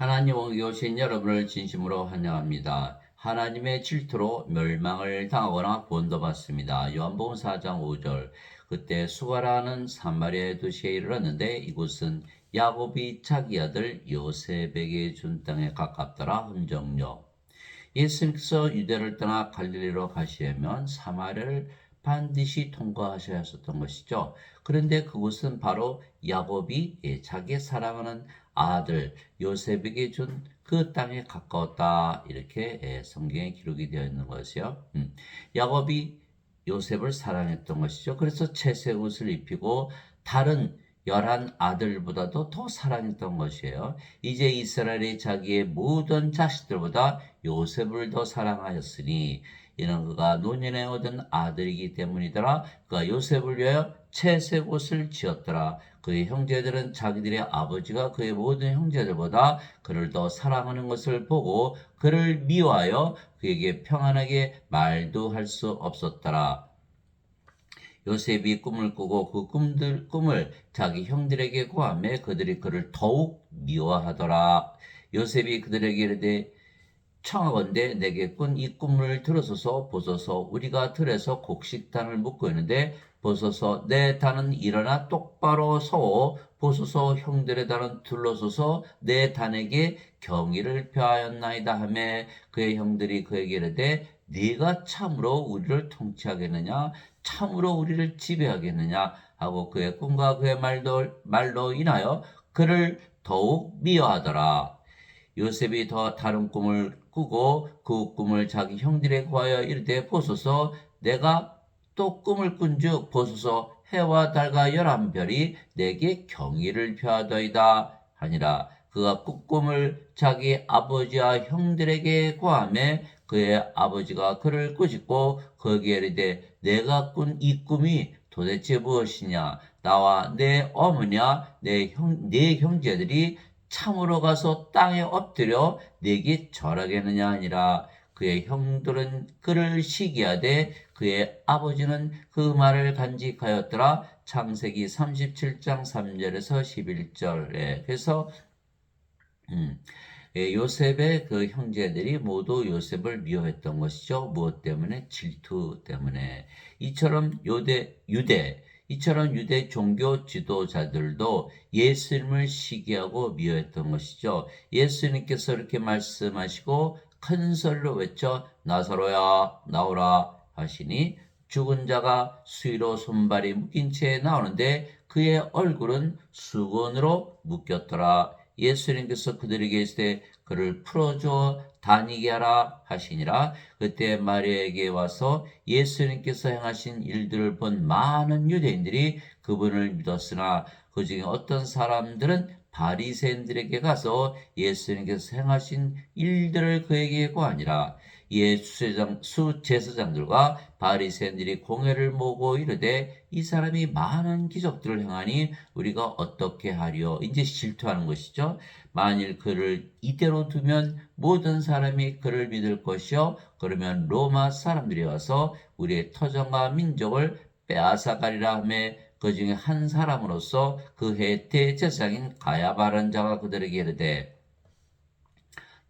하나님 오게 오신 여러분을 진심으로 환영합니다. 하나님의 질투로 멸망을 당하거나 본도받습니다. 요한복음 4장 5절. 그때 수가라는 사마리아 도시에 이르렀는데 이곳은 야곱이 자기 아들 요셉에게 준 땅에 가깝더라. 흔적요. 예수님께서 유대를 떠나 갈릴리로 가시려면 사마리아를 반드시 통과하셔야 했었던 것이죠. 그런데 그곳은 바로 야곱이 자기 사랑하는 아들 요셉에게 준 그 땅에 가까웠다. 이렇게 성경에 기록이 되어 있는 것이요. 야곱이 요셉을 사랑했던 것이죠. 그래서 채색 옷을 입히고 다른 11아들보다도 더 사랑했던 것이에요. 이제 이스라엘이 자기의 모든 자식들보다 요셉을 더 사랑하였으니 이는 그가 노년에 얻은 아들이기 때문이더라. 그가 요셉을 위하여 채색 옷을 지었더라. 그의 형제들은 자기들의 아버지가 그의 모든 형제들보다 그를 더 사랑하는 것을 보고 그를 미워하여 그에게 평안하게 말도 할 수 없었더라. 요셉이 꿈을 꾸고 그 꿈을 자기 형들에게 고하매 그들이 그를 더욱 미워하더라. 요셉이 그들에게 이르되 청하건대 내게 꾼 이 꿈을 들으소서. 보소서 우리가 들에서 곡식단을 묶고 있는데 보소서 내 단은 일어나 똑바로 서오. 보소서 형들의 단은 둘러서서 내 단에게 경의를 표하였나이다 하매 그의 형들이 그에게 이르되 네가 참으로 우리를 통치하겠느냐 참으로 우리를 지배하겠느냐 하고 그의 꿈과 그의 말로 인하여 그를 더욱 미워하더라. 요셉이 더 다른 꿈을 꾸고 그 꿈을 자기 형들에게 구하여 이르되 보소서 내가 또 꿈을 꾼즉 보소서 해와 달과 11별이 내게 경의를 표하더이다 하니라. 그가 꿈을 자기 아버지와 형들에게 구하매 그의 아버지가 그를 꾸짖고 거기에 이르되 내가 꾼 이 꿈이 도대체 무엇이냐 나와 내 어머니와 내 형제들이 참으로 가서 땅에 엎드려 내게 절하겠느냐 하니라. 그의 형들은 그를 시기하되 그의 아버지는 그 말을 간직하였더라. 창세기 37장 3절에서 11절. 그래서 요셉의 그 형제들이 모두 요셉을 미워했던 것이죠. 무엇 때문에? 질투 때문에. 이처럼 유대 종교 지도자들도 예수님을 시기하고 미워했던 것이죠. 예수님께서 이렇게 말씀하시고 큰 소리로 외쳐 나사로야 나오라 하시니 죽은 자가 수위로 손발이 묶인 채 나오는데 그의 얼굴은 수건으로 묶였더라. 예수님께서 그들에게 이르시되 그를 풀어주어 다니게 하라 하시니라. 그때 마리아에게 와서 예수님께서 행하신 일들을 본 많은 유대인들이 그분을 믿었으나 그 중에 어떤 사람들은 바리새인들에게 가서 예수님께서 행하신 일들을 그에게 고하니라. 이에 수제사장들과 바리새인들이 공회를 모으고 이르되 이 사람이 많은 기적들을 행하니 우리가 어떻게 하리요? 이제 질투하는 것이죠. 만일 그를 이대로 두면 모든 사람이 그를 믿을 것이요. 그러면 로마 사람들이 와서 우리의 터전과 민족을 빼앗아가리라 하며 그 중에 한 사람으로서 그 해 대제사장인 가야바라는 자가 그들에게 이르되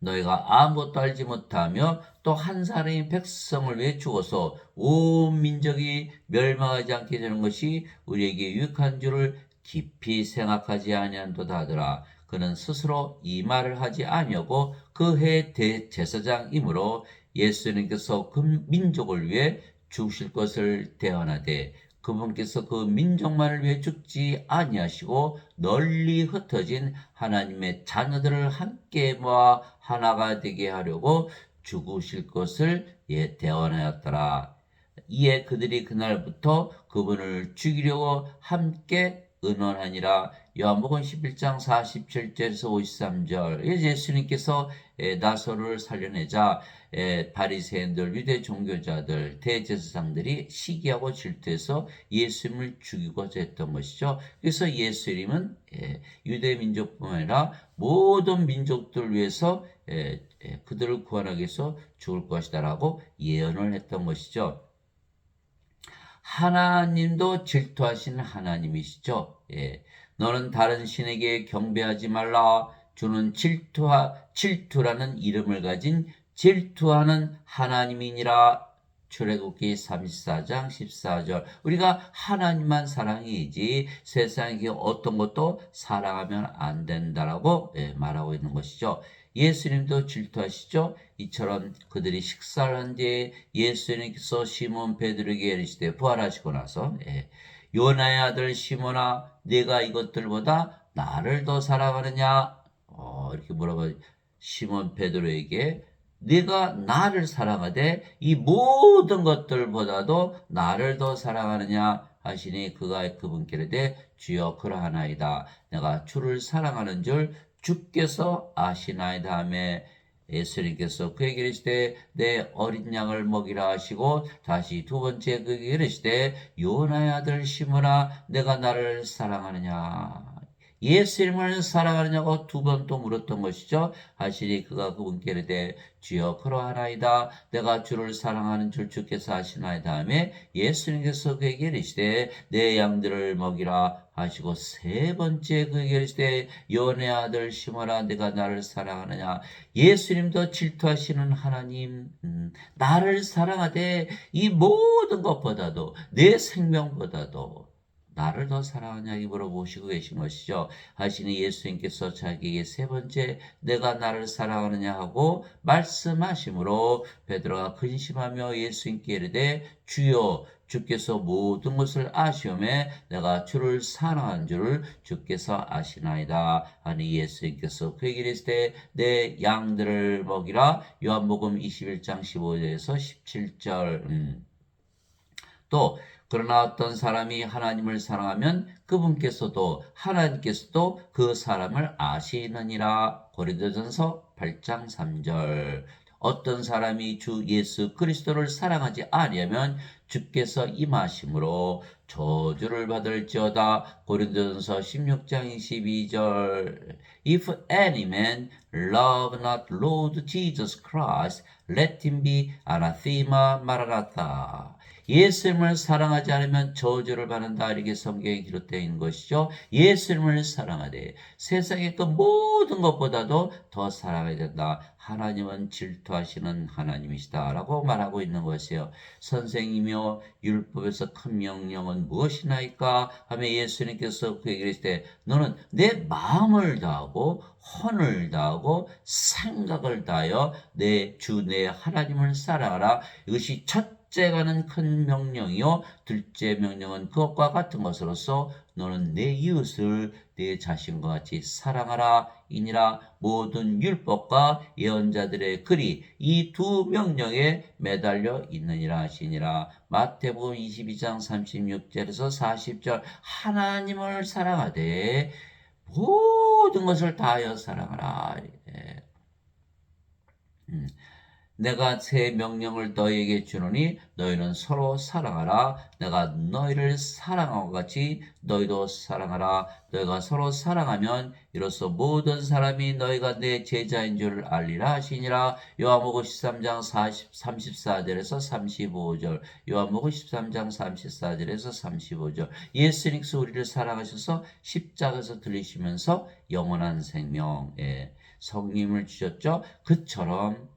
너희가 아무것도 알지 못하며 또 한 사람이 백성을 위해 죽어서 온 민족이 멸망하지 않게 되는 것이 우리에게 유익한 줄을 깊이 생각하지 아니한도다 하더라. 그는 스스로 이 말을 하지 아니하고 그 해 대제사장이므로 예수님께서 그 민족을 위해 죽으실 것을 대언하되 그분께서 그 민족만을 위해 죽지 아니하시고 널리 흩어진 하나님의 자녀들을 함께 모아 하나가 되게 하려고 죽으실 것을 대언하였더라. 이에 그들이 그날부터 그분을 죽이려고 함께 의논하니라. 요한복음 11장 47절에서 53절. 예수님께서 나사로를 살려내자 바리새인들, 유대 종교자들, 대제사장들이 시기하고 질투해서 예수님을 죽이고자 했던 것이죠. 그래서 예수님은 유대 민족뿐만 아니라 모든 민족들 위해서 그들을 구원하기 위해서 죽을 것이다라고 예언을 했던 것이죠. 하나님도 질투하시는 하나님이시죠. 너는 다른 신에게 경배하지 말라. 주는 질투라는 이름을 가진 질투하는 하나님이니라. 출애굽기 34장 14절. 우리가 하나님만 사랑해야지 세상에 어떤 것도 사랑하면 안 된다라고 말하고 있는 것이죠. 예수님도 질투하시죠. 이처럼 그들이 식사를 한 뒤에 예수님께서 시몬 베드로에게 이르시되, 부활하시고 나서 요나의 아들 시몬아, 네가 이것들보다 나를 더 사랑하느냐? 이렇게 물어봐. 시몬 베드로에게 네가 나를 사랑하되 이 모든 것들보다도 나를 더 사랑하느냐 하시니 그가 그분께 이르되, 주여 그러하나이다. 내가 주를 사랑하는 줄 주께서 아시나이다 하매, 예수님께서 그에게 이르시되 내 어린 양을 먹이라 하시고, 다시 두 번째 그에게 이르시되, 요나의 아들 시몬아, 내가 나를 사랑하느냐? 예수님을 사랑하느냐고 두 번 또 물었던 것이죠. 하시니 그가 그분께 이르되, 주여 그러하나이다. 내가 주를 사랑하는 줄 주께서 아시나이다 하매, 예수님께서 그에게 이르시되 내 양들을 먹이라 하시고, 세 번째 그에게 이르시되, 요나의 아들 시몬아, 내가 나를 사랑하느냐? 예수님도 질투하시는 하나님, 나를 사랑하되 이 모든 것보다도, 내 생명보다도 나를 더 사랑하냐고 물어보시고 계신 것이죠. 하시니 예수님께서 자기에게 세 번째 내가 나를 사랑하느냐 하고 말씀하심으로, 베드로가 근심하며 예수님께 이르되, 주여 주께서 모든 것을 아시오매 내가 주를 사랑한 줄을 주께서 아시나이다 하니, 예수님께서 그에게 이르시되 내 양들을 먹이라. 요한복음 21장 15절에서 17절. 또 그러나 어떤 사람이 하나님을 사랑하면 그분께서도 하나님께서도 그 사람을 아시느니라. 고린도전서 8장 3절. 어떤 사람이 주 예수 그리스도를 사랑하지 아니하면 주께서 임하심으로 저주를 받을지어다. 고린도전서 16장 22절. If any man love not Lord Jesus Christ, let him be anathema maranatha. 예수님을 사랑하지 않으면 저주를 받는다. 이렇게 성경에 기록되어 있는 것이죠. 예수님을 사랑하되 세상의 그 모든 것보다도 더 사랑해야 된다. 하나님은 질투하시는 하나님이시다 라고 말하고 있는 것이에요. 선생이며 율법에서 큰 명령은 무엇이나이까 하며, 예수님께서 그에게 이르시되 너는 내 마음을 다하고 혼을 다하고 생각을 다하여 내 주 내 하나님을 사랑하라. 이것이 첫째가는 큰 명령이요, 둘째 명령은 그것과 같은 것으로서 너는 내 이웃을 내 자신과 같이 사랑하라 이니라. 모든 율법과 예언자들의 글이 이 두 명령에 매달려 있느니라 하시니라. 마태복음 22장 36절에서 40절. 하나님을 사랑하되 모든 것을 다하여 사랑하라. 내가 새 명령을 너희에게 주노니 너희는 서로 사랑하라. 내가 너희를 사랑한 것 같이 너희도 사랑하라. 너희가 서로 사랑하면 이로써 모든 사람이 너희가 내 제자인 줄 알리라 하시니라. 요한복음 13장 34절에서 35절. 요한복음 13장 34절에서 35절. 예수님께서 우리를 사랑하셔서 십자가에서 들리시면서 영원한 생명, 성님을 주셨죠. 그처럼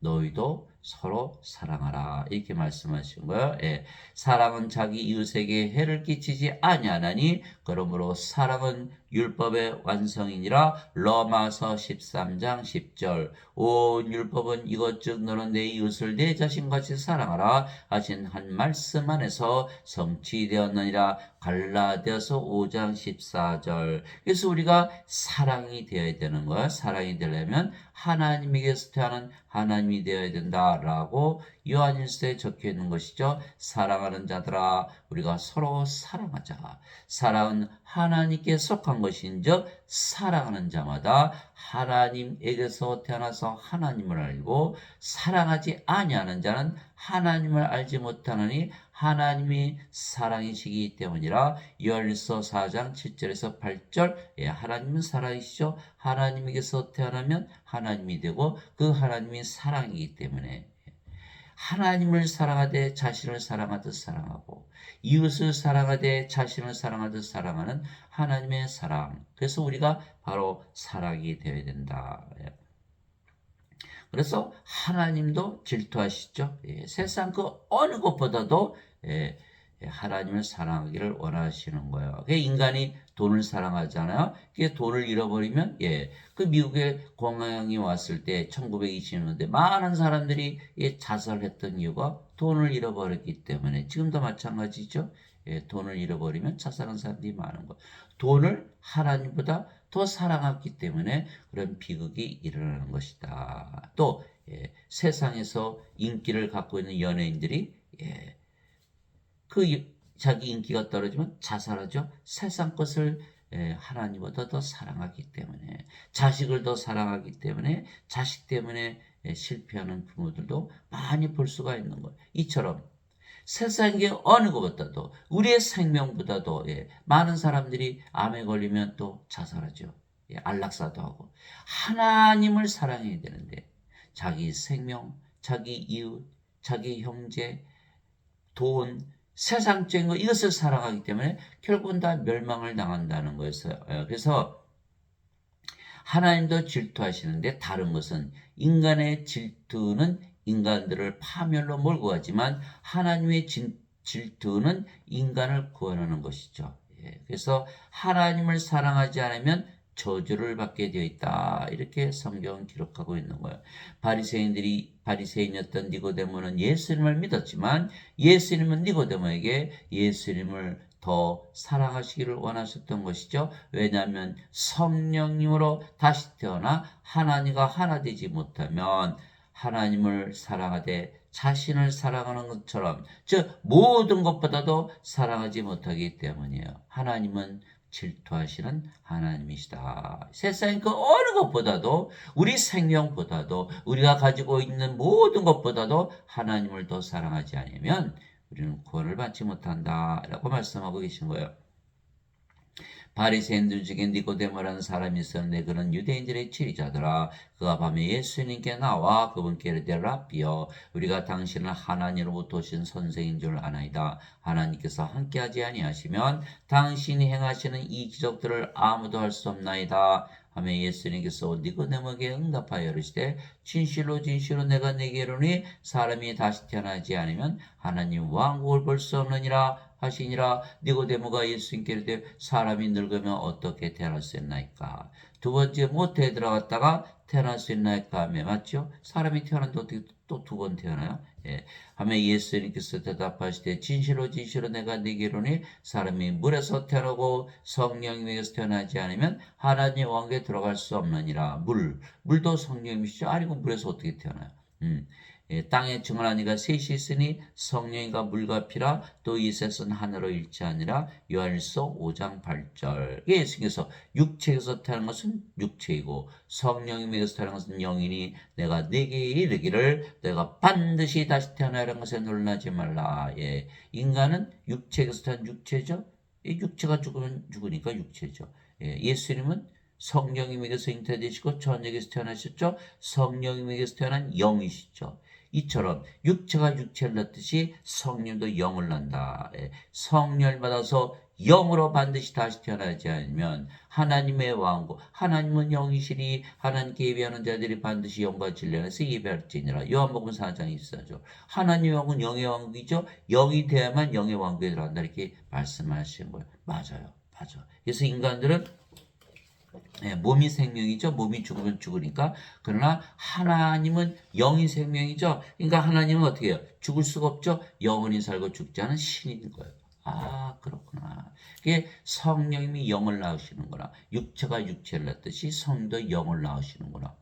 너희도 서로 사랑하라 이렇게 말씀하신 거예요. 사랑은 자기 이웃에게 해를 끼치지 아니하나니 그러므로 사랑은 율법의 완성이니라. 로마서 13장 10절. 온 율법은 이것즉 너는 내 이웃을 내 자신같이 사랑하라 하신 한 말씀 안에서 성취되었느니라. 갈라디아서 5장 14절. 그래서 우리가 사랑이 되어야 되는 거야. 사랑이 되려면 하나님에게서 태어난 하나님이 되어야 된다라고 요한일서에 적혀 있는 것이죠. 사랑하는 자들아, 우리가 서로 사랑하자. 사랑은 하나님께 속한 것인즉 사랑하는 자마다 하나님에게서 태어나서 하나님을 알고, 사랑하지 아니하는 자는 하나님을 알지 못하느니 하나님이 사랑이시기 때문이라. 요한일서 4장 7절에서 8절. 하나님은 사랑이시죠. 하나님에게서 태어나면 하나님이 되고 그 하나님이 사랑이기 때문에 하나님을 사랑하되 자신을 사랑하듯 사랑하고 이웃을 사랑하되 자신을 사랑하듯 사랑하는 하나님의 사랑. 그래서 우리가 바로 사랑이 되어야 된다. 그래서 하나님도 질투하시죠. 세상 그 어느 것보다도 하나님을 사랑하기를 원하시는 거예요. 인간이 돈을 사랑하잖아요. 돈을 잃어버리면 그 미국에 공황이 왔을 때 1920년대 많은 사람들이 자살했던 이유가 돈을 잃어버렸기 때문에 지금도 마찬가지죠. 돈을 잃어버리면 자살하는 사람들이 많은 거예요. 돈을 하나님보다 더 사랑했기 때문에 그런 비극이 일어나는 것이다. 또 세상에서 인기를 갖고 있는 연예인들이 자기 인기가 떨어지면 자살하죠. 세상 것을 하나님보다 더 사랑하기 때문에, 자식을 더 사랑하기 때문에, 자식 때문에 실패하는 부모들도 많이 볼 수가 있는 거예요. 이처럼 세상의 어느 것보다도 우리의 생명보다도 많은 사람들이 암에 걸리면 또 자살하죠. 안락사도 하고. 하나님을 사랑해야 되는데 자기 생명, 자기 이웃, 자기 형제, 돈, 세상적인 것 이것을 사랑하기 때문에 결국은 다 멸망을 당한다는 거였어요. 그래서 하나님도 질투하시는데 다른 것은 인간의 질투는 인간들을 파멸로 몰고 가지만 하나님의 질투는 인간을 구원하는 것이죠. 그래서 하나님을 사랑하지 않으면 저주를 받게 되어 있다. 이렇게 성경은 기록하고 있는 거예요. 바리새인이었던 니고데모는 예수님을 믿었지만 예수님은 니고데모에게 예수님을 더 사랑하시기를 원하셨던 것이죠. 왜냐하면 성령님으로 다시 태어나 하나님과 하나 되지 못하면 하나님을 사랑하되 자신을 사랑하는 것처럼 즉 모든 것보다도 사랑하지 못하기 때문이에요. 하나님은 질투하시는 하나님이시다. 세상의 그 어느 것보다도 우리 생명보다도 우리가 가지고 있는 모든 것보다도 하나님을 더 사랑하지 않으면 우리는 구원을 받지 못한다 라고 말씀하고 계신 거예요. 바리새인들 중에 니고데모라는 사람이 있었는데 그는 유대인들의 지리자더라. 그가 밤에 예수님께 나와 그분께 이르되 랍비여 우리가 당신을 하나님으로부터 오신 선생인 줄 아나이다. 하나님께서 함께하지 아니하시면 당신이 행하시는 이 기적들을 아무도 할 수 없나이다. 하며 예수님께서 니고데모에게 응답하여 이르시되 진실로 진실로 내가 네게 이르노니 사람이 다시 태어나지 않으면 하나님 왕국을 볼 수 없느니라 하시니라. 니고데모가 예수님께 이르되 사람이 늙으면 어떻게 태어날 수 있나이까? 두 번째 모태에 들어갔다가 태어날 수 있나이까 하며 맞죠? 사람이 태어났는데 어떻게 또 두 번 태어나요? 하며 예수님께서 대답하시되 진실로 진실로 내가 네게 이르노니 사람이 물에서 태어나고 성령님에게서 태어나지 않으면 하나님 왕국에 들어갈 수 없느니라. 물도 성령이시죠? 아니고 물에서 어떻게 태어나요? 땅에 증언한 이가 셋이 있으니 성령과 물과 피라 또 이 셋은 하나로 일치하니라. 요한일서 5장 8절. 예수님께서 육체에서 태어난 것은 육체이고 성령님에게서 태어난 것은 영이니 내가 네게 이르기를 내가 반드시 다시 태어나라는 것에 놀라지 말라. 인간은 육체에서 태어난 육체죠. 육체가 죽으면 죽으니까 육체죠. 예수님은 성령님에게서 잉태되시고 저녁에서 태어나셨죠. 성령님에게서 태어난 영이시죠. 이처럼 육체가 육체를 낳듯이 성령도 영을 낳는다. 성령을 받아서 영으로 반드시 다시 태어나지 않으면 하나님의 왕국, 하나님은 영이시니 하나님께 예배하는 자들이 반드시 영과 진리 안에서 예배할지니라. 요한복음 4장 24절. 하나님의 왕국은 영의 왕국이죠. 영이 돼야만 영의 왕국에 들어간다 이렇게 말씀하시는 거예요. 맞아요. 맞아. 그래서 인간들은 몸이 생명이죠. 몸이 죽으면 죽으니까. 그러나 하나님은 영이 생명이죠. 그러니까 하나님은 어떻게 해요? 죽을 수가 없죠. 영원히 살고 죽지 않은 신인 거예요. 아, 그렇구나. 그게 성령님이 영을 낳으시는구나. 육체가 육체를 낳듯이 성도 영을 낳으시는구나.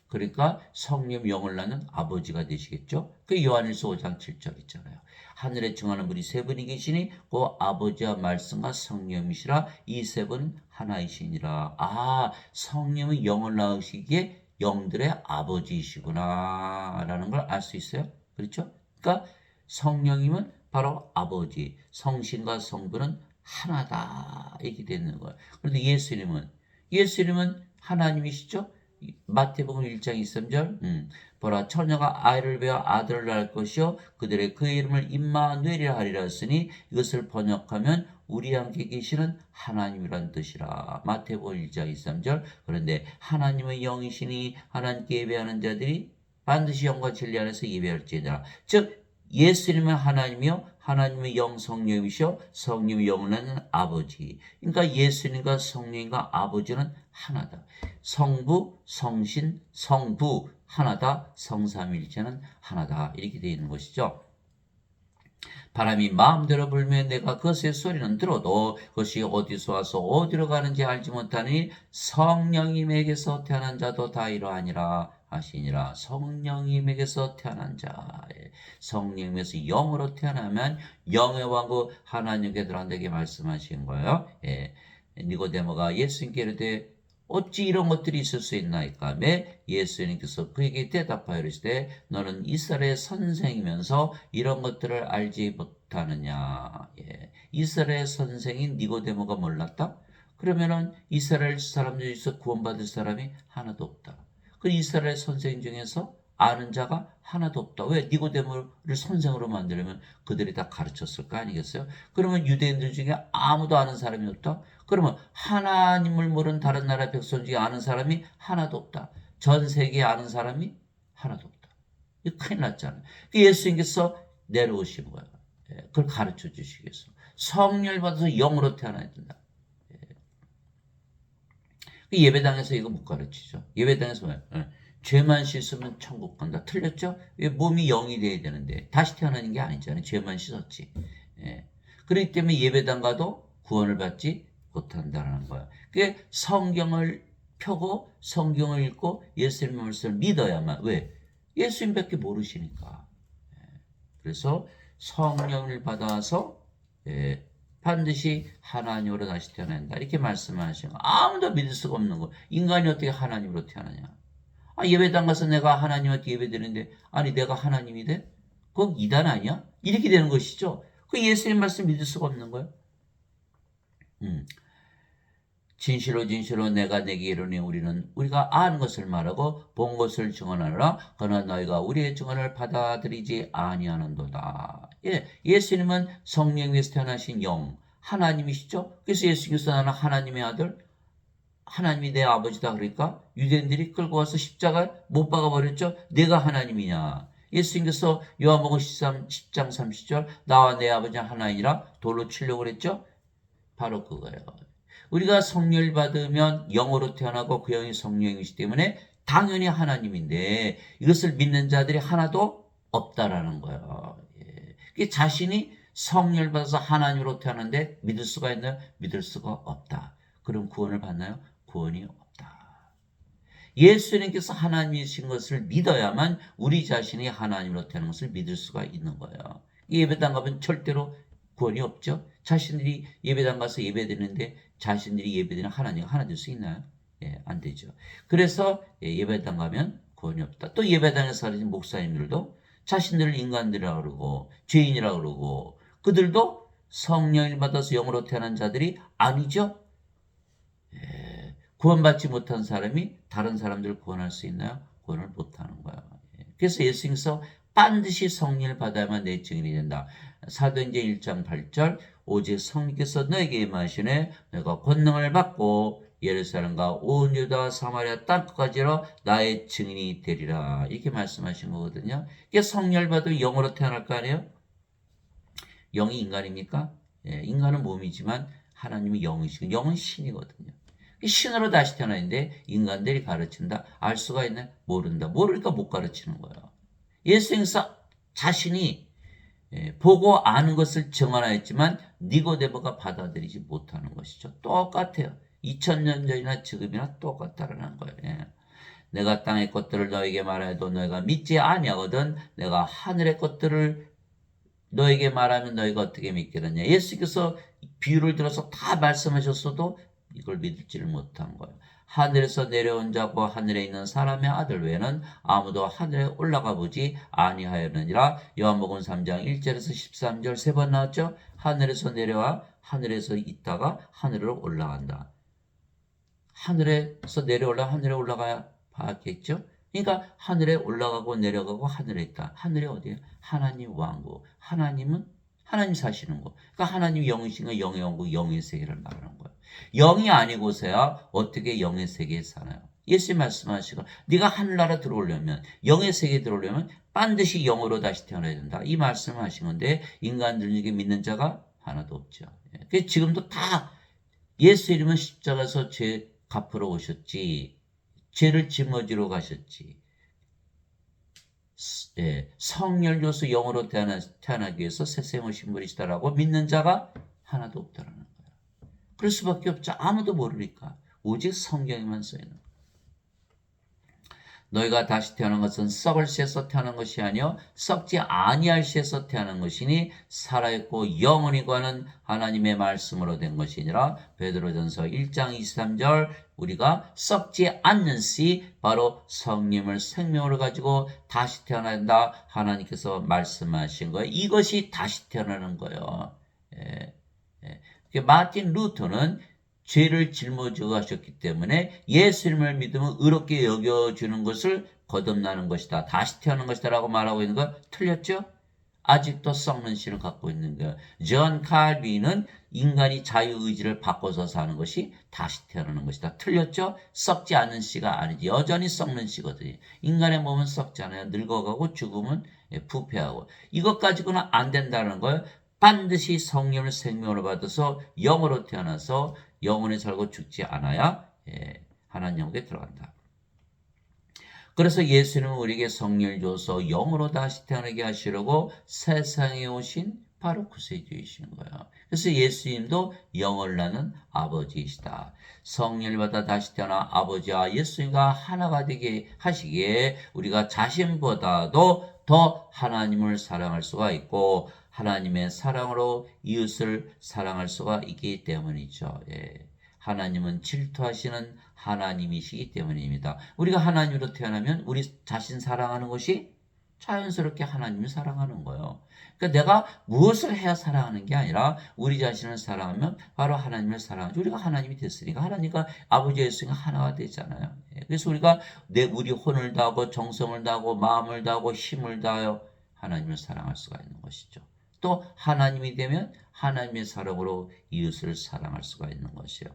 그러니까 성령 영을 낳는 아버지가 되시겠죠. 그 요한일서 5장 7절 있잖아요. 하늘에 증하는 분이 세 분이 계시니 그 아버지와 말씀과 성령이시라. 이 세 분은 하나이시니라. 아, 성령은 영을 낳으시기에 영들의 아버지이시구나 라는 걸 알 수 있어요. 그렇죠? 그러니까 성령님은 바로 아버지, 성신과 성부는 하나다 이렇게 되는 거예요. 그런데 예수님은 하나님이시죠? 마태복음 1장 23절. 보라 처녀가 아이를 베어 아들을 낳을 것이요 그들의 그의 이름을 임마누엘이라 하리라 했으니 이것을 번역하면 우리 함께 계시는 하나님이란 뜻이라. 마태복음 1장 23절. 그런데 하나님의 영이시니 하나님께 예배하는 자들이 반드시 영과 진리 안에서 예배할지니라. 즉 예수님은 하나님이요 하나님의 영 성령이시요 성령의 영은 아버지. 그러니까 예수님과 성령과 아버지는 하나다. 성부, 성신, 성부 하나다. 성삼일체는 하나다. 이렇게 되어 있는 것이죠. 바람이 마음대로 불면 내가 그것의 소리는 들어도 그것이 어디서 와서 어디로 가는지 알지 못하니 성령님에게서 태어난 자도 다 이러하니라 하시니라. 성령님에게서 태어난 자, 성령님에서 영으로 태어나면 영의 왕국 하나님께 들어간다고 말씀하신 거예요. 니고데모가 예수님께 이르되 어찌 이런 것들이 있을 수 있나이까? 예수님께서 그에게 대답하여 이르시되 너는 이스라엘의 선생이면서 이런 것들을 알지 못하느냐? 이스라엘의 선생인 니고데모가 몰랐다? 그러면은 이스라엘 사람들 중에서 구원받을 사람이 하나도 없다. 그 이스라엘 선생 중에서 아는 자가 하나도 없다. 왜? 니고데모를 선생으로 만들려면 그들이 다 가르쳤을 거 아니겠어요? 그러면 유대인들 중에 아무도 아는 사람이 없다? 그러면 하나님을 모르는 다른 나라 백성 중에 아는 사람이 하나도 없다. 전 세계에 아는 사람이 하나도 없다. 이거 큰일 났잖아요. 예수님께서 내려오신 거예요. 그걸 가르쳐 주시겠어. 성령을 받아서 영으로 태어나야 된다. 예배당에서 이거 못 가르치죠. 예배당에서 왜? 죄만 씻으면 천국 간다. 틀렸죠? 몸이 영이 돼야 되는데 다시 태어나는 게 아니잖아요. 죄만 씻었지. 그렇기 때문에 예배당 가도 구원을 받지 못한다는 거야. 그게 성경을 펴고 성경을 읽고 예수님의 말씀을 믿어야만. 왜? 예수님밖에 모르시니까. 그래서 성령을 받아서 반드시 하나님으로 다시 태어난다. 이렇게 말씀하시는 거. 아무도 믿을 수가 없는 거. 인간이 어떻게 하나님으로 태어나냐. 예배당 가서 내가 하나님한테 예배드리는데 아니 내가 하나님이 돼? 그건 이단 아니야? 이렇게 되는 것이죠. 그 예수님 말씀 믿을 수가 없는 거예요. 진실로 진실로 내가 내게 이르니 우리가 아는 것을 말하고 본 것을 증언하노라. 그러나 너희가 우리의 증언을 받아들이지 아니하는도다. 예수님은 성령에서 태어나신 영 하나님이시죠. 그래서 예수님께서 나는 하나님의 아들 하나님이 내 아버지다 그러니까 유대인들이 끌고 와서 십자가 못 박아버렸죠. 내가 하나님이냐. 예수님께서 요한복음 10장 30절 나와 내 아버지 하나이라 돌로 치려고 그랬죠. 바로 그거예요. 우리가 성령을 받으면 영으로 태어나고 그 영이 성령이시기 때문에 당연히 하나님인데 이것을 믿는 자들이 하나도 없다라는 거예요. 자신이 성령을 받아서 하나님으로 태어났는데 믿을 수가 있나요? 믿을 수가 없다. 그럼 구원을 받나요? 구원이 없다. 예수님께서 하나님이신 것을 믿어야만 우리 자신이 하나님으로 태어난 것을 믿을 수가 있는 거예요. 예배당 가면 절대로 구원이 없죠. 자신들이 예배당 가서 예배드리는데 자신들이 예배드리는 하나님과 하나 될 수 있나요? 안 되죠. 그래서 예배당 가면 구원이 없다. 또 예배당에서 살아진 목사님들도 자신들을 인간들이라고 그러고 죄인이라고 그러고 그들도 성령을 받아서 영으로 태어난 자들이 아니죠. 구원받지 못한 사람이 다른 사람들을 구원할 수 있나요? 구원을 못하는 거예요. 그래서 예수님께서 반드시 성령을 받아야만 내 증인이 된다. 사도행전 1장 8절 오직 성령께서 너에게 임하시네 내가 권능을 받고 예루살렘과 온 유다와 사마리아 땅끝까지로 나의 증인이 되리라. 이렇게 말씀하신 거거든요. 이게 성령을 받으면 영으로 태어날 거 아니에요? 영이 인간입니까? 인간은 몸이지만 하나님이 영이시고 영은 신이거든요. 신으로 다시 태어나는데 인간들이 가르친다. 알 수가 있나? 모른다. 모르니까 못 가르치는 거예요. 예수님께서 자신이 보고 아는 것을 증언하였지만 니고데모가 받아들이지 못하는 것이죠. 똑같아요. 2000년 전이나 지금이나 똑같다라는 거예요. 내가 땅의 것들을 너에게 말해도 너희가 믿지 아니하거든 내가 하늘의 것들을 너에게 말하면 너희가 어떻게 믿겠느냐. 예수께서 비유를 들어서 다 말씀하셨어도 이걸 믿지를 못한 거예요. 하늘에서 내려온 자고 하늘에 있는 사람의 아들 외에는 아무도 하늘에 올라가 보지 아니하였느니라. 요한복음 3장 1절에서 13절 3번 나왔죠. 하늘에서 내려와 하늘에서 있다가 하늘로 올라간다. 하늘에서 내려올라 하늘에 올라가야 파악했죠? 그러니까 하늘에 올라가고 내려가고 하늘에 있다. 하늘이 어디예요? 하나님 왕국. 하나님은 하나님 사시는 곳. 그러니까 하나님 영이신가 영의 왕국, 영의 세계를 말하는 거예요. 영이 아니고서야 어떻게 영의 세계에 사나요? 예수님 말씀하시고 네가 하늘나라 들어오려면 영의 세계에 들어오려면 반드시 영으로 다시 태어나야 된다. 이 말씀을 하신 건데 인간들 중에 믿는 자가 하나도 없죠. 그래서 지금도 다 예수 이름은 십자가에서 죄 갚으러 오셨지. 죄를 짊어지러 가셨지. 성령을 줘서 영으로 태어나기 위해서 새 오신 분이시다라고 믿는 자가 하나도 없다라는 거예요. 그럴 수밖에 없죠. 아무도 모르니까. 오직 성경에만 써있는 거예요. 너희가 다시 태어난 것은 썩을 씨에서 태어난 것이 아니요 썩지 아니할 씨에서 태어난 것이니 살아있고 영원히 거하는 하나님의 말씀으로 된 것이니라. 베드로전서 1장 23절 우리가 썩지 않는 씨 바로 성령을 생명으로 가지고 다시 태어나야 한다. 하나님께서 말씀하신 거예요. 이것이 다시 태어나는 거예요. 마틴 루터는 죄를 짊어지고 하셨기 때문에 예수님을 믿으면 의롭게 여겨주는 것을 거듭나는 것이다. 다시 태어난 것이다 라고 말하고 있는 거 틀렸죠? 아직도 썩는 씨를 갖고 있는 거예요. 존 칼빈은 인간이 자유의지를 바꿔서 사는 것이 다시 태어나는 것이다. 틀렸죠? 썩지 않는 씨가 아니지. 여전히 썩는 씨거든요. 인간의 몸은 썩잖아요. 늙어가고 죽으면 부패하고. 이것 가지고는 안 된다는 거예요. 반드시 성령을 생명으로 받아서 영으로 태어나서 영원히 살고 죽지 않아야 하나님 영국에 들어간다. 그래서 예수님은 우리에게 성령을 줘서 영으로 다시 태어나게 하시려고 세상에 오신 바로 구세주이신 거예요. 그래서 예수님도 영을 낳는 아버지이시다. 성령을 받아 다시 태어나 아버지와 예수님과 하나가 되게 하시기에 우리가 자신보다도 더 하나님을 사랑할 수가 있고 하나님의 사랑으로 이웃을 사랑할 수가 있기 때문이죠. 하나님은 질투하시는 하나님이시기 때문입니다. 우리가 하나님으로 태어나면 우리 자신 사랑하는 것이 자연스럽게 하나님을 사랑하는 거예요. 그러니까 내가 무엇을 해야 사랑하는 게 아니라 우리 자신을 사랑하면 바로 하나님을 사랑하죠. 우리가 하나님이 됐으니까 하나님과 아버지 예수가 하나가 되잖아요. 그래서 우리가 우리 혼을 다하고 정성을 다하고 마음을 다하고 힘을 다하여 하나님을 사랑할 수가 있는 것이죠. 또 하나님이 되면 하나님의 사랑으로 이웃을 사랑할 수가 있는 것이에요.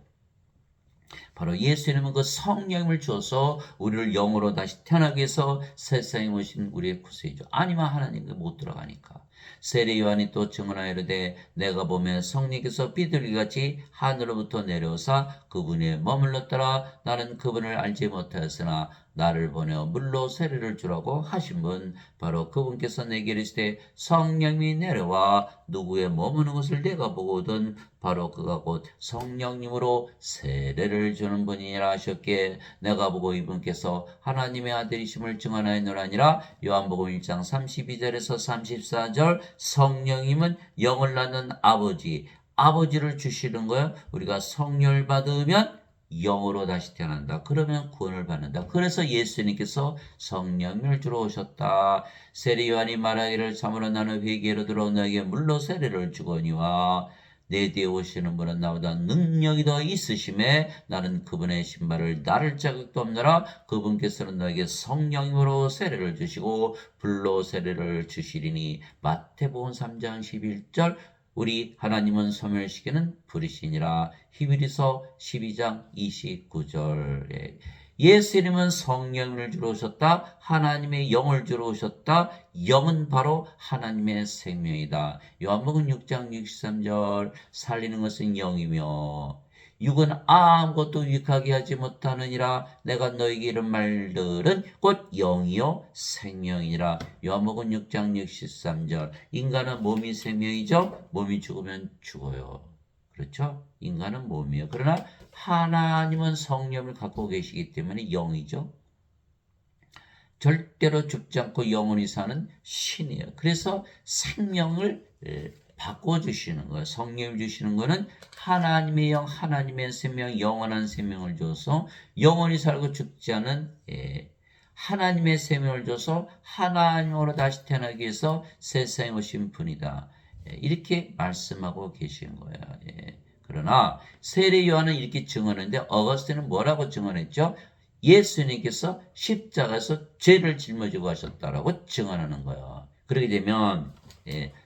바로 예수님은 그 성령을 줘서 우리를 영으로 다시 태어나게 해서 세상에 오신 우리의 구세주죠. 아니면 하나님께 못 들어가니까. 세례 요한이 또 증언하여 이르되 내가 보면 성령께서 비둘기같이 하늘로부터 내려오사 그분에 머물렀더라. 나는 그분을 알지 못하였으나 나를 보내어 물로 세례를 주라고 하신 분 바로 그분께서 내게 이르시되 성령이 내려와 누구의 머무는 것을 내가 보거든 바로 그가 곧 성령님으로 세례를 주는 분이라 하셨기에 내가 보고 이분께서 하나님의 아들이심을 증언하였노라니라. 요한복음 1장 32절에서 34절 성령님은 영을 낳는 아버지를 주시는 거예요. 우리가 성령을 받으면 영으로 다시 태어난다. 그러면 구원을 받는다. 그래서 예수님께서 성령을 주러 오셨다. 세례 요한이 말하기를 참으로 나는 회개로 들어 너에게 물로 세례를 주거니와 내 뒤에 오시는 분은 나보다 능력이 더 있으심에 나는 그분의 신발을 나를 자격도 없노라. 그분께서는 너에게 성령으로 세례를 주시고 불로 세례를 주시리니. 마태복음 3장 11절 우리 하나님은 소멸시키는 불이시니라. 히브리서 12장 29절 예수님은 성령을 주러 오셨다. 하나님의 영을 주러 오셨다. 영은 바로 하나님의 생명이다. 요한복음 6장 63절 살리는 것은 영이며 육은 아무것도 유익하게 하지 못하느니라. 내가 너에게 이른 말들은 곧 영이요 생명이라. 요한복음 6장 63절 인간은 몸이 생명이죠. 몸이 죽으면 죽어요. 그렇죠? 인간은 몸이에요. 그러나 하나님은 성령을 갖고 계시기 때문에 영이죠. 절대로 죽지 않고 영원히 사는 신이에요. 그래서 생명을 바꿔주시는 거예요. 성령을 주시는 거는 하나님의 영, 하나님의 생명, 영원한 생명을 줘서 영원히 살고 죽지 않은 하나님의 생명을 줘서 하나님으로 다시 태어나기 위해서 세상에 오신 분이다. 이렇게 말씀하고 계신 거예요. 그러나 세례 요한은 이렇게 증언했는데 어거스틴은 뭐라고 증언했죠? 예수님께서 십자가에서 죄를 짊어지고 하셨다라고 증언하는 거예요. 그렇게 되면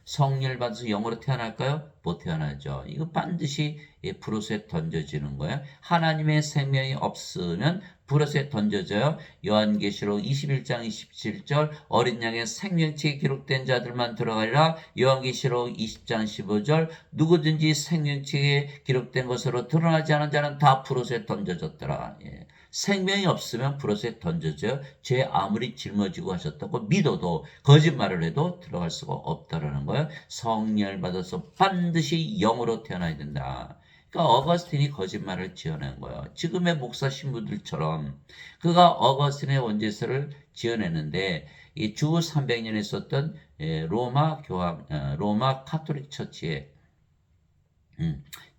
성령을 받아서 영으로 태어날까요? 못 태어나죠. 이거 반드시 불옷에 던져지는 거예요. 하나님의 생명이 없으면 불옷에 던져져요. 요한계시록 21장 27절 어린 양의 생명책에 기록된 자들만 들어가리라. 요한계시록 20장 15절 누구든지 생명책에 기록된 것으로 드러나지 않은 자는 다 불옷에 던져졌더라. 생명이 없으면 불옷에 던져져요. 죄 아무리 짊어지고 하셨다고 믿어도 거짓말을 해도 들어갈 수가 없다라는 거예요. 성령을 받아서 반드시 영으로 태어나야 된다. 그러니까 어거스틴이 거짓말을 지어낸 거예요. 지금의 목사 신부들처럼 그가 어거스틴의 원죄서를 지어냈는데 이 주 300년에 있었던 로마 교황, 로마 카톨릭 처치의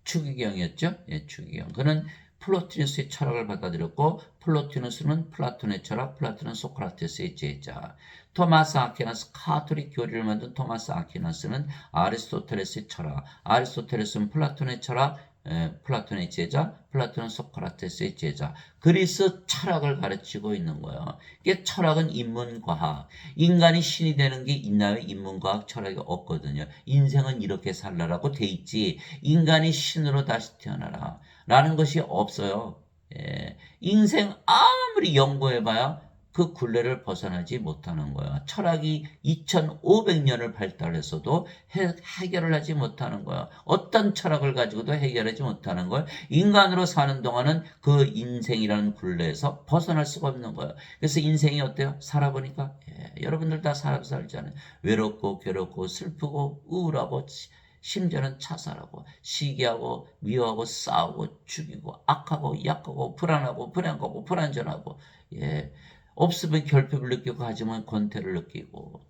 추기경이었죠. 추기경. 그는 플로티누스의 철학을 받아들였고 플로티누스는 플라톤의 철학, 플라톤은 소크라테스의 제자. 토마스 아퀴나스, 카톨릭 교리를 만든 토마스 아퀴나스는 아리스토텔레스의 철학, 아리스토텔레스는 플라톤의 철학, 플라톤의 제자, 플라톤은 소크라테스의 제자. 그리스 철학을 가르치고 있는 거예요. 이게 철학은 인문과학. 인간이 신이 되는 게 있나요? 인문과학 철학이 없거든요. 인생은 이렇게 살라라고 돼 있지. 인간이 신으로 다시 태어나라. 라는 것이 없어요. 인생 아무리 연구해봐야 그 굴레를 벗어나지 못하는 거야. 철학이 2500년을 발달했어도 해결을 하지 못하는 거야. 어떤 철학을 가지고도 해결하지 못하는 걸 인간으로 사는 동안은 그 인생이라는 굴레에서 벗어날 수가 없는 거야. 그래서 인생이 어때요? 살아보니까 여러분들 다 살잖아요. 외롭고 괴롭고 슬프고 우울하고 심지어는 자살하고 시기하고 미워하고 싸우고 죽이고 악하고 약하고 불안하고 불행하고 불안전하고 없으면 결핍을 느끼고 가지면 권태를 느끼고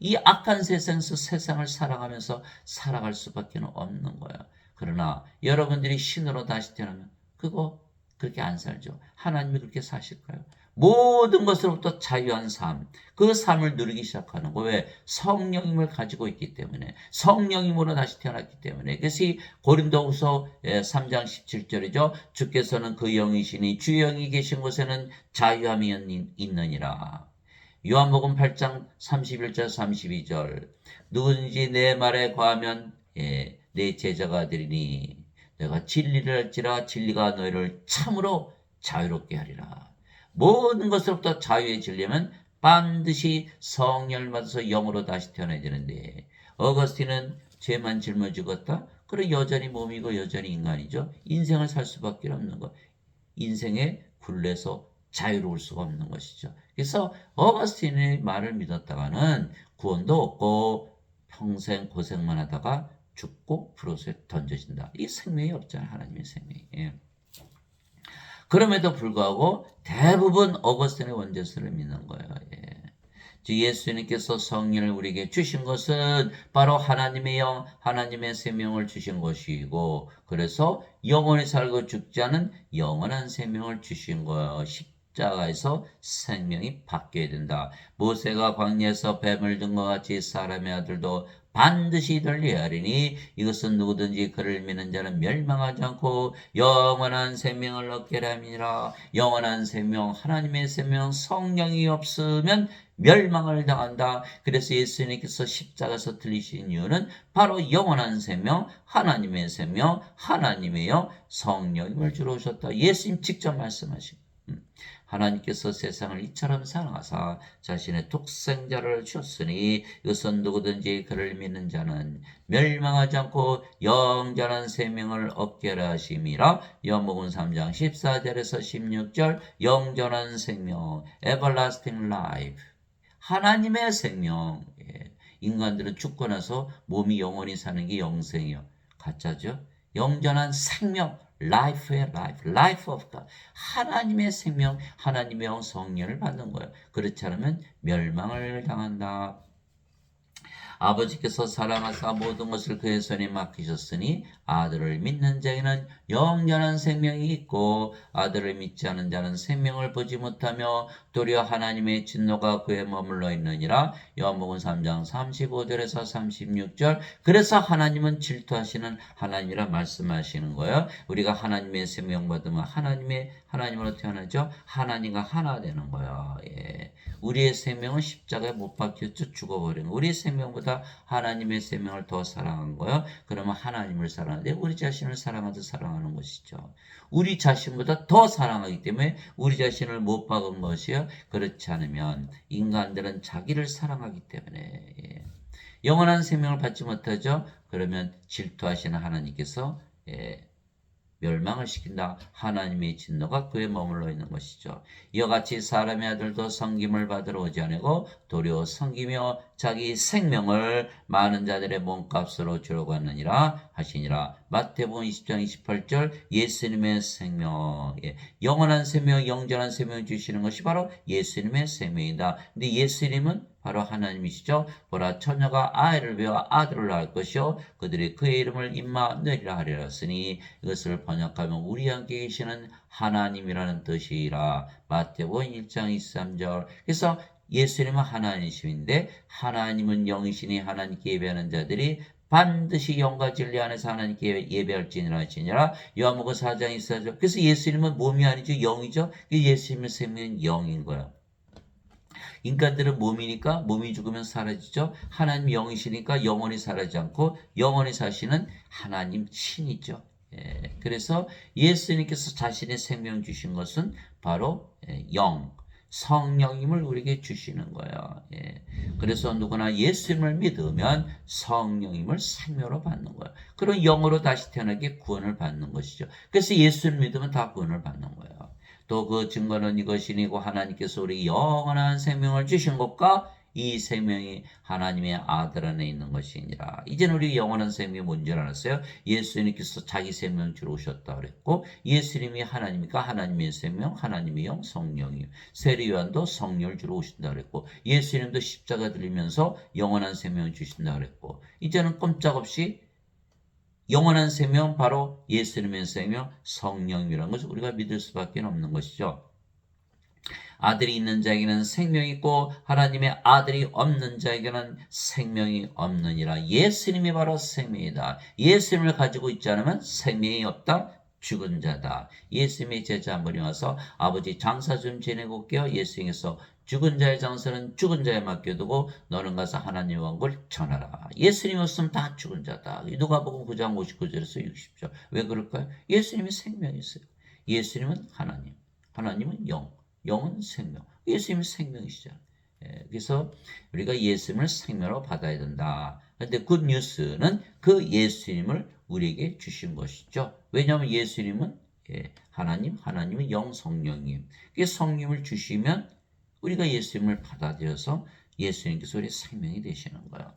이 악한 세상에서 세상을 사랑하면서 살아갈 수밖에 없는 거예요. 그러나 여러분들이 신으로 다시 태어나면 그거 그렇게 안 살죠. 하나님이 그렇게 사실까요? 모든 것으로부터 자유한 삶, 그 삶을 누리기 시작하는 거. 왜? 성령님을 가지고 있기 때문에, 성령님으로 다시 태어났기 때문에. 그래서 이 고린도후서 3장 17절이죠. 주께서는 그 영이시니 주 영이 계신 곳에는 자유함이 있느니라. 요한복음 8장 31절 32절 누구든지 내 말에 거하면 내 제자가 되리니 내가 진리를 할지라 진리가 너희를 참으로 자유롭게 하리라. 모든 것으로부터 자유해지려면 반드시 성령을 받아서 영으로 다시 태어나야 되는데 어거스틴은 죄만 짊어지고 갔다? 그래 여전히 몸이고 여전히 인간이죠. 인생을 살 수밖에 없는 것. 인생의 굴레에서 자유로울 수가 없는 것이죠. 그래서 어거스틴의 말을 믿었다가는 구원도 없고 평생 고생만 하다가 죽고 불옷에 던져진다. 이 생명이 없잖아요. 하나님의 생명이. 그럼에도 불구하고 대부분 어거스틴의 원죄서를 믿는 거예요. 예수님께서 성령을 우리에게 주신 것은 바로 하나님의 영, 하나님의 생명을 주신 것이고 그래서 영원히 살고 죽지 않은 영원한 생명을 주신 거예요. 십자가에서 생명이 바뀌어야 된다. 모세가 광야에서 뱀을 든 것 같이 사람의 아들도 반드시 들려야 하리니 이것은 누구든지 그를 믿는 자는 멸망하지 않고 영원한 생명을 얻게 함이니라. 영원한 생명, 하나님의 생명, 성령이 없으면 멸망을 당한다. 그래서 예수님께서 십자가에서 들리신 이유는 바로 영원한 생명, 하나님의 생명, 하나님의 영, 성령님을 주러 오셨다. 예수님 직접 말씀하시고 하나님께서 세상을 이처럼 사랑하사 자신의 독생자를 주셨으니 이것은 누구든지 그를 믿는 자는 멸망하지 않고 영원한 생명을 얻게 하라 하심이라. 요한복음 3장 14절에서 16절 영원한 생명 everlasting life 하나님의 생명. 인간들은 죽고 나서 몸이 영원히 사는 게 영생이요. 가짜죠. 영원한 생명 life의 life, life of God. 하나님의 생명, 하나님의 영 성령을 받는 거예요. 그렇지 않으면 멸망을 당한다. 아버지께서 사랑하사 모든 것을 그의 손에 맡기셨으니 아들을 믿는 자에는 영원한 생명이 있고 아들을 믿지 않은 자는 생명을 보지 못하며 도리어 하나님의 진노가 그에 머물러 있느니라. 요한복음 3장 35절에서 36절. 그래서 하나님은 질투하시는 하나님이라 말씀하시는 거예요. 우리가 하나님의 생명 받으면 하나님으로 태어나죠. 하나님과 하나 되는 거예요. 예. 우리의 생명은 십자가에 못 박혔죠. 죽어버린 거. 우리의 생명보다 하나님의 생명을 더 사랑한 거예요. 그러면 하나님을 사랑하는데 우리 자신을 사랑하듯 사랑하는 것이죠. 우리 자신보다 더 사랑하기 때문에 우리 자신을 못 박은 것이요. 그렇지 않으면 인간들은 자기를 사랑하기 때문에 영원한 생명을 받지 못하죠. 그러면 질투하시는 하나님께서 멸망을 시킨다. 하나님의 진노가 그에 머물러 있는 것이죠. 이와 같이 사람의 아들도 섬김을 받으러 오지 않고 도리어 섬기며 자기 생명을 많은 자들의 몸값으로 주려고 하느니라 하시니라. 마태복음 20장 28절. 예수님의 생명, 영원한 생명, 영전한 생명을 주시는 것이 바로 예수님의 생명이다. 근데 예수님은 바로 하나님이시죠. 보라, 처녀가 아이를 배워 아들을 낳을 것이요 그들이 그의 이름을 임마누엘이라 하리라 했으니 이것을 번역하면 우리 함께 계시는 하나님이라는 뜻이라. 마태복음 1장 23절. 그래서 예수님은 하나님이신데 하나님은 영이시니 하나님께 예배하는 자들이 반드시 영과 진리 안에서 하나님께 예배할지니라 하시니라. 요한복음 4장 24절. 그래서 예수님은 몸이 아니죠. 영이죠. 예수님의 생명은 영인 거예요. 인간들은 몸이니까 몸이 죽으면 사라지죠. 하나님 영이시니까 영원히 사라지지 않고 영원히 사시는 하나님 신이죠. 그래서 예수님께서 자신의 생명 주신 것은 바로 성령님을 우리에게 주시는 거예요. 그래서 누구나 예수님을 믿으면 성령님을 생명으로 받는 거예요. 그런 영으로 다시 태어나게 구원을 받는 것이죠. 그래서 예수를 믿으면 다 구원을 받는 거예요. 또 그 증거는 이것이니고 하나님께서 우리 영원한 생명을 주신 것과 이 생명이 하나님의 아들 안에 있는 것이니라. 이제는 우리 영원한 생명이 뭔지 알았어요? 예수님께서 자기 생명 주러 오셨다 그랬고 예수님이 하나님이니까 하나님의 생명, 하나님의 영, 성령이요. 세례 요한도 성령을 주러 오신다 그랬고 예수님도 십자가 들리면서 영원한 생명을 주신다 그랬고 이제는 꼼짝없이 영원한 생명, 바로 예수님의 생명, 성령이라는 것을 우리가 믿을 수밖에 없는 것이죠. 아들이 있는 자에게는 생명이 있고 하나님의 아들이 없는 자에게는 생명이 없느니라. 예수님이 바로 생명이다. 예수님을 가지고 있지 않으면 생명이 없다. 죽은 자다. 예수님의 제자 한 분이 와서 아버지 장사 좀 지내고 올게요. 예수님께서 죽은 자의 장사는 죽은 자에 맡겨두고 너는 가서 하나님의 왕국을 전하라. 예수님 없으면 다 죽은 자다. 누가복음 9장 59절에서 60절. 왜 그럴까요? 예수님이 생명이 있어요. 예수님은 하나님, 하나님은 영, 영은 생명. 예수님이 생명이시잖아요. 그래서 우리가 예수님을 생명으로 받아야 된다. 그런데 굿 뉴스는 그 예수님을 우리에게 주신 것이죠. 왜냐하면 예수님은 하나님, 하나님은 영, 성령님. 그 성령을 주시면 우리가 예수님을 받아들여서 예수님께서 우리의 생명이 되시는 거예요.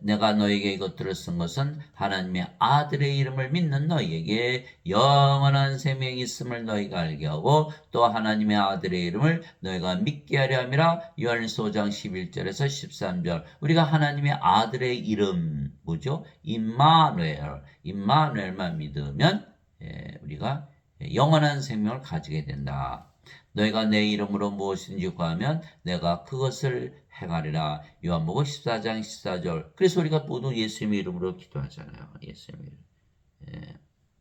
내가 너에게 이것들을 쓴 것은 하나님의 아들의 이름을 믿는 너희에게 영원한 생명이 있음을 너희가 알게 하고 또 하나님의 아들의 이름을 너희가 믿게 하려 함이라. 요한일서 5장 11절에서 13절. 우리가 하나님의 아들의 이름 뭐죠? 임마누엘만 믿으면 우리가 영원한 생명을 가지게 된다. 너희가 내 이름으로 무엇이든지 구하면 내가 그것을 행하리라. 요한복음 14장 14절. 그래서 우리가 모두 예수님의 이름으로 기도하잖아요. 예수님의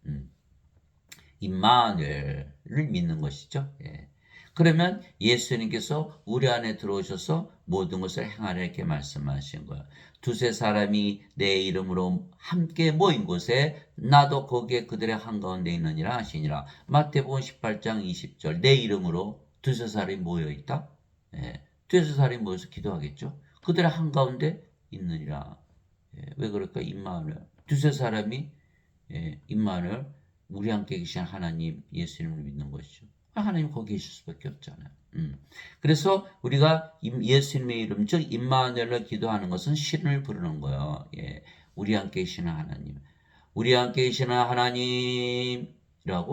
이름. 임마누엘을 믿는 것이죠. 그러면 예수님께서 우리 안에 들어오셔서 모든 것을 행하라 이렇게 말씀하신 거예요. 두세 사람이 내 이름으로 함께 모인 곳에 나도 거기에 그들의 한가운데 있느니라 하시니라. 마태복음 18장 20절. 내 이름으로 두세 사람이 모여있다. 두세 사람이 모여서 기도하겠죠. 그들의 한가운데 있느니라. 왜 그럴까? 임마누엘. 두세 사람이 임마누엘, 우리 함께 계신 하나님 예수님을 믿는 것이죠. 하나님 거기 계실 수밖에 없잖아요. 그래서 우리가 예수님의 이름, 즉 임마누엘로 기도하는 것은 신을 부르는 거예요. 우리 함께 계시는 하나님, 우리 함께 계시는 하나님이라고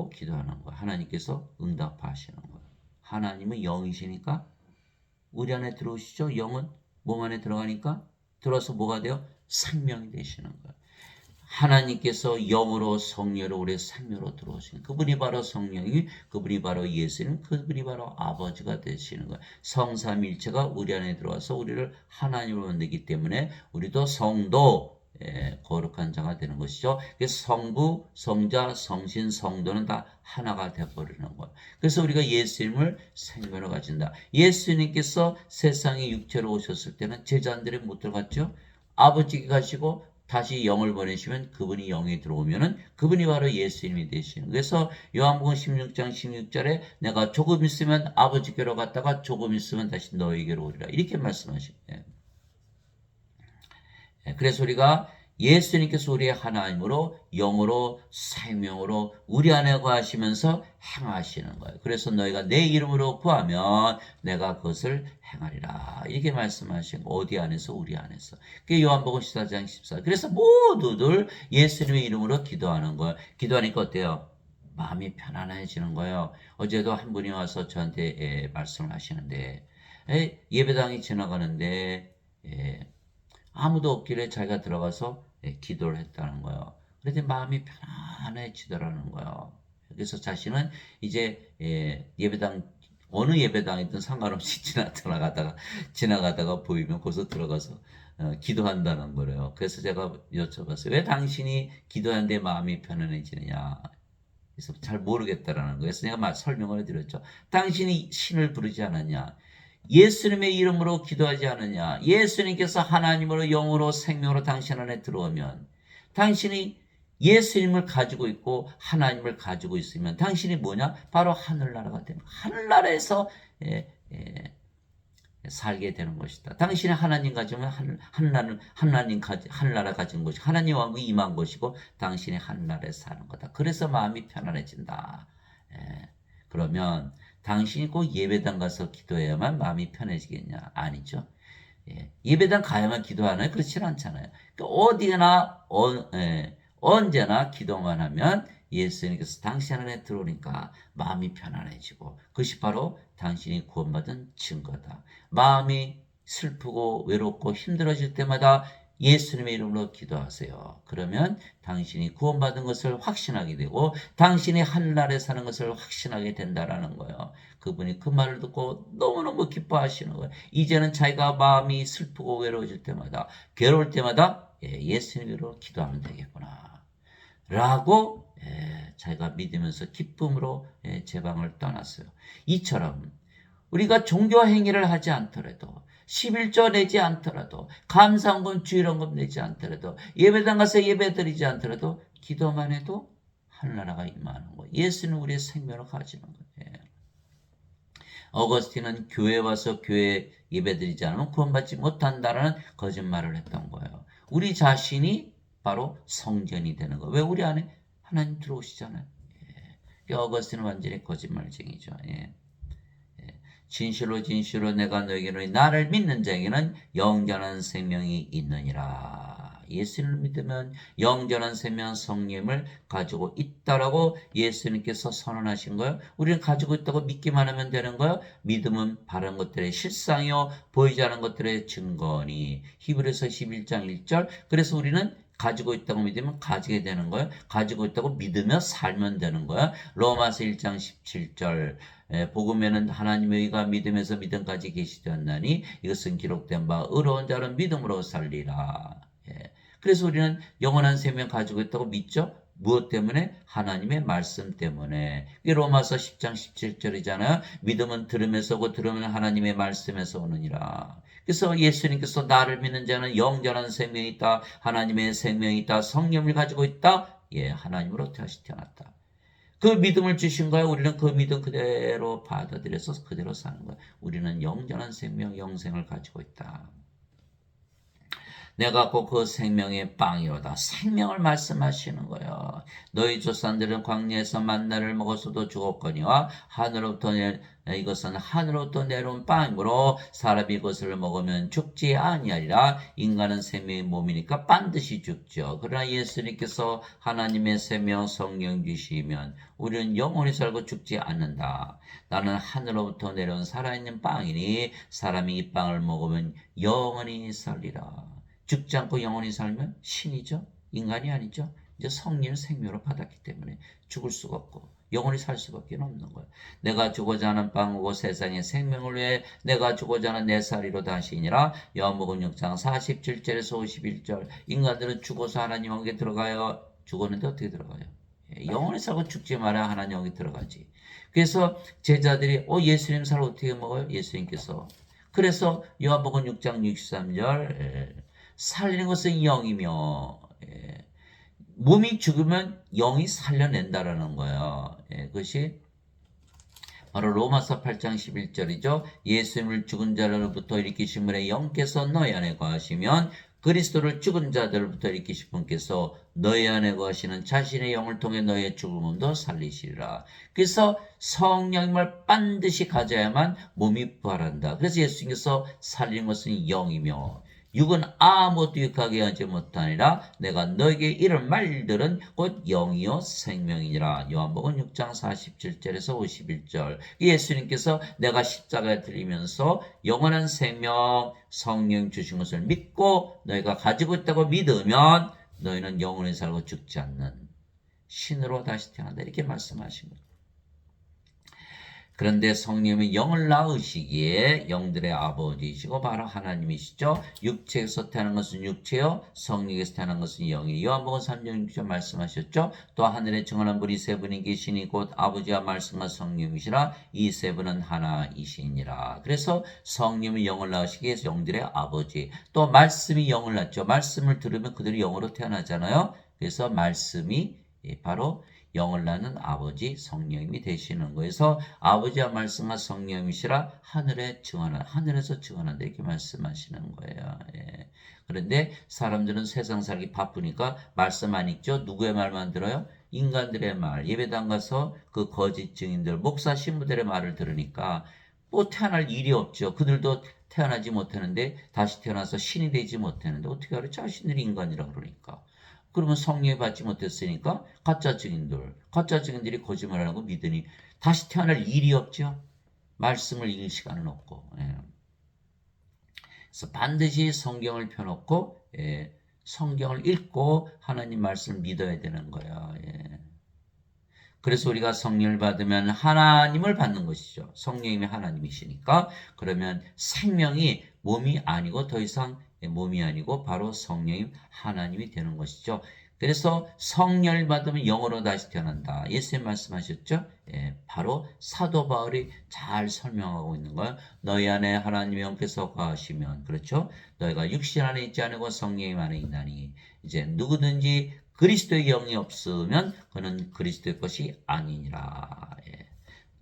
기도하는 거예요. 하나님께서 응답하시는 거예요. 하나님은 영이시니까 우리 안에 들어오시죠. 영은 몸 안에 들어와서 뭐가 돼요? 생명이 되시는 거예요. 하나님께서 영으로 성령으로 우리의 생명으로 들어오시는 그분이 바로 성령이 그분이 바로 예수님 그분이 바로 아버지가 되시는 거예요. 성삼일체가 우리 안에 들어와서 우리를 하나님으로 만들기 때문에 우리도 성도 거룩한 자가 되는 것이죠. 그래서 성부, 성자, 성신, 성도는 다 하나가 되어버리는 거예요. 그래서 우리가 예수님을 생명으로 가진다. 예수님께서 세상에 육체로 오셨을 때는 제자들이 못 들어갔죠. 아버지께 가시고 다시 영을 보내시면 그분이 영이 들어오면은 그분이 바로 예수님이 되시는. 그래서 요한복음 16장 16절에 내가 조금 있으면 아버지께로 갔다가 조금 있으면 다시 너에게로 오리라. 이렇게 말씀하십니다. 그래서 우리가 예수님께서 우리의 하나님으로 영으로 생명으로 우리 안에 거하시면서 행하시는 거예요. 그래서 너희가 내 이름으로 구하면 내가 그것을 행하리라. 이렇게 말씀하신 거. 어디 안에서? 우리 안에서. 그게 요한복음 14장 14. 그래서 모두들 예수님의 이름으로 기도하는 거예요. 기도하니까 어때요? 마음이 편안해지는 거예요. 어제도 한 분이 와서 저한테 말씀을 하시는데 예배당이 지나가는데 아무도 없길래 자기가 들어가서 기도를 했다는 거예요. 그래서 마음이 편안해지더라는 거예요. 그래서 자신은 이제 예배당 어느 예배당이든 상관없이 지나가다가 보이면 거기서 들어가서 기도한다는 거래요. 그래서 제가 여쭤봤어요. 왜 당신이 기도하는데 마음이 편안해지느냐? 그래서 잘 모르겠다라는 거예요. 그래서 내가 설명을 해드렸죠. 당신이 신을 부르지 않았냐? 예수님의 이름으로 기도하지 않느냐? 예수님께서 하나님으로 영으로 생명으로 당신 안에 들어오면 당신이 예수님을 가지고 있고 하나님을 가지고 있으면 당신이 뭐냐? 바로 하늘나라가 되는 하늘나라에서 살게 되는 것이다. 당신이 하나님 가지면 하늘나라 가진 것이 하나님 왕국이 임한 것이고 당신이 하늘나라에 사는 거다. 그래서 마음이 편안해진다. 그러면 당신이 꼭 예배당 가서 기도해야만 마음이 편해지겠냐? 아니죠. 예배당 가야만 기도하나요? 그렇지는 않잖아요. 그러니까 어디나 언제나 기도만 하면 예수님께서 당신 안에 들어오니까 마음이 편안해지고 그것이 바로 당신이 구원받은 증거다. 마음이 슬프고 외롭고 힘들어질 때마다 예수님의 이름으로 기도하세요. 그러면 당신이 구원받은 것을 확신하게 되고 당신이 하늘나라에 사는 것을 확신하게 된다라는 거예요. 그분이 그 말을 듣고 너무너무 기뻐하시는 거예요. 이제는 자기가 마음이 슬프고 외로워질 때마다 괴로울 때마다 예수님으로 기도하면 되겠구나 라고 자기가 믿으면서 기쁨으로 제 방을 떠났어요. 이처럼 우리가 종교 행위를 하지 않더라도 11조 내지 않더라도 감사헌금 주일헌금 내지 않더라도 예배당 가서 예배드리지 않더라도 기도만 해도 하늘나라가 임하는 거예요. 예수는 우리의 생명을 가지는 거예요. 어거스틴은 교회 와서 교회 예배드리지 않으면 구원받지 못한다라는 거짓말을 했던 거예요. 우리 자신이 바로 성전이 되는 거예요. 왜? 우리 안에 하나님 들어오시잖아요. 어거스틴은 완전히 거짓말쟁이죠. 진실로 내가 너에게로 나를 믿는 자에게는 영원한 생명이 있느니라. 예수님을 믿으면 영원한 생명 성령을 가지고 있다라고 예수님께서 선언하신 거예요. 우리는 가지고 있다고 믿기만 하면 되는 거예요. 믿음은 바른 것들의 실상이요 보이지 않은 것들의 증거니. 히브리서 11장 1절. 그래서 우리는 가지고 있다고 믿으면 가지게 되는 거예요. 가지고 있다고 믿으며 살면 되는 거예요. 로마서 1장 17절. 복음에는 하나님의 의가 믿음에서 믿음까지 계시되었나니 이것은 기록된 바 의로운 자는 믿음으로 살리라. 그래서 우리는 영원한 생명 가지고 있다고 믿죠. 무엇 때문에? 하나님의 말씀 때문에. 이게 로마서 10장 17절이잖아요. 믿음은 들음에서 오고 들음은 하나님의 말씀에서 오느니라. 그래서 예수님께서 나를 믿는 자는 영원한 생명이 있다. 하나님의 생명이 있다. 성령을 가지고 있다. 하나님으로 다시 태어났다. 그 믿음을 주신 거예요. 우리는 그 믿음 그대로 받아들여서 그대로 사는 거예요. 우리는 영원한 생명, 영생을 가지고 있다. 내가 꼭 그 생명의 빵이로다. 생명을 말씀하시는 거예요. 너희 조상들은 광야에서 만나를 먹었어도 죽었거니와 이것은 하늘로부터 내려온 빵이므로 사람이 이것을 먹으면 죽지 아니하리라. 인간은 생명의 몸이니까 반드시 죽죠. 그러나 예수님께서 하나님의 생명 성령 주시면 우리는 영원히 살고 죽지 않는다. 나는 하늘로부터 내려온 살아있는 빵이니 사람이 이 빵을 먹으면 영원히 살리라. 죽지 않고 영원히 살면 신이죠. 인간이 아니죠. 이제 성령 생명을 받았기 때문에 죽을 수가 없고 영원히 살 수밖에 없는 거예요. 내가 주고자 하는 빵이고 세상의 생명을 위해 내가 주고자 하는 내 살이로 다시니라. 요한복음 6장 47절에서 51절. 인간들은 죽어서 하나님 영에 들어가요. 죽었는데 어떻게 들어가요? 영원히 살고 죽지 말아야 하나님 영에 들어가지. 그래서 제자들이 예수님 살 어떻게 먹어요? 예수님께서. 그래서 요한복음 6장 63절 살리는 것은 영이며 몸이 죽으면 영이 살려낸다라는 거예요. 그것이 바로 로마서 8장 11절이죠. 예수님을 죽은 자로부터 일으키신 분의 영께서 너희 안에 거하시면 그리스도를 죽은 자들로부터 일으키신 분께서 너희 안에 거하시는 자신의 영을 통해 너희의 죽음도 살리시리라. 그래서 성령님을 반드시 가져야만 몸이 부활한다. 그래서 예수님께서 살린 것은 영이며 육은 아무것도 유익하게 하지 못하니라. 내가 너에게 이런 말들은 곧 영이요 생명이니라. 요한복음 6장 47절에서 51절. 예수님께서 내가 십자가에 들리면서 영원한 생명 성령 주신 것을 믿고 너희가 가지고 있다고 믿으면 너희는 영원히 살고 죽지 않는 신으로 다시 태어난다. 이렇게 말씀하신 거예요. 그런데 성령이 영을 낳으시기에 영들의 아버지이시고 바로 하나님이시죠. 육체에서 태어난 것은 육체요, 성령에서 태어난 것은 영이. 요한복음 3장 6절 말씀하셨죠. 또 하늘에 증언한 분이 세 분이 계시니 곧 아버지와 말씀과 성령이시라. 이 세 분은 하나이시니라. 그래서 성령이 영을 낳으시기에 영들의 아버지. 또 말씀이 영을 낳죠. 말씀을 들으면 그들이 영으로 태어나잖아요. 그래서 말씀이 바로 영을 낳는 아버지 성령님이 되시는 거에서 아버지와 말씀과 성령이시라 하늘에서 증언한다 이렇게 말씀하시는 거예요. 그런데 사람들은 세상 살기 바쁘니까 말씀 안 읽죠. 누구의 말만 들어요? 인간들의 말. 예배당 가서 그 거짓 증인들, 목사 신부들의 말을 들으니까 뭐 태어날 일이 없죠. 그들도 태어나지 못하는데 다시 태어나서 신이 되지 못하는데 어떻게 알아? 자신들이 인간이라 그러니까. 그러면 성령을 받지 못했으니까 가짜 증인들이 거짓말하는 거 믿으니 다시 태어날 일이 없죠. 말씀을 읽을 시간은 없고. 그래서 반드시 성경을 펴놓고 성경을 읽고 하나님 말씀을 믿어야 되는 거예요. 그래서 우리가 성령을 받으면 하나님을 받는 것이죠. 성령님이 하나님이시니까. 그러면 생명이 몸이 아니고 더 이상 몸이 아니고 바로 성령님 하나님이 되는 것이죠. 그래서 성령을 받으면 영으로 다시 태어난다. 예수님 말씀하셨죠? 바로 사도 바울이 잘 설명하고 있는 거예요. 너희 안에 하나님의 영께서 거하시면, 그렇죠? 너희가 육신 안에 있지 않고 성령님 안에 있나니. 이제 누구든지 그리스도의 영이 없으면 그는 그리스도의 것이 아니니라.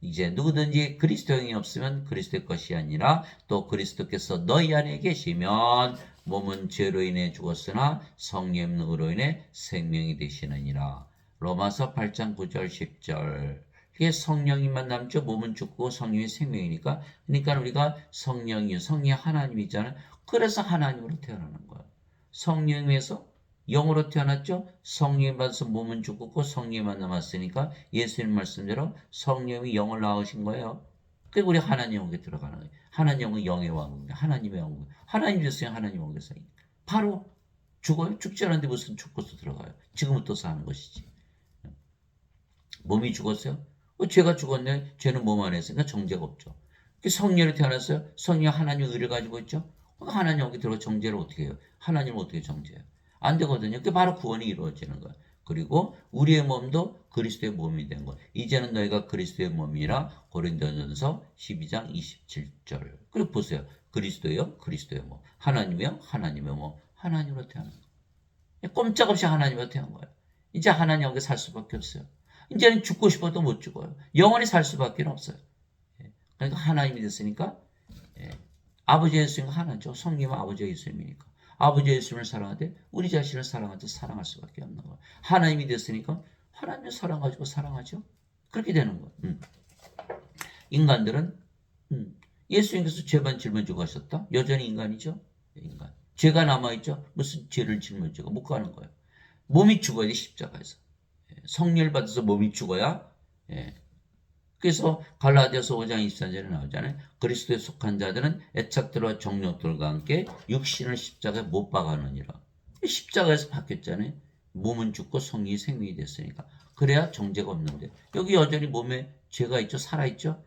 이제 누구든지 그리스도의 영이 없으면 그리스도의 것이 아니라 또 그리스도께서 너희 안에 계시면 몸은 죄로 인해 죽었으나 성령으로 인해 생명이 되시느니라. 로마서 8장 9절 10절. 이게 성령님만 남죠. 몸은 죽고 성령이 생명이니까. 그러니까 우리가 성령이 하나님이잖아요. 그래서 하나님으로 태어나는 거예요. 성령에서 영으로 태어났죠. 성령 받아서 몸은 죽었고 성령만 남았으니까 예수님 말씀대로 성령이 영을 낳으신 거예요. 그리고 우리 하나님 영에 들어가는 거예요. 하나님 영은 영의 왕입니다. 하나님의 왕. 하나님 주세요. 하나님 왕에서 바로 죽어요. 죽지 않았는데 무슨 죽고서 들어가요. 지금은 또 사는 것이지. 몸이 죽었어요. 죄가 죽었네. 죄는 몸 안에 있으니까 정죄가 없죠. 성령으로 태어났어요. 성령 하나님의 의를 가지고 있죠. 하나님 여기 들어가 정죄를 어떻게 해요? 하나님을 어떻게 정죄해요? 안 되거든요. 그게 바로 구원이 이루어지는 거예요. 그리고 우리의 몸도 그리스도의 몸이 된 거예요. 이제는 너희가 그리스도의 몸이라 고린도전서 12장 27절. 그리고 보세요. 그리스도요, 그리스도의 몸. 하나님이요, 하나님의 몸. 하나님으로 태어난 거예요. 꼼짝없이 하나님으로 태어난 거예요. 이제 하나님 여기 살 수밖에 없어요. 이제는 죽고 싶어도 못 죽어요. 영원히 살 수밖에 없어요. 그러니까 하나님이 됐으니까 아버지 예수님은 하나죠. 성령은 아버지 예수님이니까. 아버지 예수님을 사랑하되 우리 자신을 사랑하듯 사랑할 수밖에 없는 거예요. 하나님이 됐으니까 하나님을 사랑가지고 사랑하죠. 그렇게 되는 거예요. 인간들은 예수님께서 죄만 짊어지고 가셨다? 여전히 인간이죠. 인간. 죄가 남아있죠. 무슨 죄를 짊어지고 못 가는 거예요. 몸이 죽어야 돼, 십자가에서. 성령을 받아서 몸이 죽어야. 그래서 갈라디아서 5장 24절에 나오잖아요. 그리스도에 속한 자들은 애착들과 정욕들과 함께 육신을 십자가에 못 박아느니라. 십자가에서 바뀌었잖아요. 몸은 죽고 성령이 생명이 됐으니까. 그래야 정죄가 없는데 여기 여전히 몸에 죄가 있죠. 살아있죠.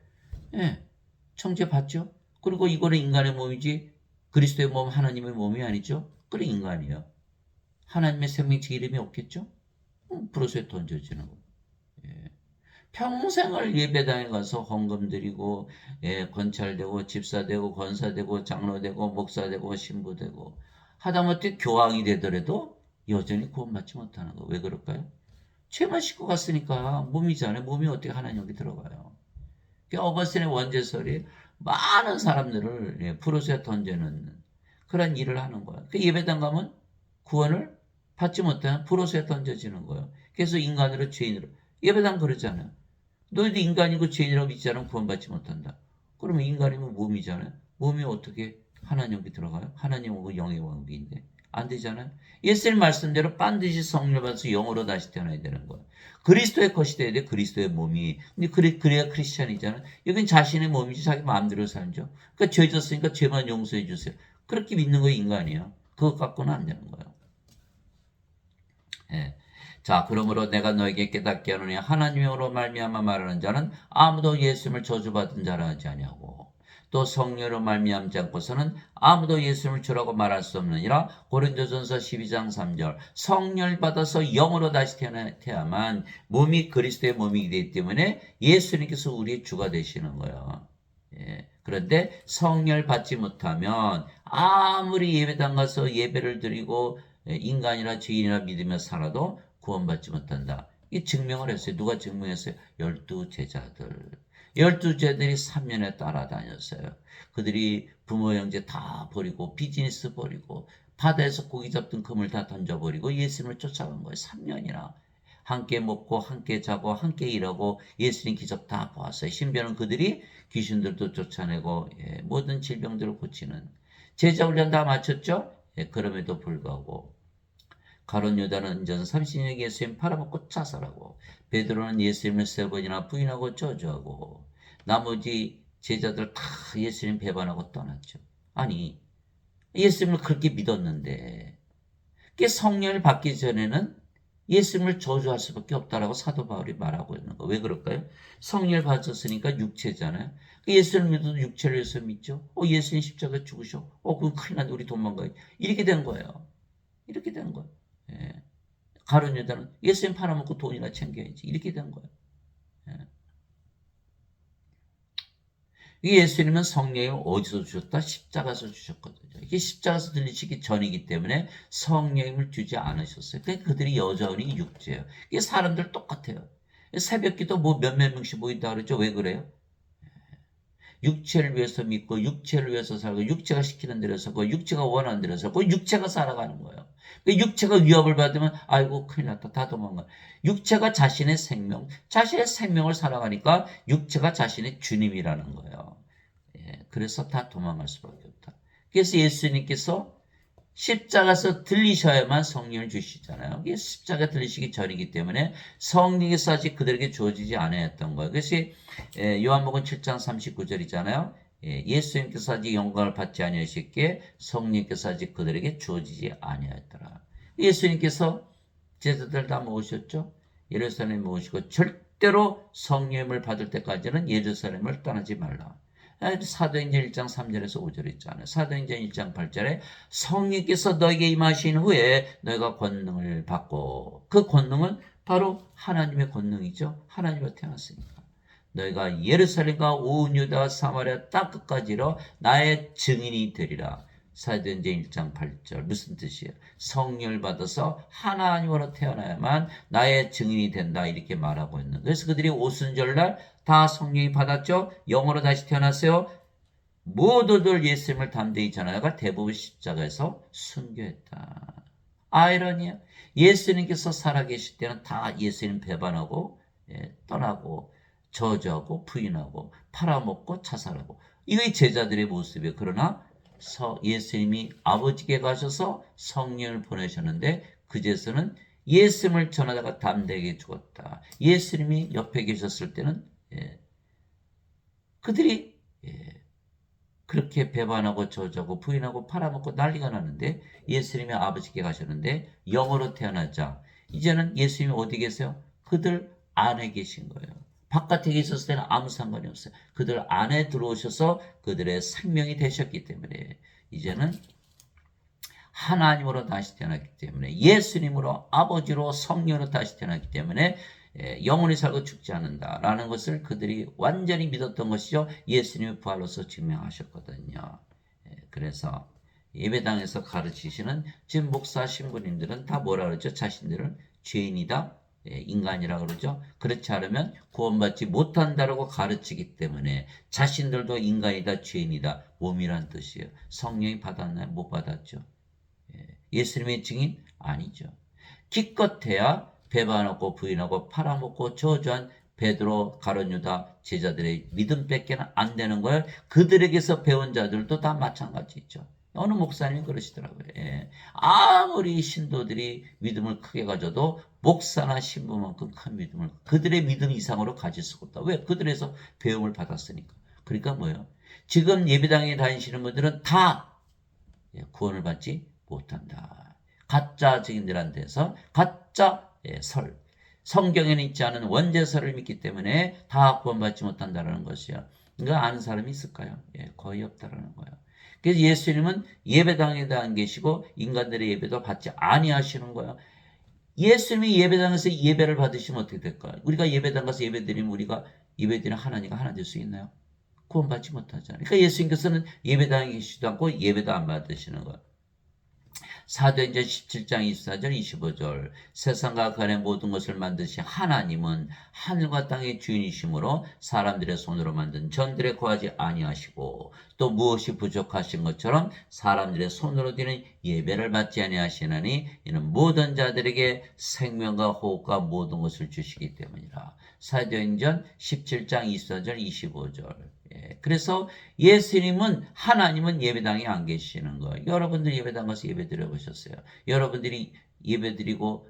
정죄 받죠. 그리고 이거는 인간의 몸이지 그리스도의 몸 하나님의 몸이 아니죠. 그래 인간이에요. 하나님의 생명체 이름이 없겠죠. 브로스에 던져지는 거. 평생을 예배당에 가서 헌금 드리고 권찰되고 집사되고 권사되고 장로되고 목사되고 신부되고 하다못해 교황이 되더라도 여전히 구원받지 못하는 거. 왜 그럴까요? 죄만 씻고 갔으니까 몸이잖아요. 몸이 어떻게 하나님 여기 들어가요. 어거스틴의 원죄설이 많은 사람들을 프로스에 던져놓는 그런 일을 하는 거야. 그 예배당 가면 구원을 받지 못하면 프로스에 던져지는 거예요. 그래서 인간으로 죄인으로 예배당 그러잖아요. 너희도 인간이고 죄인이라고 믿지 않으면 구원받지 못한다. 그러면 인간이면 몸이잖아요. 몸이 어떻게 하나님 여기 들어가요? 하나님하고 영의 왕비인데 안 되잖아요. 예수님 말씀대로 반드시 성령을 받아서 영으로 다시 태어나야 되는 거예요. 그리스도의 것이 돼야 돼. 그리스도의 몸이. 근데 그래야 크리스찬이잖아요. 여긴 자신의 몸이지 자기 마음대로 살죠. 그러니까 죄 졌으니까 죄만 용서해 주세요. 그렇게 믿는 거 인간이에요. 그것 갖고는 안 되는 거예요. 자, 그러므로 내가 너에게 깨닫게 하노니 하나님으로 말미암아 말하는 자는 아무도 예수님을 저주받은 자라 하지 아니하고 또 성령으로 말미암지 않고서는 아무도 예수님을 주라고 말할 수 없느니라. 고린도전서 12장 3절. 성령을 받아서 영으로 다시 태어나야만 몸이 그리스도의 몸이기 때문에 예수님께서 우리의 주가 되시는 거예요. 그런데 성령을 받지 못하면 아무리 예배당 가서 예배를 드리고 인간이나 죄인이나 믿으며 살아도 구원받지 못한다. 이 증명을 했어요. 누가 증명했어요? 12제자들. 12제자들이 3년에 따라다녔어요. 그들이 부모 형제 다 버리고 비즈니스 버리고 바다에서 고기 잡던 그물 다 던져버리고 예수님을 쫓아간 거예요. 3년이나. 함께 먹고 함께 자고 함께 일하고 예수님 기적 다 보았어요. 신비는 그들이 귀신들도 쫓아내고 모든 질병들을 고치는 제자 훈련 다 마쳤죠? 그럼에도 불구하고 가룟 유다는 은전 30년 예수님 팔아먹고 자살하고 베드로는 예수님을 3번이나 부인하고 저주하고 나머지 제자들 다 예수님 배반하고 떠났죠. 아니 예수님을 그렇게 믿었는데 성령을 받기 전에는 예수님을 저주할 수밖에 없다라고 사도 바울이 말하고 있는 거. 왜 그럴까요? 성령을 받았으니까 육체잖아요. 예수를 믿어도 육체를 위해서 믿죠. 예수님 십자가에 죽으셔. 그럼 큰일 난데 우리 도망가요. 이렇게 된 거예요. 이렇게 된 거예요. 가룟 유다는 예수님 팔아먹고 돈이나 챙겨야지. 이렇게 된 거예요. 예수님은 성령을 어디서 주셨다? 십자가에서 주셨거든요. 이게 십자가에서 들리시기 전이기 때문에 성령을 주지 않으셨어요. 그러니까 그들이 여전히 육체예요. 이게 사람들 똑같아요. 새벽기도 몇몇 명씩 모인다 그러죠. 왜 그래요? 육체를 위해서 믿고 육체를 위해서 살고 육체가 시키는 대로 살고 육체가 원하는 대로 살고 육체가 살아가는 거예요. 육체가 위협을 받으면 아이고 큰일 났다 다 도망가. 육체가 자신의 생명을 살아가니까 육체가 자신의 주님이라는 거예요. 그래서 다 도망갈 수밖에 없다. 그래서 예수님께서 십자가에서 들리셔야만 성령을 주시잖아요. 이게 십자가 들리시기 전이기 때문에 성령께서 아직 그들에게 주어지지 않았던 거예요. 그래서 요한복음 7장 39절이잖아요. 예수님께서 아직 영광을 받지 아니하셨기에 성령께서 아직 그들에게 주어지지 아니하였더라. 예수님께서 제자들 다 모으셨죠. 예루살렘에 모으시고 절대로 성령을 받을 때까지는 예루살렘을 떠나지 말라. 사도행전 1장 3절에서 5절 있잖아요. 사도행전 1장 8절에 성령께서 너에게 임하신 후에 너희가 권능을 받고 그 권능은 바로 하나님의 권능이죠. 하나님으로 태어났으니까. 너희가 예루살렘과 온 유다 사마리아 땅 끝까지로 나의 증인이 되리라. 사도행전 1장 8절 무슨 뜻이에요? 성령을 받아서 하나님으로 태어나야만 나의 증인이 된다 이렇게 말하고 있는. 그래서 그들이 오순절날 다 성령이 받았죠. 영으로 다시 태어났어요. 모두들 예수님을 담대히 전하다가 대부분 십자가에서 순교했다. 아이러니야. 예수님께서 살아계실 때는 다 예수님 배반하고 떠나고 저주하고 부인하고 팔아먹고 자살하고 이게 제자들의 모습이에요. 그러나 예수님이 아버지께 가셔서 성령을 보내셨는데 그제서는 예수님을 전하다가 담대하게 죽었다. 예수님이 옆에 계셨을 때는 그들이 그렇게 배반하고 저주하고 부인하고 팔아먹고 난리가 나는데 예수님이 아버지께 가셨는데 영으로 태어나자 이제는 예수님이 어디 계세요? 그들 안에 계신 거예요. 바깥에 있었을 때는 아무 상관이 없어요. 그들 안에 들어오셔서 그들의 생명이 되셨기 때문에 이제는 하나님으로 다시 태어났기 때문에 예수님으로 아버지로 성령으로 다시 태어났기 때문에 영원히 살고 죽지 않는다라는 것을 그들이 완전히 믿었던 것이죠. 예수님의 부활로서 증명하셨거든요. 그래서 예배당에서 가르치시는 지금 목사 신부님들은 다 뭐라 그러죠? 자신들은 죄인이다, 인간이라 그러죠. 그렇지 않으면 구원받지 못한다라고 가르치기 때문에 자신들도 인간이다, 죄인이다, 몸이란 뜻이에요. 성령이 받았나요? 못 받았죠. 예수님의 증인? 아니죠. 기껏해야 배반하고 부인하고 팔아먹고 저주한 베드로, 가룟 유다 제자들의 믿음 뺏기는 안 되는 거예요. 그들에게서 배운 자들도 다 마찬가지죠. 어느 목사님이 그러시더라고요. 아무리 신도들이 믿음을 크게 가져도 목사나 신부만큼 큰 믿음을 그들의 믿음 이상으로 가질 수가 없다. 왜? 그들에서 배움을 받았으니까. 그러니까 뭐예요? 지금 예배당에 다니시는 분들은 다 구원을 받지 못한다. 가짜 증인들한테서 가짜 성경에는 있지 않은 원죄설을 믿기 때문에 다 구원받지 못한다는 것이야. 이거 아는 사람이 있을까요? 거의 없다라는 거예요. 그래서 예수님은 예배당에도 안 계시고 인간들의 예배도 받지 아니하시는 거예요. 예수님이 예배당에서 예배를 받으시면 어떻게 될까요? 우리가 예배당 가서 예배드리면 우리가 예배드리는 하나님과 하나 될 수 있나요? 구원받지 못하잖아요. 그러니까 예수님께서는 예배당에 계시지도 않고 예배도 안 받으시는 거예요. 사도행전 17장 24절 25절 세상과 그 안의 모든 것을 만드신 하나님은 하늘과 땅의 주인이시므로 사람들의 손으로 만든 전들에 거하지 아니하시고 또 무엇이 부족하신 것처럼 사람들의 손으로 드리는 예배를 받지 아니하시나니 이는 모든 자들에게 생명과 호흡과 모든 것을 주시기 때문이라. 사도행전 17장 24절 25절 그래서 예수님은 하나님은 예배당에 안 계시는 거예요. 여러분들 예배당 가서 예배 드려보셨어요? 여러분들이 예배 드리고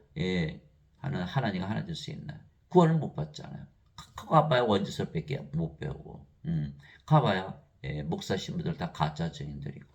하는 하나님과 하나 될 수 있나요? 구원을 못 받잖아요. 가봐야 원죄설밖에 못 배우고 가봐야 목사 신부들 다 가짜 증인들이고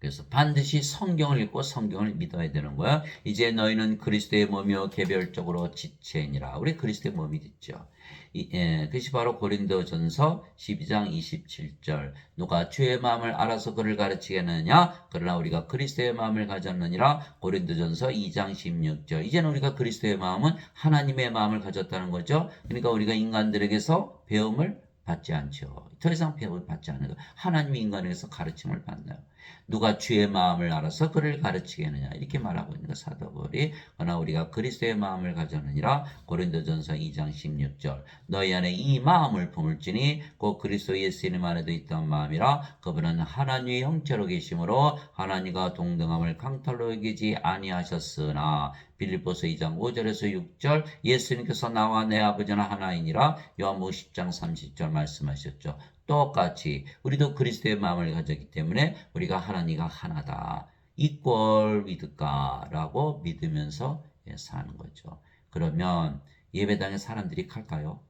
그래서 반드시 성경을 읽고 성경을 믿어야 되는 거야. 이제 너희는 그리스도의 몸이요 개별적으로 지체니라. 우리 그리스도의 몸이 됐죠. 그것이 바로 고린도전서 12장 27절. 누가 주의 마음을 알아서 그를 가르치겠느냐? 그러나 우리가 그리스도의 마음을 가졌느니라. 고린도전서 2장 16절. 이제는 우리가 그리스도의 마음은 하나님의 마음을 가졌다는 거죠. 그러니까 우리가 인간들에게서 배움을 받지 않죠. 더 이상 배움을 받지 않아요. 하나님이 인간에게서 가르침을 받나요? 누가 주의 마음을 알아서 그를 가르치겠느냐 이렇게 말하고 있는 거 사도 바울이 그러나 우리가 그리스도의 마음을 가졌느니라 고린도전서 2장 16절 너희 안에 이 마음을 품을지니 곧 그리스도 예수님 안에도 있던 마음이라 그분은 하나님의 형체로 계심으로 하나님과 동등함을 강탈로 여기지 아니하셨으나 빌립보서 2장 5절에서 6절 예수님께서 나와 내 아버지는 하나이니라 요한복음 10장 30절 말씀하셨죠. 똑같이 우리도 그리스도의 마음을 가졌기 때문에 우리가 하나님과 하나다. equal with God라고 믿으면서 사는 거죠. 그러면 예배당에 사람들이 갈까요?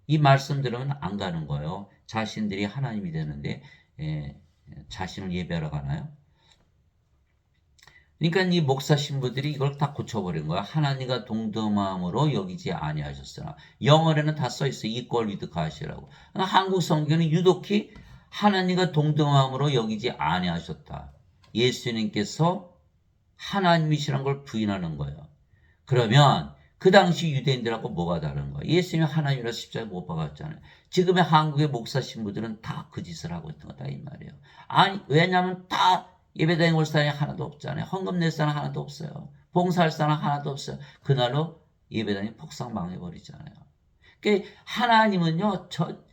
이 말씀 들으면 안 가는 거예요. 자신들이 하나님이 되는데 자신을 예배하러 가나요? 그러니까 이 목사 신부들이 이걸 다 고쳐버린 거야. 하나님과 동등함으로 여기지 아니하셨으나 영어에는 다 써있어요. equal with God이라고. 한국 성경은 유독히 하나님과 동등함으로 여기지 아니하셨다. 예수님께서 하나님이시란 걸 부인하는 거예요. 그러면 그 당시 유대인들하고 뭐가 다른 거야? 예수님이 하나님이라서 십자가에 못 박았잖아요. 지금의 한국의 목사 신부들은 다 그 짓을 하고 있던 거다 이 말이에요. 아니 왜냐하면 다 예배당에 올 사람이 하나도 없잖아요. 헌금 낼 사람 하나도 없어요. 봉사할 사람 하나도 없어요. 그날로 예배당이 폭삭 망해버리잖아요. 그러니까 하나님은요,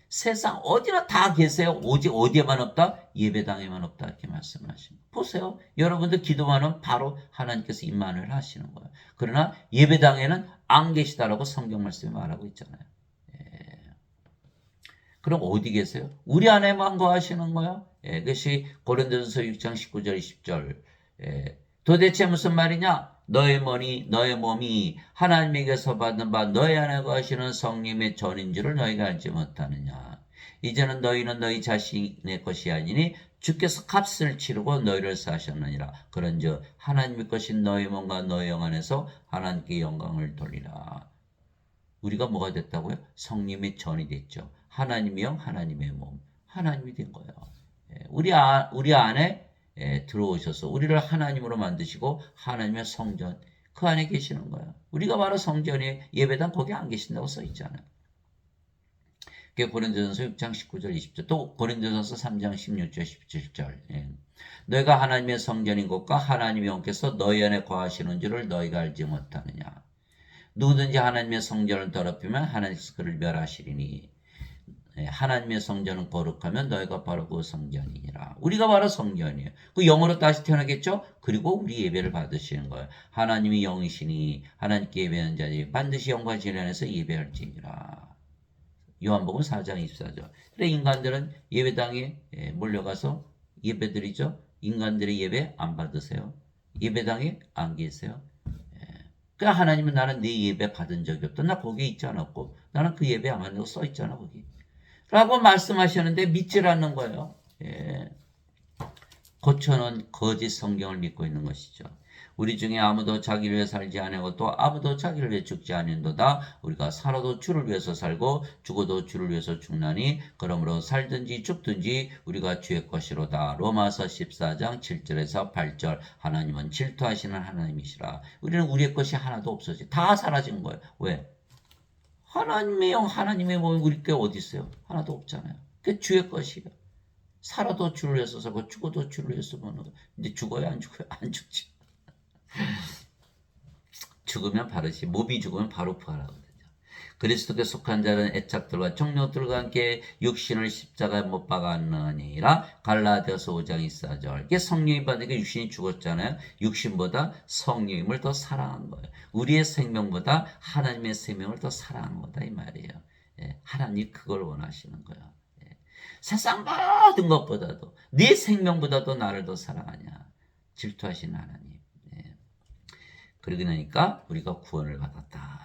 세상 어디나 다 계세요. 오직 어디에만 없다? 예배당에만 없다. 이렇게 말씀하십니다. 보세요. 여러분들 기도만 하면 바로 하나님께서 임만을 하시는 거예요. 그러나 예배당에는 안 계시다라고 성경 말씀이 말하고 있잖아요. 예. 그럼 어디 계세요? 우리 안에만 거하시는 거예요. 예. 그것이 고린도전서 6장 19절 20절. 예. 도대체 무슨 말이냐? 너의 몸이 하나님에게서 받은 바 너희 안에 거하시는 성령의 전인 줄을 너희가 알지 못하느냐. 이제는 너희는 너희 자신의 것이 아니니 주께서 값을 치르고 너희를 사셨느니라. 그런즉 하나님의 것인 너희 몸과 너희 영 안에서 하나님께 영광을 돌리라. 우리가 뭐가 됐다고요? 성령의 전이 됐죠. 하나님의 영, 하나님의 몸. 하나님이 된 거예요. 우리 안에 들어오셔서 우리를 하나님으로 만드시고 하나님의 성전 그 안에 계시는 거예요. 우리가 바로 성전이 예배당 거기 안 계신다고 써 있잖아요. 그게 고린도전서 6장 19절 20절 또 고린도전서 3장 16절 17절 너희가 하나님의 성전인 것과 하나님의 영께서 너희 안에 거하시는 줄을 너희가 알지 못하느냐. 누구든지 하나님의 성전을 더럽히면 하나님께서 그를 멸하시리니 하나님의 성전은 거룩하면 너희가 바로 그 성전이니라. 우리가 바로 성전이에요. 그 영으로 다시 태어나겠죠? 그리고 우리 예배를 받으시는 거예요. 하나님이 영이시니 하나님께 예배하는 자들이 반드시 영과 진리 안에서 예배할지니라. 요한복음 4장 24절. 그래 인간들은 예배당에 몰려가서 예배드리죠. 인간들의 예배 안 받으세요. 예배당에 안 계세요. 그러니까 하나님은 나는 네 예배 받은 적이 없다. 나 거기에 있지 않았고 나는 그 예배 안 한다고 써 있잖아 거기. 라고 말씀하셨는데 믿질 않는 거예요. 예. 고쳐는 거짓 성경을 믿고 있는 것이죠. 우리 중에 아무도 자기를 위해 살지 아니하고 또 아무도 자기를 위해 죽지 아니한도다. 우리가 살아도 주를 위해서 살고 죽어도 주를 위해서 죽나니 그러므로 살든지 죽든지 우리가 주의 것이로다. 로마서 14장 7절에서 8절. 하나님은 질투하시는 하나님이시라. 우리는 우리의 것이 하나도 없어지. 다 사라진 거예요. 왜? 하나님의 영, 하나님의 몸이 우리 게 어디 있어요? 하나도 없잖아요. 그게 주의 것이에요. 살아도 주를 위해서 살고 죽어도 주를 위해서 사는 거. 근데 죽어요? 안 죽어요? 안 죽지. 죽으면 바르지. 몸이 죽으면 바로 부활하거든요. 그리스도께 속한 자는 애착들과 정욕들과 함께 육신을 십자가에 못 박았느니라. 갈라디아서 5장 24절. 이게 성령이 받으니까 육신이 죽었잖아요. 육신보다 성령님을 더 사랑한 거예요. 우리의 생명보다 하나님의 생명을 더 사랑한 거다 이 말이에요. 하나님이 그걸 원하시는 거예요. 세상 모든 것보다도 네 생명보다도 나를 더 사랑하냐. 질투하시는 하나님. 그러고 나니까 우리가 구원을 받았다.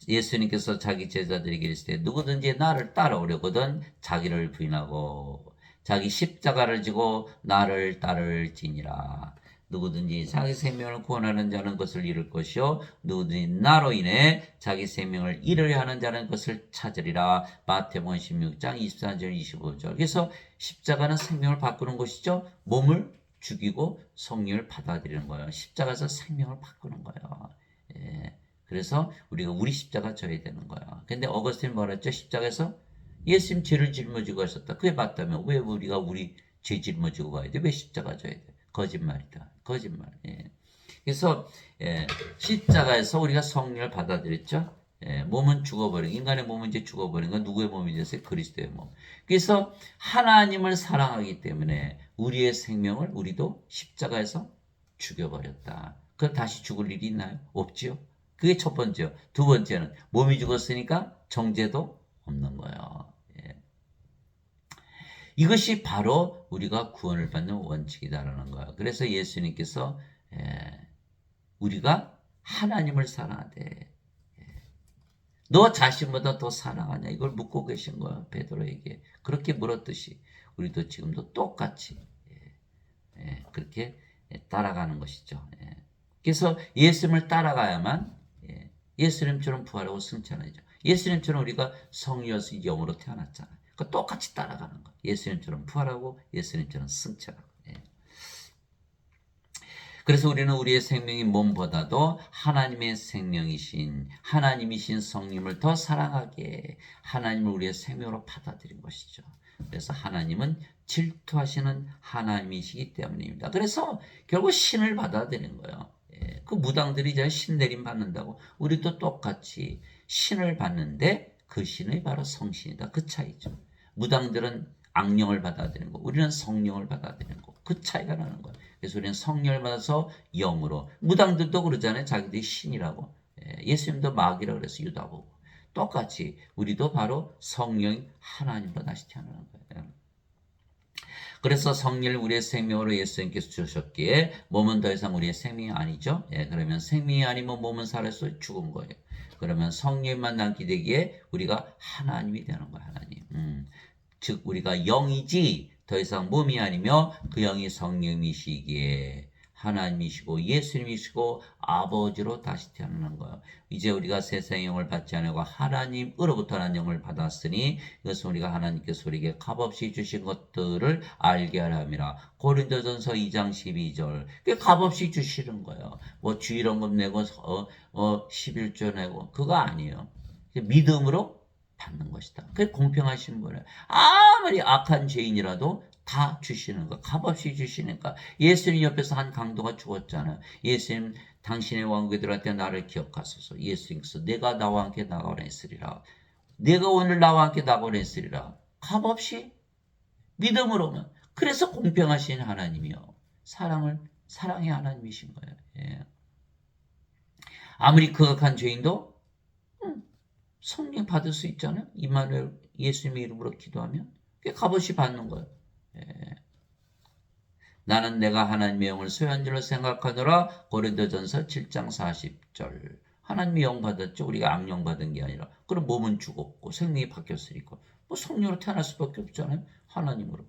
예수님께서 자기 제자들에게 이르시되 누구든지 나를 따라오려거든 자기를 부인하고 자기 십자가를 지고 나를 따를지니라. 누구든지 자기 생명을 구원하는 자는 그것을 잃을 것이요 누구든지 나로 인해 자기 생명을 잃으려 하는 자는 그것을 찾으리라. 마태복음 16장 24절 25절. 그래서 십자가는 생명을 바꾸는 것이죠. 몸을 죽이고 성령을 받아들이는 거예요. 십자가에서 생명을 바꾸는 거예요. 그래서 우리가 우리 십자가 져야 되는 거야. 근데 어거스틴 뭐라 했죠? 십자가에서 예수님 죄를 짊어지고 하셨다. 그게 맞다면 왜 우리가 우리 죄 짊어지고 가야 돼? 왜 십자가 져야 돼? 거짓말이다. 거짓말. 그래서 십자가에서 우리가 성령을 받아들였죠. 몸은 죽어버린 인간의 몸은 이제 죽어버린 건 누구의 몸이 됐어요? 그리스도의 몸. 그래서 하나님을 사랑하기 때문에 우리의 생명을 우리도 십자가에서 죽여버렸다. 그 다시 죽을 일이 있나요? 없지요. 그게 첫 번째요. 두 번째는 몸이 죽었으니까 정죄도 없는 거예요. 이것이 바로 우리가 구원을 받는 원칙이다라는 거예요. 그래서 예수님께서 우리가 하나님을 사랑하되 너 자신보다 더 사랑하냐 이걸 묻고 계신 거예요. 베드로에게. 그렇게 물었듯이 우리도 지금도 똑같이 그렇게 따라가는 것이죠. 그래서 예수님을 따라가야만 예수님처럼 부활하고 승천하죠. 예수님처럼 우리가 성이어서 영으로 태어났잖아요. 그 똑같이 따라가는 거. 예수님처럼 부활하고 예수님처럼 승천하고. 그래서 우리는 우리의 생명이 몸보다도 하나님의 생명이신 하나님이신 성령을 더 사랑하게 하나님을 우리의 생명으로 받아들인 것이죠. 그래서 하나님은 질투하시는 하나님이시기 때문입니다. 그래서 결국 신을 받아들인 거예요. 그 무당들이 이제 신 내림 받는다고 우리도 똑같이 신을 받는데 그 신이 바로 성신이다. 그 차이죠. 무당들은 악령을 받아들이는 거, 우리는 성령을 받아들이는 거. 그 차이가 나는 거예요. 그래서 우리는 성령을 받아서 영으로. 무당들도 그러잖아요. 자기들이 신이라고. 예수님도 마귀라고 그래서 유다보고. 똑같이 우리도 바로 성령인 하나님으로 다시 태어나는 거예요. 그래서 성령을 우리의 생명으로 예수님께서 주셨기에 몸은 더 이상 우리의 생명이 아니죠. 그러면 생명이 아니면 몸은 살아서 죽은 거예요. 그러면 성령만 남게 되기에 우리가 하나님이 되는 거예요. 하나님. 즉 우리가 영이지 더 이상 몸이 아니며 그 영이 성령이시기에 하나님이시고 예수님이시고 아버지로 다시 태어나는 거예요. 이제 우리가 세상의 영을 받지 않고 하나님으로부터 난 영을 받았으니 이것은 우리가 하나님께서 우리에게 값없이 주신 것들을 알게 하려 함이라. 고린도전서 2장 12절. 그게 값없이 주시는 거예요. 뭐 주일원금 내고 11조 내고 그거 아니에요. 믿음으로 받는 것이다. 그게 공평하신 분이에요. 아무리 악한 죄인이라도 다 주시는 거, 값없이 주시니까. 예수님 옆에서 한 강도가 죽었잖아요. 예수님 당신의 왕국들한테 나를 기억하소서. 예수님께서 내가 나와 함께 나가오라 했으리라. 내가 오늘 나와 함께 나가오라 했으리라. 값없이 믿음으로만. 그래서 공평하신 하나님이요. 사랑의 하나님이신 거예요. 예. 아무리 극악한 죄인도 성령 받을 수 있잖아요. 임마누엘 예수님의 이름으로 기도하면 그게 값없이 받는 거예요. 나는 내가 하나님의 영을 소유한 줄로 생각하노라. 고린도전서 7장 40절. 하나님의 영 받았죠. 우리가 악령 받은 게 아니라. 그럼 몸은 죽었고 생명이 바뀌었으니까 뭐 성령으로 태어날 수밖에 없잖아요. 하나님으로.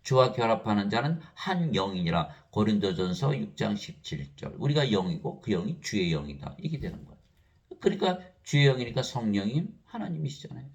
주와 결합하는 자는 한 영이니라. 고린도전서 6장 17절. 우리가 영이고 그 영이 주의 영이다. 이게 되는 거예요. 그러니까 주의 영이니까 성령님 하나님이시잖아요.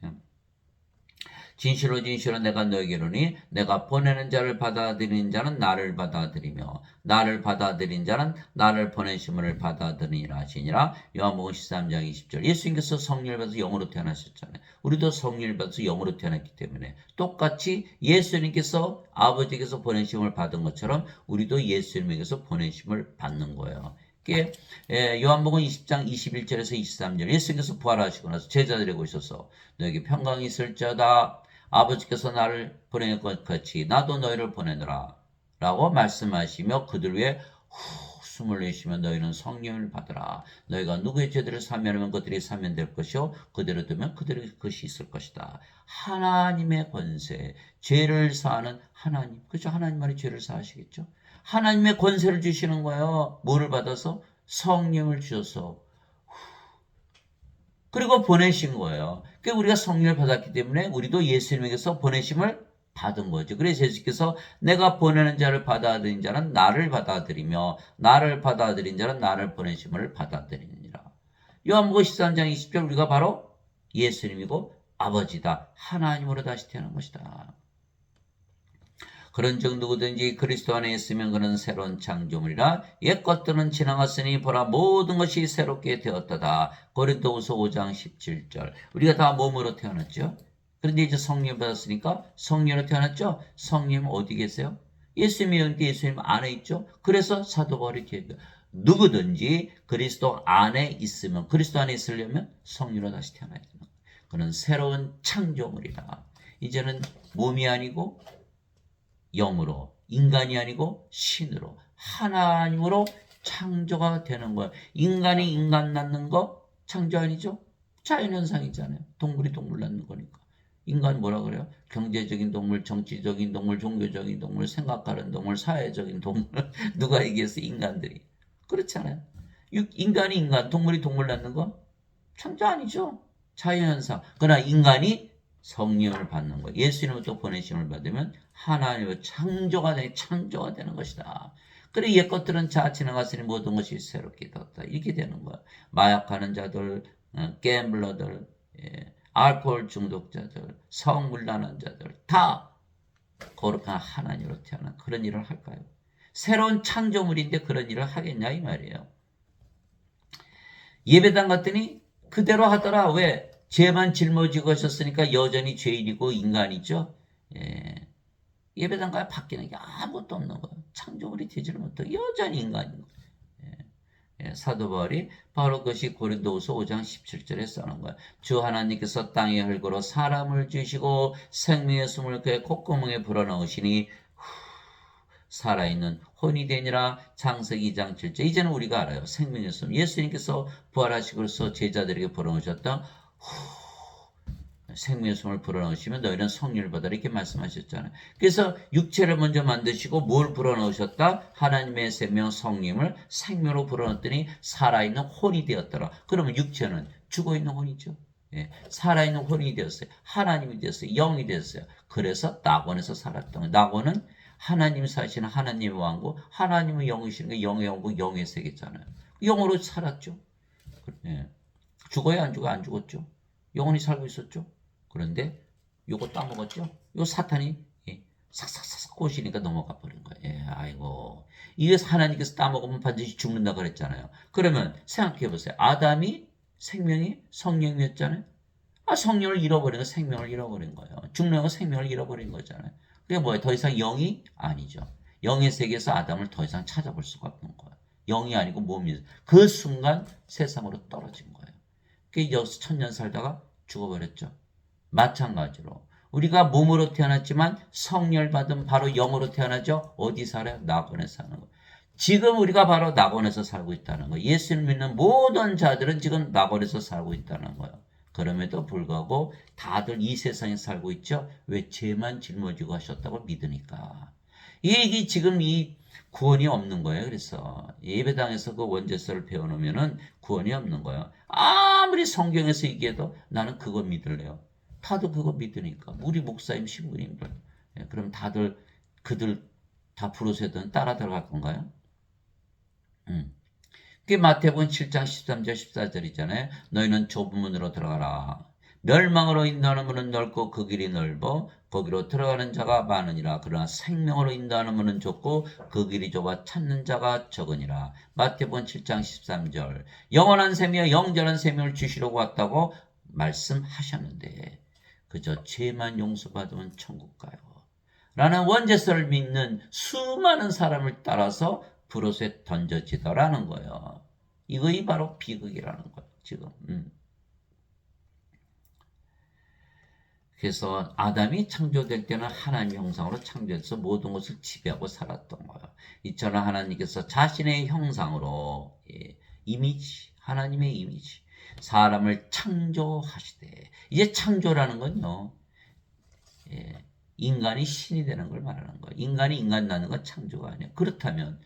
진실로 진실로 내가 너에게 이르노니 내가 보내는 자를 받아들이는 자는 나를 받아들이며 나를 받아들인 자는 나를 보내심을 받아들이니라 하시니라. 요한복음 13장 20절. 예수님께서 성령을 받아서 영으로 태어나셨잖아요. 우리도 성령을 받아서 영으로 태어났기 때문에 똑같이 예수님께서 아버지께서 보내심을 받은 것처럼 우리도 예수님에게서 보내심을 받는 거예요. 요한복음 20장 21절에서 23절. 예수님께서 부활하시고 나서 제자들에게 오셔서 너에게 평강이 있을지어다. 아버지께서 나를 보낸 것 같이 나도 너희를 보내노라 라고 말씀하시며 그들 위에 숨을 내쉬며 너희는 성령을 받으라. 너희가 누구의 죄들을 사면하면 그들이 사면될 것이요 그대로 두면 그들의 것이 있을 것이다. 하나님의 권세, 죄를 사하는 하나님. 그렇죠? 하나님 말이 죄를 사하시겠죠? 하나님의 권세를 주시는 거예요. 뭐를 받아서? 성령을 주셔서. 그리고 보내신 거예요. 그러니까 우리가 성령을 받았기 때문에 우리도 예수님에게서 보내심을 받은 거죠. 그래서 예수께서 내가 보내는 자를 받아들인 자는 나를 받아들이며 나를 받아들인 자는 나를 보내심을 받아들이느니라. 요한복음 13장 20절. 우리가 바로 예수님이고 아버지다. 하나님으로 다시 태어난 것이다. 그런즉 누구든지 그리스도 안에 있으면 그는 새로운 창조물이라. 옛 것들은 지나갔으니 보라 모든 것이 새롭게 되었다다. 고린도후서 5장 17절. 우리가 다 몸으로 태어났죠. 그런데 이제 성령 받았으니까 성령으로 태어났죠. 성령 어디 계세요? 예수님 안에 있죠. 그래서 사도 바울이 얘기해요. 누구든지 그리스도 안에 있으면, 그리스도 안에 있으려면 성령으로 다시 태어나야 되는 거예요. 그는 새로운 창조물이다. 이제는 몸이 아니고 영으로, 인간이 아니고 신으로, 하나님으로 창조가 되는 거예요. 인간이 인간 낳는 거 창조 아니죠? 자연현상이잖아요. 동물이 동물 낳는 거니까. 인간 뭐라 그래요? 경제적인 동물, 정치적인 동물, 종교적인 동물, 생각하는 동물, 사회적인 동물. 누가 얘기했어? 인간들이. 그렇잖아요. 인간이 인간, 동물이 동물 낳는 거 창조 아니죠? 자연현상. 그러나 인간이 성령을 받는 거예요. 예수님부터 보내심을 받으면 하나님의 창조가 되는 것이다. 그래 옛 것들은 지나갔으니 모든 것이 새롭게 되었다. 이렇게 되는 거야. 마약하는 자들, 갬블러들, 알코올 중독자들, 성물난한 자들 다 거룩한 하나님으로 태어난 그런 일을 할까요? 새로운 창조물인데 그런 일을 하겠냐 이 말이에요. 예배당 갔더니 그대로 하더라. 왜? 죄만 짊어지고 하셨으니까 여전히 죄인이고 인간이죠. 예배당 가야 바뀌는 게 아무것도 없는 거예요. 창조물이 되지를 못하고 여전히 인간인 거예요. 사도 바울이 바로 그것이 고린도후서 5장 17절에 써놓은 거예요. 주 하나님께서 땅의 흙으로 사람을 주시고 생명의 숨을 그의 콧구멍에 불어넣으시니 살아있는 혼이 되니라. 창세기 2장 7절. 이제는 우리가 알아요. 생명의 숨. 예수님께서 부활하시고서 제자들에게 불어넣으셨던 생명의 숨을 불어넣으시면 너희는 성령을 받아라 이렇게 말씀하셨잖아요. 그래서 육체를 먼저 만드시고 뭘 불어넣으셨다? 하나님의 생명 성령을 생명으로 불어넣었더니 살아있는 혼이 되었더라. 그러면 육체는 죽어있는 혼이죠. 살아있는 혼이 되었어요. 하나님이 되었어요. 영이 되었어요. 그래서 낙원에서 살았던 거예요. 낙원은 하나님 사시는 하나님의 왕국, 하나님의 영이시는 게 영의 왕국, 영의 세계잖아요. 영으로 살았죠. 죽어야 안 죽어? 안 죽었죠. 영원히 살고 있었죠. 그런데 요거 따먹었죠. 요 사탄이 싹싹싹 꼬시니까 넘어가 버린 거예요. 아이고, 이게 하나님께서 따먹으면 반드시 죽는다 그랬잖아요. 그러면 생각해 보세요. 아담이 생명이 성령이었잖아요. 성령을 잃어버린 거 생명을 잃어버린 거예요. 죽는 건 생명을 잃어버린 거잖아요. 그게 뭐예요? 더 이상 영이 아니죠. 영의 세계에서 아담을 더 이상 찾아볼 수가 없는 거예요. 영이 아니고 몸이. 그 순간 세상으로 떨어진 거예요. 그 여기서 1000년 살다가 죽어버렸죠. 마찬가지로 우리가 몸으로 태어났지만 성령을 받은 바로 영으로 태어나죠. 어디 살아요? 낙원에 사는 거예요. 지금 우리가 바로 낙원에서 살고 있다는 거예요. 예수를 믿는 모든 자들은 지금 낙원에서 살고 있다는 거예요. 그럼에도 불구하고 다들 이 세상에 살고 있죠. 왜? 죄만 짊어지고 하셨다고 믿으니까. 이게 지금 이 구원이 없는 거예요. 그래서 예배당에서 그 원죄서를 배워놓으면은 구원이 없는 거예요. 아무리 성경에서 얘기해도 나는 그거 믿을래요. 다들 그거 믿으니까. 우리 목사님 신부님들. 그럼 다들 그들 다 부르세든 따라 들어갈 건가요? 그게 마태복음 7장 13절 14절이잖아요. 너희는 좁은 문으로 들어가라. 멸망으로 인도하는 문은 넓고 그 길이 넓어 거기로 들어가는 자가 많으니라. 그러나 생명으로 인도하는 문은 좁고 그 길이 좁아 찾는 자가 적으니라. 마태복음 7장 13절. 영원한 생명, 영전한 생명을 주시려고 왔다고 말씀하셨는데 그저 죄만 용서받으면 천국 가요. 라는 원죄서를 믿는 수많은 사람을 따라서 불옷에 던져지더라는 거예요. 이것이 바로 비극이라는 거예요. 지금. 그래서 아담이 창조될 때는 하나님의 형상으로 창조해서 모든 것을 지배하고 살았던 거예요. 이처럼 하나님께서 자신의 형상으로 이미지, 하나님의 이미지, 사람을 창조하시되 이제 창조라는 건요. 인간이 신이 되는 걸 말하는 거예요. 인간이 인간 낳는 건 창조가 아니에요. 그렇다면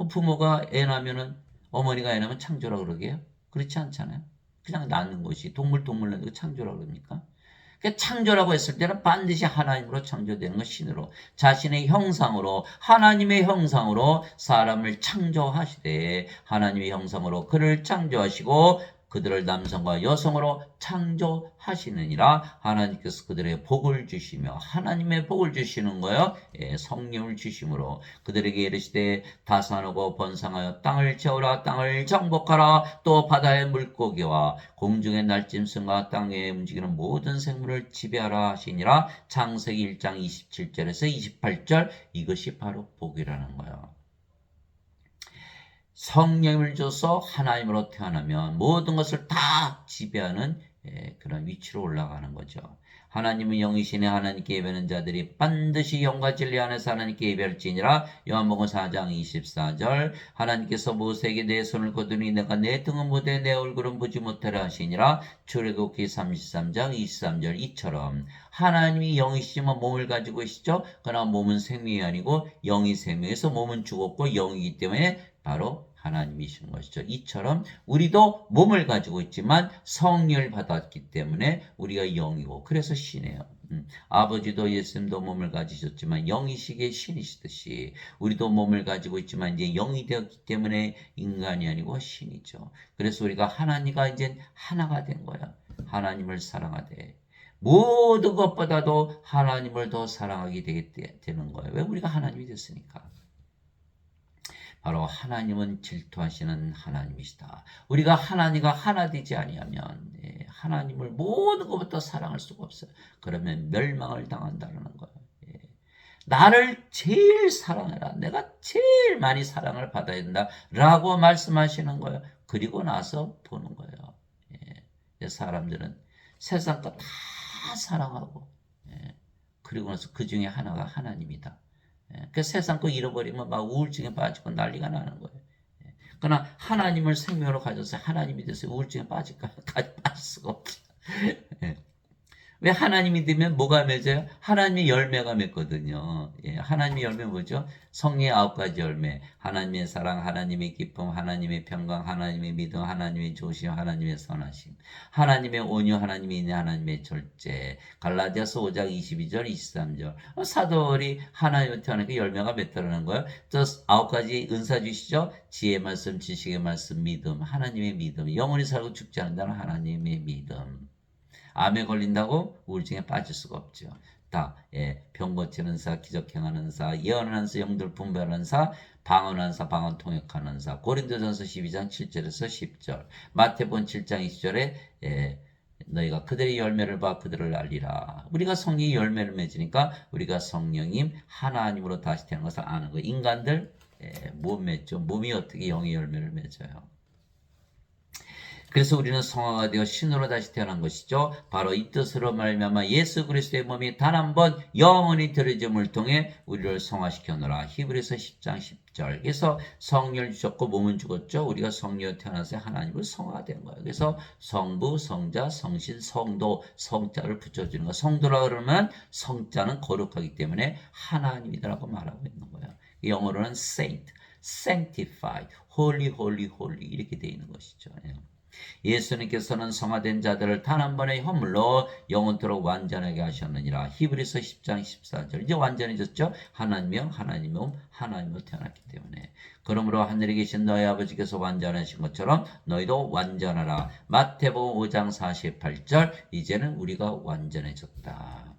부모가 애 낳으면은 어머니가 애 낳으면 창조라고 그러게요? 그렇지 않잖아요. 그냥 낳는 것이 동물 낳는 거 창조라고 그럽니까? 그러니까 창조라고 했을 때는 반드시 하나님으로 창조되는 것 신으로 자신의 형상으로 하나님의 형상으로 사람을 창조하시되 하나님의 형상으로 그를 창조하시고 그들을 남성과 여성으로 창조하시느니라. 하나님께서 그들의 복을 주시며 하나님의 복을 주시는 거요. 성령을 주심으로 그들에게 이르시되 다산하고 번성하여 땅을 채우라. 땅을 정복하라. 또 바다의 물고기와 공중의 날짐승과 땅 위에 움직이는 모든 생물을 지배하라 하시니라. 창세기 1장 27절에서 28절. 이것이 바로 복이라는 거예요. 성령을 줘서 하나님으로 태어나면 모든 것을 다 지배하는 그런 위치로 올라가는 거죠. 하나님은 영이시니 하나님께 예배하는 자들이 반드시 영과 진리 안에서 하나님께 예배할지니라. 요한복음 4장 24절. 하나님께서 모세에게 내 손을 거두니 내가 내 등은 못해 내 얼굴은 보지 못하라 하시니라. 출애굽기 33장 23절. 이처럼 하나님이 영이시지만 몸을 가지고 계시죠. 그러나 몸은 생명이 아니고 영이 생명에서 몸은 죽었고 영이기 때문에 바로 하나님이신 것이죠. 이처럼 우리도 몸을 가지고 있지만 성령을 받았기 때문에 우리가 영이고 그래서 신이에요. 아버지도 예수님도 몸을 가지셨지만 영이시기에 신이시듯이 우리도 몸을 가지고 있지만 이제 영이 되었기 때문에 인간이 아니고 신이죠. 그래서 우리가 하나님과 이제 하나가 된 거야. 하나님을 사랑하되 모든 것보다도 하나님을 더 사랑하게 되는 거예요. 왜? 우리가 하나님이 됐으니까. 바로 하나님은 질투하시는 하나님이시다. 우리가 하나님과 하나 되지 아니하면 하나님을 모든 것부터 사랑할 수가 없어요. 그러면 멸망을 당한다는 거예요. 나를 제일 사랑해라. 내가 제일 많이 사랑을 받아야 된다. 라고 말씀하시는 거예요. 그리고 나서 보는 거예요. 예. 사람들은 세상 거 다 사랑하고, 예. 그리고 나서 그 중에 하나가 하나님이다. 예. 그 세상 거 잃어버리면 막 우울증에 빠지고 난리가 나는 거예요. 예. 그러나 하나님을 생명으로 가져서 하나님이 돼서 우울증에 빠질까? 빠질 수가 없죠. 예. 왜 하나님이 되면 뭐가 맺어요? 하나님의 열매가 맺거든요. 예, 하나님의 열매 뭐죠? 성령의 9가지 열매. 하나님의 사랑, 하나님의 기쁨, 하나님의 평강, 하나님의 믿음, 하나님의 조심, 하나님의 선하심. 하나님의 온유, 하나님의 인내, 하나님의 절제. 갈라디아서 5장 22절, 23절. 사도들이 하나님을 태어나니까 열매가 맺더라는 거예요. 저 9가지 은사 주시죠? 지혜의 말씀, 지식의 말씀, 믿음, 하나님의 믿음. 영원히 살고 죽지 않는다는 하나님의 믿음. 암에 걸린다고 우울증에 빠질 수가 없죠. 다, 예, 병 고치는 사, 기적 행하는 사, 예언하는 사, 영들 분별하는 사, 방언하는 사, 방언 통역하는 사. 고린도전서 12장 7절에서 10절. 마태복음 7장 20절에 예, 너희가 그들의 열매를 봐 그들을 알리라. 우리가 성령의 열매를 맺으니까 우리가 성령님 하나님으로 다시 태어난 것을 아는 거예요. 인간들 못 맺죠. 몸이 어떻게 영의 열매를 맺어요. 그래서 우리는 성화가 되어 신으로 다시 태어난 것이죠. 바로 이 뜻으로 말미암아 예수 그리스도의 몸이 단 한 번 영원히 들어짐을 통해 우리를 성화시켜노라. 히브리서 10장 10절. 그래서 성령을 주셨고 몸은 죽었죠. 우리가 성령으로 태어나서 하나님을 성화가 된 거예요. 그래서 성부, 성자, 성신, 성도, 성자를 붙여주는 거. 성도라 그러면 성자는 거룩하기 때문에 하나님이라고 말하고 있는 거예요. 영어로는 saint, sanctified, holy, holy, holy 이렇게 되어 있는 것이죠. 예수님께서는 성화된 자들을 단 한 번의 허물로 영원토록 완전하게 하셨느니라. 히브리서 10장 14절. 이제 완전해졌죠? 하나님이요, 하나님이요, 하나님으로 태어났기 때문에. 그러므로 하늘에 계신 너희 아버지께서 완전하신 것처럼 너희도 완전하라. 마태복음 5장 48절. 이제는 우리가 완전해졌다.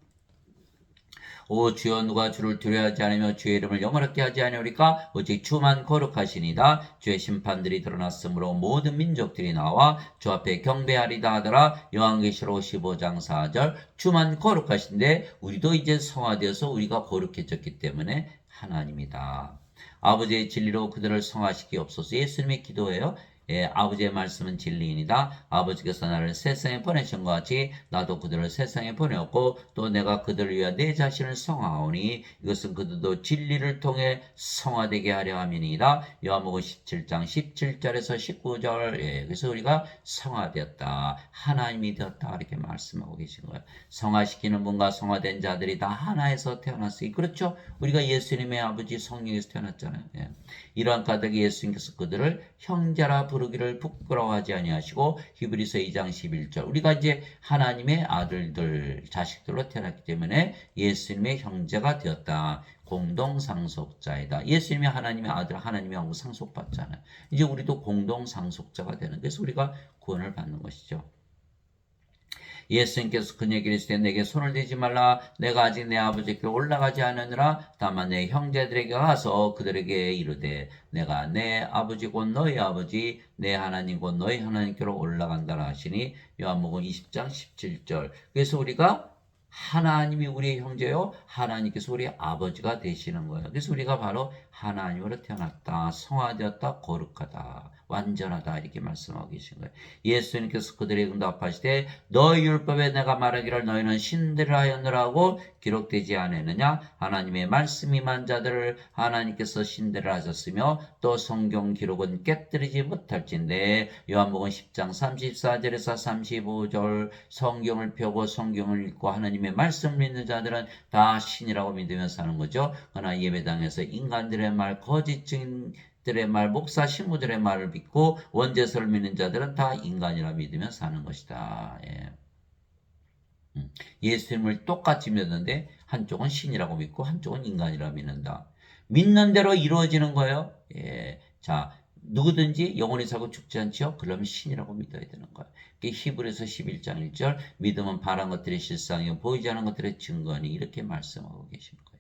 오 주여 누가 주를 두려워하지 않으며 주의 이름을 영원하게 하지 아니오리까 오직 주만 거룩하시니이다. 주의 심판들이 드러났으므로 모든 민족들이 나와 주 앞에 경배하리다 하더라. 요한계시록 15장 4절. 주만 거룩하신데 우리도 이제 성화되어서 우리가 거룩해졌기 때문에 하나님이다. 아버지의 진리로 그들을 성화시키옵소서. 예수님의 기도예요. 예, 아버지의 말씀은 진리이니다. 아버지께서 나를 세상에 보내신 것 같이 나도 그들을 세상에 보내었고 또 내가 그들을 위하여 내 자신을 성화하오니 이것은 그들도 진리를 통해 성화되게 하려 함이니이다. 요한복음 17장 17절에서 19절. 예, 그래서 우리가 성화되었다. 하나님이 되었다. 이렇게 말씀하고 계신 거예요. 성화시키는 분과 성화된 자들이 다 하나에서 태어났으니 그렇죠. 우리가 예수님의 아버지 성령에서 태어났잖아요. 예. 이러한 까닭에 예수님께서 그들을 형제라 부르기를 부끄러워하지 아니하시고 히브리서 2장 11절 우리가 이제 하나님의 아들들 자식들로 태어났기 때문에 예수님의 형제가 되었다. 공동상속자이다. 예수님이 하나님의 아들 하나님의 왕 상속받잖아요. 이제 우리도 공동상속자가 되는 그래서 우리가 구원을 받는 것이죠. 예수님께서 그에게 이르시되 내게 손을 대지 말라 내가 아직 내 아버지께 올라가지 않으느라 다만 내 형제들에게 가서 그들에게 이르되 내가 내 아버지 곧 너희 아버지 내 하나님 곧 너희 하나님께로 올라간다라 하시니 요한복음 20장 17절. 그래서 우리가 하나님이 우리의 형제요 하나님께서 우리의 아버지가 되시는 거예요. 그래서 우리가 바로 하나님으로 태어났다. 성화되었다. 거룩하다. 완전하다. 이렇게 말씀하고 계신 거예요. 예수님께서 그들에게 응답하시되 너희 율법에 내가 말하기를 너희는 신들을 하였느라고 기록되지 않았느냐. 하나님의 말씀 임한 자들을 하나님께서 신들을 하셨으며 또 성경 기록은 깨뜨리지 못할진대. 요한복음 10장 34절에서 35절. 성경을 펴고 성경을 읽고 하나님의 말씀을 믿는 자들은 다 신이라고 믿으며 사는 거죠. 그러나 예배당에서 인간들의 말, 거짓 증인들의 말, 목사, 신부들의 말을 믿고 원죄서를 믿는 자들은 다 인간이라 믿으며 사는 것이다. 예. 예수님을 똑같이 믿는데 한쪽은 신이라고 믿고 한쪽은 인간이라 믿는다. 믿는 대로 이루어지는 거예요. 예. 자, 누구든지 영원히 살고 죽지 않지요? 그러면 신이라고 믿어야 되는 거예요. 히브리서 11장 1절 믿음은 바란 것들의 실상이요 보이지 않은 것들의 증거니 이렇게 말씀하고 계신 거예요.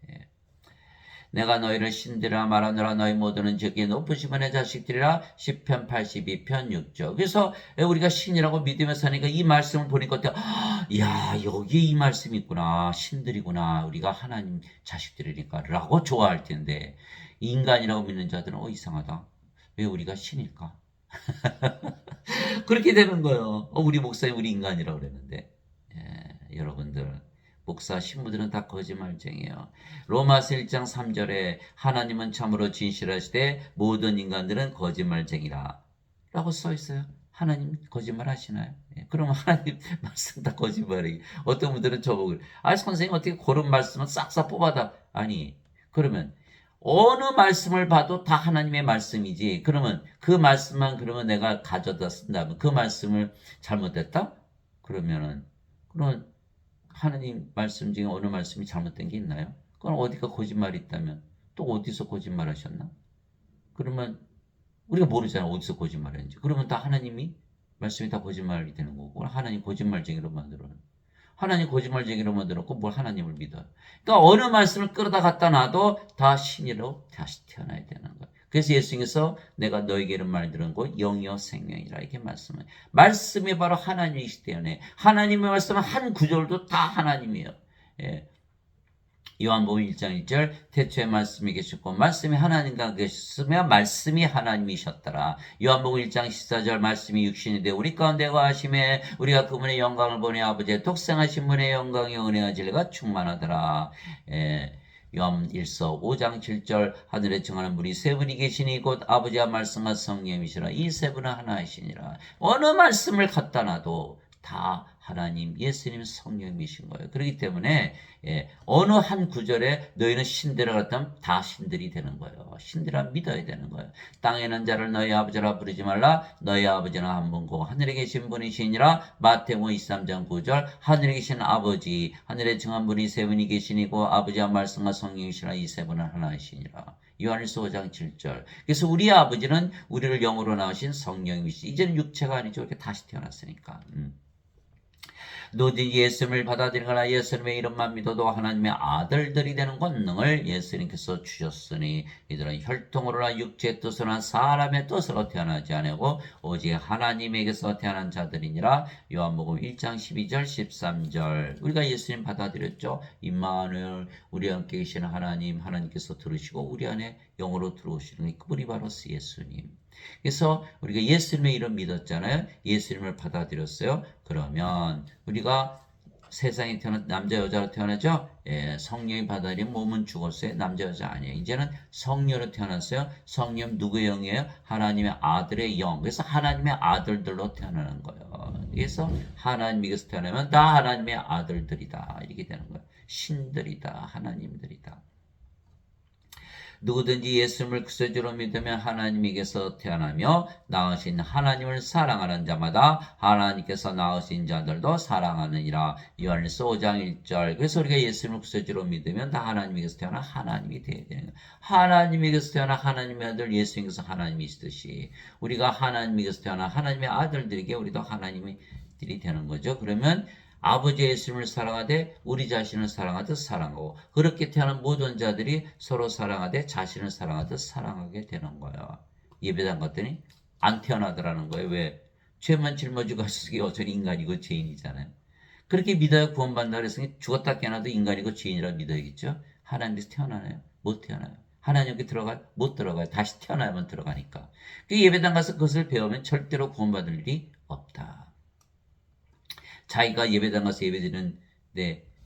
내가 너희를 신들이라 말하노라 너희 모두는 저기 높으신 분의 자식들이라 시편 82편 6절. 그래서 우리가 신이라고 믿으며 사니까 이 말씀을 보니까 야 여기에 이 말씀이 있구나. 신들이구나. 우리가 하나님 자식들이니까 라고 좋아할 텐데 인간이라고 믿는 자들은 이상하다. 왜 우리가 신일까? 그렇게 되는 거예요. 우리 목사님 우리 인간이라고 그랬는데. 여러분들 목사 신부들은 다 거짓말쟁이에요. 로마서 1장 3절에 하나님은 참으로 진실하시되 모든 인간들은 거짓말쟁이라 라고 써 있어요. 하나님 거짓말 하시나요? 그럼 하나님 말씀 다 거짓말이에요. 어떤 분들은 저보고 선생님 어떻게 그런 말씀을 싹싹 뽑아다. 아니 그러면 어느 말씀을 봐도 다 하나님의 말씀이지. 그러면 그 말씀만 그러면 내가 가져다 쓴다면 그 말씀을 잘못했다? 그러면 하나님 말씀 중에 어느 말씀이 잘못된 게 있나요? 그럼 어디가 거짓말이 있다면 또 어디서 거짓말하셨나? 그러면 우리가 모르잖아 어디서 거짓말했는지. 그러면 다 하나님이 말씀이 다 거짓말이 되는 거고 하나님 거짓말쟁이로 만들어요. 하나님 거짓말쟁이로 만들었고 뭘 하나님을 믿어요. 그러니까 어느 말씀을 끌어다 갖다 놔도 다 신이로 다시 태어나야 되는 거예요. 그래서 예수님께서 내가 너에게 이런 말 들은 곧 영이요 생명이라 이렇게 말씀해요. 말씀이 바로 하나님이시기 때문에 하나님의 말씀은 한 구절도 다 하나님이에요. 예. 요한복음 1장 1절 태초에 말씀이 계셨고 말씀이 하나님과 계셨으며 말씀이 하나님이셨더라. 요한복음 1장 14절 말씀이 육신이 되어 우리 가운데 거하심에 우리가 그분의 영광을 보내 아버지의 독생하신 분의 영광의 은혜와 진리가 충만하더라. 요한 1서 5장 7절 하늘에 청하는 분이 세 분이 계시니 곧 아버지와 말씀과 성령이시라. 이 세 분은 하나이시니라. 어느 말씀을 갖다 놔도 다 하나님 예수님 성령이신 거예요. 그렇기 때문에 어느 한 구절에 너희는 신들을 갖다면 다 신들이 되는 거예요. 신들아 믿어야 되는 거예요. 땅에 있는 자를 너희 아버지라 부르지 말라. 너희 아버지는 한 분고 하늘에 계신 분이시니라. 마태복음 23장 9절 하늘에 계신 아버지 하늘에 정한 분이 세 분이 계시니고 아버지와 말씀과 성령이시라. 이 세 분은 하나이시니라. 요한일서 5장 7절. 그래서 우리 아버지는 우리를 영으로 낳으신 성령이시. 이제는 육체가 아니죠. 이렇게 다시 태어났으니까. 누구든지 예수님을 받아들이거나 예수님의 이름만 믿어도 하나님의 아들들이 되는 권능을 예수님께서 주셨으니 이들은 혈통으로나 육체의 뜻으로나 사람의 뜻으로 태어나지 않고 오직 하나님에게서 태어난 자들이니라. 요한복음 1장 12절 13절. 우리가 예수님 받아들였죠. 임마누엘 우리 함께 계시는 하나님 하나님께서 들으시고 우리 안에 영으로 들어오시는 그분이 바로 예수님. 그래서 우리가 예수님의 이름 믿었잖아요. 예수님을 받아들였어요. 그러면 우리가 세상에 태어난 남자 여자로 태어나죠. 성령이 받아들인 몸은 죽었어요. 남자 여자 아니에요. 이제는 성령으로 태어났어요. 성령 누구의 영이에요? 하나님의 아들의 영. 그래서 하나님의 아들들로 태어나는 거예요. 그래서 하나님에게서 태어나면 다 하나님의 아들들이다. 이렇게 되는 거예요. 신들이다. 하나님들이다. 누구든지 예수님을 그리스도로 믿으면 하나님에게서 태어나며 낳으신 하나님을 사랑하는 자마다 하나님께서 낳으신 자들도 사랑하느니라. 요한일서 5장 1절. 그래서 우리가 예수님을 그리스도로 믿으면 다 하나님에게서 태어나 하나님이 되어야 되는 거예요. 하나님에게서 태어나 하나님의 아들 예수님께서 하나님이시듯이 우리가 하나님에게서 태어나 하나님의 아들들에게 우리도 하나님들이 되는 거죠. 그러면 아버지 예수님을 사랑하되 우리 자신을 사랑하듯 사랑하고 그렇게 태어난 모든 자들이 서로 사랑하되 자신을 사랑하듯 사랑하게 되는 거예요. 예배당 갔더니 안 태어나더라는 거예요. 왜? 죄만 짊어지고 가시기 여전히 인간이고 죄인이잖아요. 그렇게 믿어야 구원받는다 그랬으니 죽었다 깨어나도 인간이고 죄인이라 믿어야겠죠. 하나님께서 태어나나요? 못 태어나요. 하나님께 들어가요? 못 들어가요. 다시 태어나야만 들어가니까. 그 예배당 가서 그것을 배우면 절대로 구원받을 일이 없다. 자기가 예배당 가서 예배드리는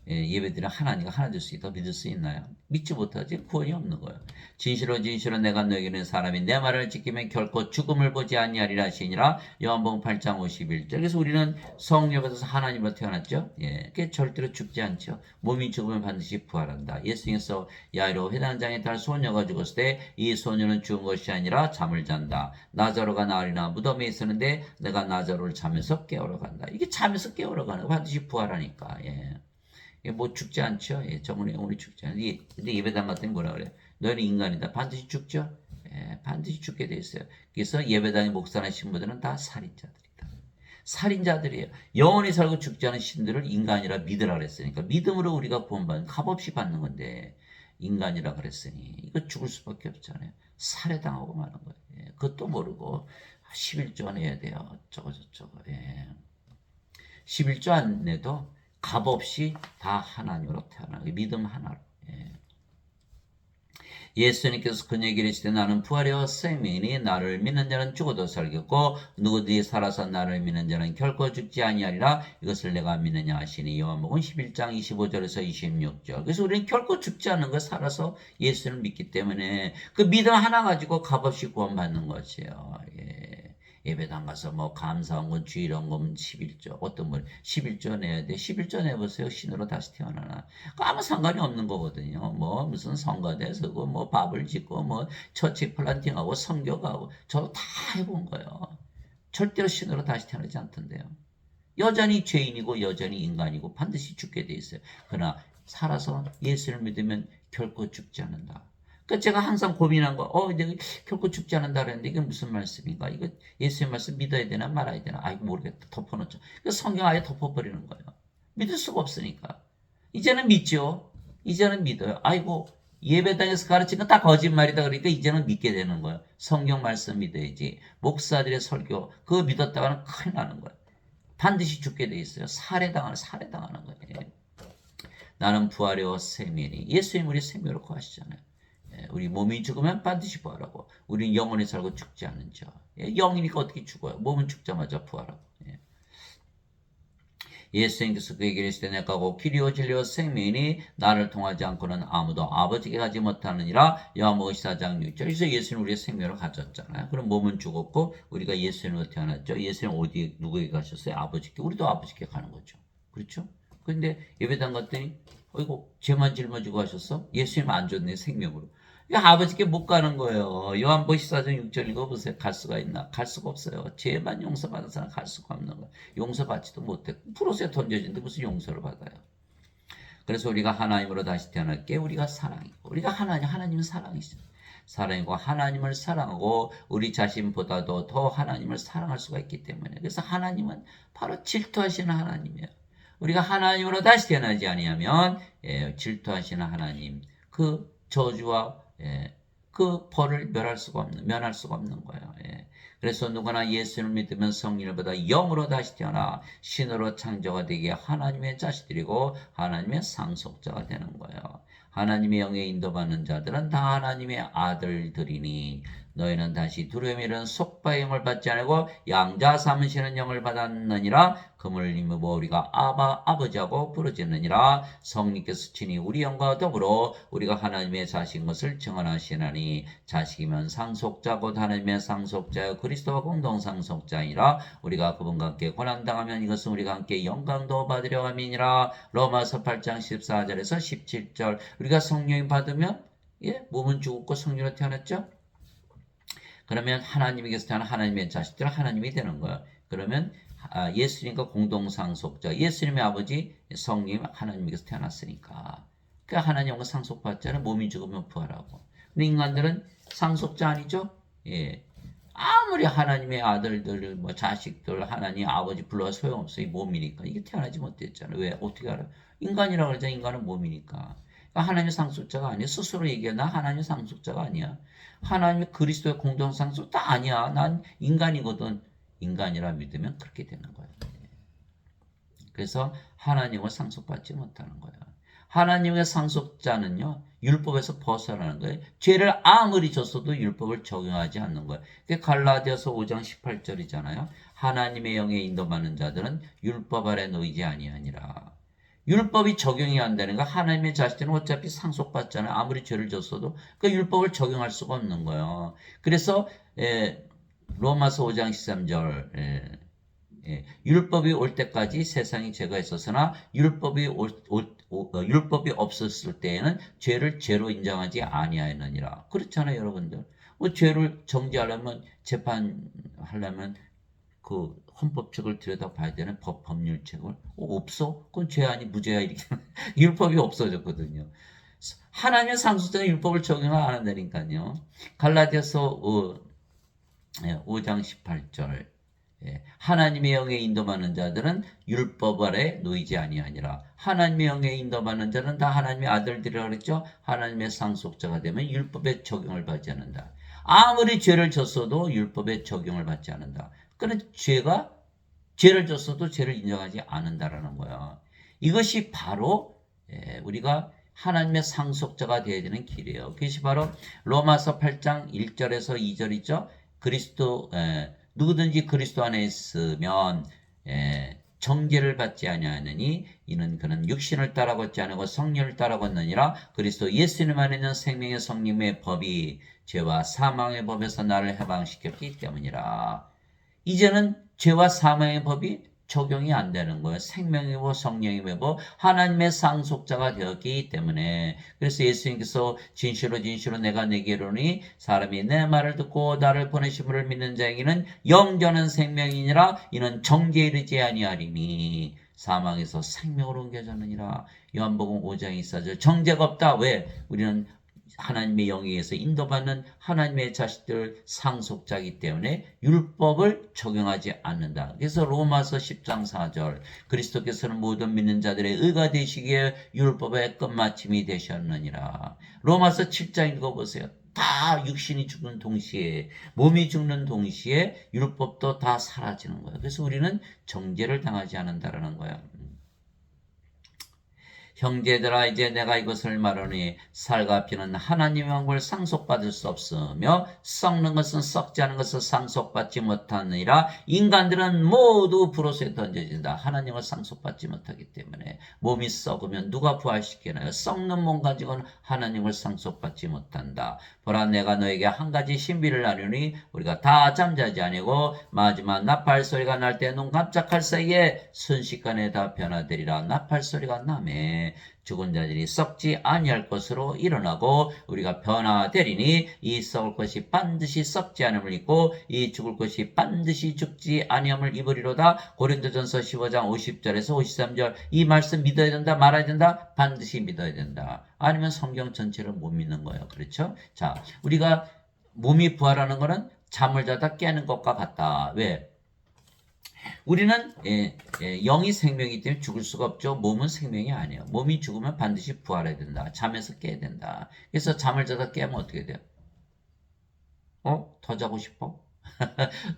예배드리는 하나님과 하나 될 수 있다 믿을 수 있나요? 믿지 못하지 구원이 없는 거예요. 진실로 진실로 내가 너에게는 사람이 내 말을 지키면 결코 죽음을 보지 아니하리라 하시니라. 요한복음 8장 51절. 그래서 우리는 성령 받아서 하나님으로 태어났죠. 그게 절대로 죽지 않죠. 몸이 죽으면 반드시 부활한다. 예수님께서 야이로 회당장에 딸 소녀가 죽었을 때 이 소녀는 죽은 것이 아니라 잠을 잔다. 나자로가 나으리나 무덤에 있었는데 내가 나자로를 잠에서 깨우러 간다. 이게 잠에서 깨우러 가는 거 반드시 부활하니까. 뭐 죽지 않죠. 정은의 영혼이 죽지 않아요. 근데 예배당 같은 게 뭐라 그래요? 너희는 인간이다. 반드시 죽죠. 반드시 죽게 돼 있어요. 그래서 예배당의 목사나 신부들은 다 살인자들이다. 살인자들이에요. 영원히 살고 죽지 않은 신들을 인간이라 믿으라 그랬으니까 믿음으로 우리가 구원받는 값없이 받는 건데 인간이라 그랬으니 이거 죽을 수밖에 없잖아요. 살해당하고 마는 거예요. 그것도 모르고 11조 안 해야 돼요. 저거. 11조 안 내도 값없이 다 하나님으로 태어나고 믿음 하나로. 예수님께서 그에게 이르시되 나는 부활이요 생명이니 나를 믿는 자는 죽어도 살겠고 누구든지 살아서 나를 믿는 자는 결코 죽지 아니하리라. 이것을 내가 믿느냐 하시니. 요한복음 11장 25절에서 26절. 그래서 우리는 결코 죽지 않는 거 살아서 예수를 믿기 때문에 그 믿음 하나 가지고 값없이 구원받는 것이에요. 예배당 가서 뭐 감사원금, 주일원금, 11조, 어떤 분 11조 내야 돼. 11조 내보세요. 신으로 다시 태어나나. 아무 상관이 없는 거거든요. 뭐 무슨 성가대 서고 뭐 밥을 짓고 뭐 처치 플란팅하고 선교가고 저도 다 해본 거예요. 절대로 신으로 다시 태어나지 않던데요. 여전히 죄인이고 여전히 인간이고 반드시 죽게 돼 있어요. 그러나 살아서 예수를 믿으면 결코 죽지 않는다. 그러니까 제가 항상 고민한 거, 내가 결코 죽지 않는다 그랬는데 이게 무슨 말씀인가? 이거 예수의 말씀 믿어야 되나 말아야 되나? 아이고 모르겠다. 덮어놓죠. 그러니까 성경 아예 덮어버리는 거예요. 믿을 수가 없으니까. 이제는 믿죠. 이제는 믿어요. 아이고 예배당에서 가르친 건 다 거짓말이다 그러니까 이제는 믿게 되는 거예요. 성경 말씀 믿어야지. 목사들의 설교 그거 믿었다가는 큰일 나는 거예요. 반드시 죽게 돼 있어요. 살해당하는 거예요. 나는 부활이요 생명이니. 예수님 우리 생명으로 구하시잖아요. 우리 몸이 죽으면 반드시 부활하고 우리는 영원히 살고 죽지 않는 자. 영이니까 어떻게 죽어요? 몸은 죽자마자 부활하고. 예수님께서 그에게 이르시되 내가 곧 길이요 진리요 생명이니 나를 통하지 않고는 아무도 아버지께 가지 못하느니라. 요한복음 14장 6절. 그래서 예수님 우리의 생명을 가졌잖아요. 그럼 몸은 죽었고 우리가 예수님으로 태어났죠. 예수님 어디 누구에게 가셨어요? 아버지께. 우리도 아버지께 가는 거죠. 그렇죠? 근데 예배당 갔더니 어이구 죄만 짊어지고 하셨어? 예수님 안 줬네 생명으로. 아버지께 못 가는 거예요. 요한복음 14장 6절 읽어보세요. 갈 수가 있나? 갈 수가 없어요. 죄만 용서받은 사람 갈 수가 없는 거예요. 용서받지도 못해. 프로스에 던져진데 무슨 용서를 받아요. 그래서 우리가 하나님으로 다시 태어날게 우리가 사랑이고 우리가 하나님은 사랑이죠. 사랑이고 하나님을 사랑하고 우리 자신보다도 더 하나님을 사랑할 수가 있기 때문에 그래서 하나님은 바로 질투하시는 하나님이에요. 우리가 하나님으로 다시 태어나지 아니하면 질투하시는 하나님 그 저주와 그 벌을 면할 수가 없는 거예요. 그래서 누구나 예수를 믿으면 성령을 받아 영으로 다시 태어나 신으로 창조가 되게 하나님의 자식들이고 하나님의 상속자가 되는 거예요. 하나님의 영에 인도받는 자들은 다 하나님의 아들들이니 너희는 다시 두려움이 이른 속바의 영을 받지 않고 양자 삼으시는 영을 받았느니라. 그물 입어 우리가 아버지하고 부르짖느니라. 성령께서 친히 우리 영과 더불어 우리가 하나님의 자식인 것을 증언하시나니 자식이면 상속자 곧 하나님의 상속자여 그리스도와 공동 상속자이라. 우리가 그분과 함께 고난당하면 이것은 우리가 함께 영광도 받으려 함이니라. 로마서 8장 14절에서 17절. 우리가 성령이 받으면 몸은 죽었고 성령으로 태어났죠. 그러면 하나님에게서 태어난 하나님의 자식들 하나님이 되는 거예요. 그러면 예수님과 공동상속자, 예수님의 아버지 성님 하나님에게서 태어났으니까. 그러니까 하나님과 상속받자는 몸이 죽으면 부활하고. 근데 인간들은 상속자 아니죠? 아무리 하나님의 아들들, 뭐 자식들, 하나님 아버지 불러도 소용없어요. 이 몸이니까. 이게 태어나지 못했잖아요. 왜? 어떻게 알아요? 인간이라고 그러잖아요. 인간은 몸이니까. 하나님의 상속자가 아니야. 스스로 얘기해. 나 하나님의 상속자가 아니야. 하나님의 그리스도의 공동상속자 아니야. 난 인간이거든. 인간이라 믿으면 그렇게 되는 거예요. 그래서 하나님을 상속받지 못하는 거예요. 하나님의 상속자는요. 율법에서 벗어나는 거예요. 죄를 아무리 졌어도 율법을 적용하지 않는 거예요. 그게 갈라디아서 5장 18절이잖아요. 하나님의 영에 인도받는 자들은 율법 아래 놓이지 아니하니라. 율법이 적용이 안 되는 거 하나님의 자식들은 어차피 상속받잖아요. 아무리 죄를 졌어도 그 율법을 적용할 수가 없는 거예요. 그래서 로마서 5장 13절 율법이 올 때까지 세상에 죄가 있었으나 율법이 없었을 때에는 죄를 죄로 인정하지 아니하였느니라. 그렇잖아요, 여러분들. 죄를 정죄하려면 재판하려면 그 헌법책을 들여다봐야 되는 법률책을 없어? 그건 죄 아니 무죄야 이렇게 율법이 없어졌거든요. 하나님의 상속자는 율법을 적용을 안 한다니까요. 갈라디아서 5장 18절 하나님의 영에 인도받는 자들은 율법 아래 놓이지 아니하니라. 하나님의 영에 인도받는 자는 다 하나님의 아들들이라고 그랬죠. 하나님의 상속자가 되면 율법의 적용을 받지 않는다. 아무리 죄를 졌어도 율법의 적용을 받지 않는다. 그는 죄를 졌어도 죄를 인정하지 않는다라는 거야. 이것이 바로 우리가 하나님의 상속자가 되어야 되는 길이에요. 그것이 바로 로마서 8장 1절에서 2절이죠. 누구든지 그리스도 안에 있으면 정죄를 받지 아니하느니 이는 그는 육신을 따라 걷지 않고 성령을 따라 걷느니라. 그리스도 예수님 안에 있는 생명의 성령의 법이 죄와 사망의 법에서 나를 해방시켰기 때문이라. 이제는 죄와 사망의 법이 적용이 안 되는 거예요. 생명이고 성령이고 하나님의 상속자가 되었기 때문에. 그래서 예수님께서 진실로 진실로 내가 내게 이르노니 사람이 내 말을 듣고 나를 보내신 분을 믿는 자에게는 영전한 생명이니라. 이는 정죄에 이르지 아니하리니 사망에서 생명으로 옮겨졌느니라. 요한복음 5장 24절. 정죄가 없다. 왜? 우리는 하나님의 영에 의해서 인도받는 하나님의 자식들 상속자이기 때문에 율법을 적용하지 않는다. 그래서 로마서 10장 4절 그리스도께서는 모든 믿는 자들의 의가 되시기에 율법의 끝마침이 되셨느니라. 로마서 7장 읽어보세요. 다 육신이 죽는 동시에 몸이 죽는 동시에 율법도 다 사라지는 거예요. 그래서 우리는 정죄를 당하지 않는다라는 거예요. 형제들아 이제 내가 이것을 말하니 살과 피는 하나님의 왕국을 상속받을 수 없으며 썩는 것은 썩지 않은 것을 상속받지 못하느니라. 인간들은 모두 불옷에 던져진다. 하나님을 상속받지 못하기 때문에. 몸이 썩으면 누가 부활시키나요? 썩는 몸 가지고는 하나님을 상속받지 못한다. 보라 내가 너에게 한 가지 신비를 알으니 우리가 다 잠자지 아니고 마지막 나팔 소리가 날 때 눈 깜짝할 사이에 순식간에 다 변화되리라. 나팔 소리가 나매 죽은 자들이 썩지 아니할 것으로 일어나고 우리가 변화되리니 이 썩을 것이 반드시 썩지 않음을 입고 이 죽을 것이 반드시 죽지 아니함을 입으리로다. 고린도전서 15장 50절에서 53절. 이 말씀 믿어야 된다 말아야 된다? 반드시 믿어야 된다. 아니면 성경 전체를 못 믿는 거예요. 그렇죠? 자, 우리가 몸이 부활하는 것은 잠을 자다 깨는 것과 같다. 왜? 우리는 영이 생명이기 때문에 죽을 수가 없죠. 몸은 생명이 아니에요. 몸이 죽으면 반드시 부활해야 된다. 잠에서 깨야 된다. 그래서 잠을 자다 깨면 어떻게 돼요? 더 자고 싶어?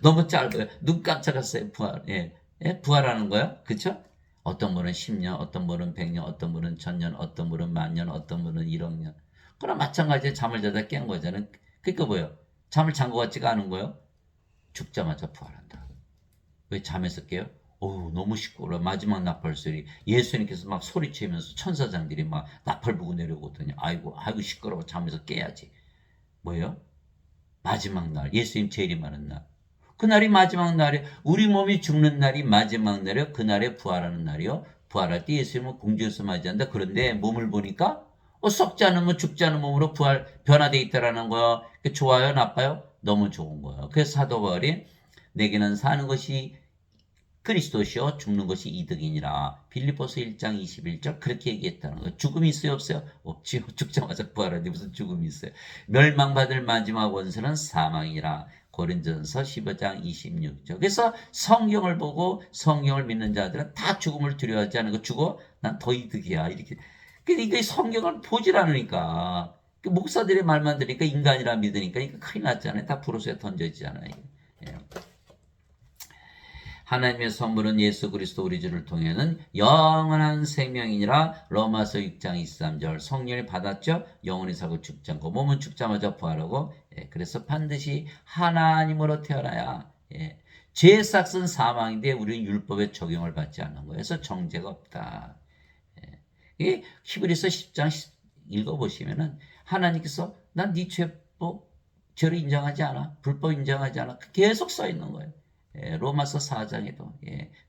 너무 짧아요. 눈 깜짝했어요. 부활. 부활하는 거야. 그쵸? 어떤 분은 10년, 어떤 분은 100년, 어떤 분은 1000년, 어떤 분은 만년, 어떤 분은 1억 년. 그럼 마찬가지로 잠을 자다 깬 거잖아요. 그러니까 뭐예요? 잠을 잔 것 같지가 않은 거예요? 죽자마자 부활한다. 왜 잠에서 깨요? 어우 너무 시끄러워. 마지막 나팔 소리. 예수님께서 막 소리치면서 천사장들이 막 나팔 부고 내려오거든요. 아이고 시끄러워. 잠에서 깨야지. 뭐예요? 마지막 날. 예수님 재림하는 날. 그날이 마지막 날이에요. 우리 몸이 죽는 날이 마지막 날이요. 그날에 부활하는 날이요. 부활할 때 예수님은 공중에서 맞이한다. 그런데 몸을 보니까 썩지 않으면 죽지 않은 몸으로 변화되어 있다라는 거예요. 좋아요? 나빠요? 너무 좋은 거예요. 그래서 사도 바울이 내게는 사는 것이 그리스도시요 죽는 것이 이득이니라. 빌립보서 1장 21절 그렇게 얘기했다는 거예요. 죽음이 있어요 없어요? 없지요. 죽자마자 부활하는데 무슨 죽음이 있어요. 멸망받을 마지막 원수는 사망이라. 고린도전서 15장 26절. 그래서 성경을 보고 성경을 믿는 자들은 다 죽음을 두려워하지 않은 거. 죽어? 난 더 이득이야. 이렇게. 그러니까 성경을 보질 않으니까 목사들의 말만 들으니까 인간이라 믿으니까 이거 큰일 났잖아요. 다 불옷에 던져지잖아요. 예. 하나님의 선물은 예수 그리스도 우리 주를 통해는 영원한 생명이니라. 로마서 6장 23절. 성령을 받았죠. 영원히 살고 죽지 않고 몸은 죽자마자 부활하고. 그래서 반드시 하나님으로 태어나야. 죄의 삭은 사망인데 우리는 율법의 적용을 받지 않는 거예요. 그래서 정죄가 없다. 이 히브리서 10장 읽어보시면은 하나님께서 난 네 죄를 인정하지 않아. 불법 인정하지 않아. 계속 써 있는 거예요. 로마서 4장에도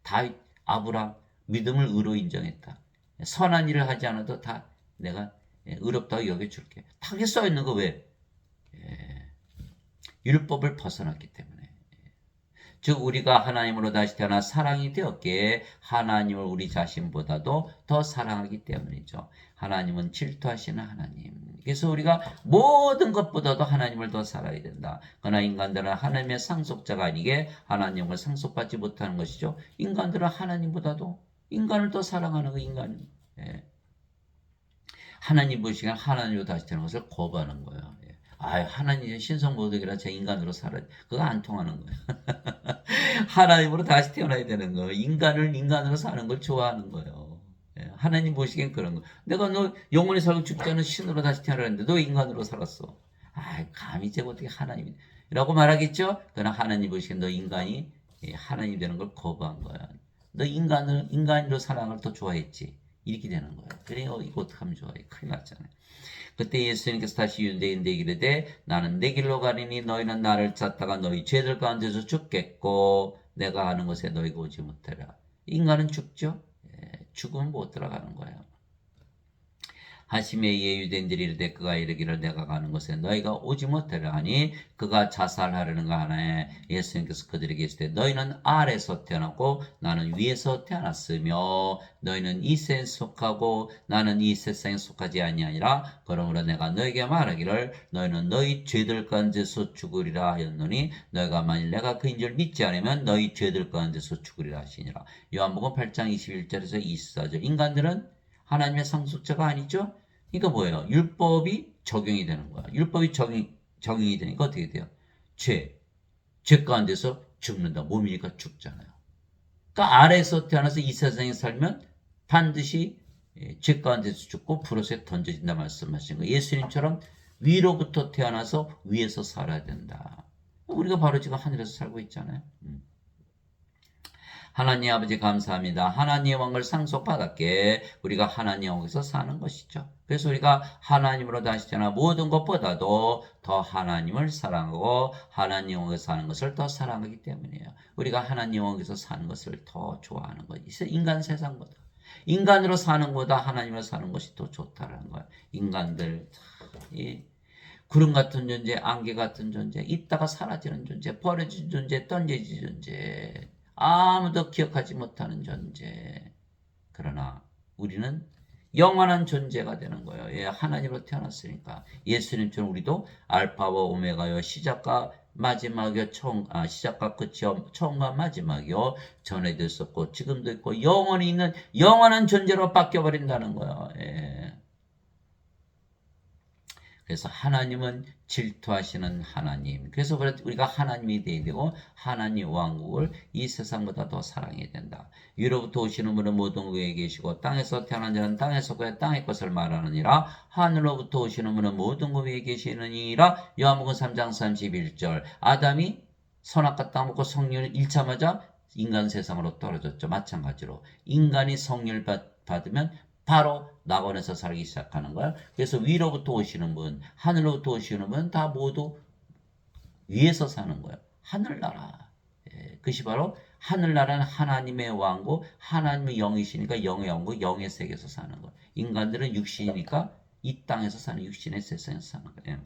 다윗, 아브람 믿음을 의로 인정했다. 선한 일을 하지 않아도 다 내가 의롭다고 여겨줄게. 다 써 있는 거 왜? 율법을 벗어났기 때문에. 즉 우리가 하나님으로 다시 태어나 사랑이 되었기에 하나님을 우리 자신보다도 더 사랑하기 때문이죠. 하나님은 질투하시는 하나님. 그래서 우리가 모든 것보다도 하나님을 더 사랑해야 된다. 그러나 인간들은 하나님의 상속자가 아니게 하나님을 상속받지 못하는 것이죠. 인간들은 하나님보다도 인간을 더 사랑하는 거 인간. 하나님 보시기엔 하나님으로 다시 태어난 것을 거부하는 거예요. 하나님 신성모독이라 제 인간으로 살아야 그거 안 통하는 거예요. 하나님으로 다시 태어나야 되는 거예요. 인간을 인간으로 사는 걸 좋아하는 거예요. 하나님 보시기엔 그런 거. 내가 너 영원히 살고 죽지 않은 신으로 다시 태어나는데 너 인간으로 살았어. 아, 감히 제가 어떻게 하나님이라고 말하겠죠? 그러나 하나님 보시기엔 너 인간이 하나님 되는 걸 거부한 거야. 너 인간으로 사랑을 더 좋아했지. 이렇게 되는 거야. 그래, 이거 어떡하면 좋아해? 큰일 났잖아요. 그때 예수님께서 다시 유대인들에게 이르되 나는 내 길로 가리니 너희는 나를 찾다가 너희 죄들 가운데서 죽겠고 내가 가는 곳에 너희가 오지 못하라. 인간은 죽죠. 죽으면 못 들어가는 거예요. 하심에 이에 유대인들이 이르되 그가 이르기를 내가 가는 곳에 너희가 오지 못하려 하니 그가 자살하려는가 하나에 예수님께서 그들에게 이르시되 너희는 아래에서 태어났고 나는 위에서 태어났으며 너희는 이 세상에 속하고 나는 이 세상에 속하지 아니하니라. 그러므로 내가 너희에게 말하기를 너희는 너희 죄들 가운데서 죽으리라 하였노니 너희가 만일 내가 그인 줄 믿지 않으면 너희 죄들 가운데서 죽으리라 하시니라. 요한복음 8장 21절에서 24절. 인간들은 하나님의 상속자가 아니죠? 이거 뭐예요? 율법이 적용이 되는 거야. 율법이 적용이 되니까 어떻게 돼요? 죄 가운데서 죽는다. 몸이니까 죽잖아요. 그러니까 아래에서 태어나서 이 세상에 살면 반드시 죄 가운데서 죽고 불옷에 던져진다 말씀하신 거예요. 예수님처럼 위로부터 태어나서 위에서 살아야 된다. 우리가 바로 지금 하늘에서 살고 있잖아요. 하나님 아버지 감사합니다. 하나님의 왕을 상속받았기에 우리가 하나님 왕에서 사는 것이죠. 그래서 우리가 하나님으로 다시 태어나 모든 것보다도 더 하나님을 사랑하고 하나님 왕에서 사는 것을 더 사랑하기 때문이에요. 우리가 하나님 왕에서 사는 것을 더 좋아하는 거예요. 인간 세상보다. 인간으로 사는 것보다 하나님으로 사는 것이 더 좋다는 거예요. 인간들 이 구름 같은 존재, 안개 같은 존재, 있다가 사라지는 존재, 버려진 존재, 던져진 존재, 아무도 기억하지 못하는 존재. 그러나 우리는 영원한 존재가 되는 거예요. 하나님으로 태어났으니까. 예수님처럼 우리도 알파와 오메가요, 시작과 마지막이요, 시작과 끝이요, 처음과 마지막이요, 전에도 있었고 지금도 있고 영원히 있는 영원한 존재로 바뀌어버린다는 거예요. 그래서 하나님은 질투하시는 하나님. 그래서 우리가 하나님이 되어야 되고 하나님 왕국을 이 세상보다 더 사랑해야 된다. 위로부터 오시는 분은 모든 위에 계시고 땅에서 태어난 자는 땅에서 그의 땅의 것을 말하느니라. 하늘로부터 오시는 분은 모든 위에 계시느니라. 요한복음 3장 31절. 아담이 선악과 땅 먹고 성령을 잃자마자 인간 세상으로 떨어졌죠. 마찬가지로 인간이 성령을 받으면 바로 낙원에서 살기 시작하는 거야. 그래서 위로부터 오시는 분, 하늘로부터 오시는 분 다 모두 위에서 사는 거야. 하늘나라. 그것이 바로 하늘나라는 하나님의 왕국, 하나님의 영이시니까 영의 왕국, 영의 세계에서 사는 거야. 인간들은 육신이니까 이 땅에서 사는 육신의 세상에서 사는 거예요.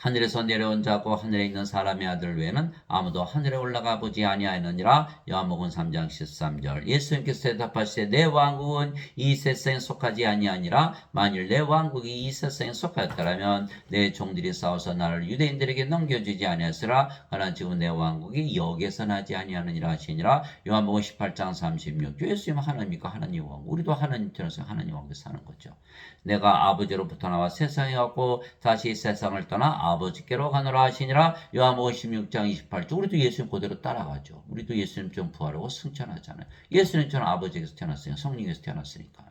하늘에서 내려온 자고 하늘에 있는 사람의 아들 외에는 아무도 하늘에 올라가 보지 아니하였느니라. 요한복음 3장 13절. 예수님께서 대답하시되 내 왕국은 이 세상에 속하지 아니하니라. 만일 내 왕국이 이 세상에 속하였더라면 내 종들이 싸워서 나를 유대인들에게 넘겨주지 아니하였으라. 그러나 지금 내 왕국이 여기에서 나지 아니하느니라 하시니라. 요한복음 18장 36. 예수님은 하나님이니까 하나님 왕국. 우리도 하나님 편에서 하나님 왕국에서 사는 거죠. 내가 아버지로부터 나와 세상에 왔고 다시 세상을 떠나 아버지께로 가노라 하시니라. 요한복음 16장 28절. 우리도 예수님 그대로 따라가죠. 우리도 예수님 좀 부활하고 승천하잖아요. 예수님처럼 아버지에게서 태어났으니까, 성령에서 태어났으니까.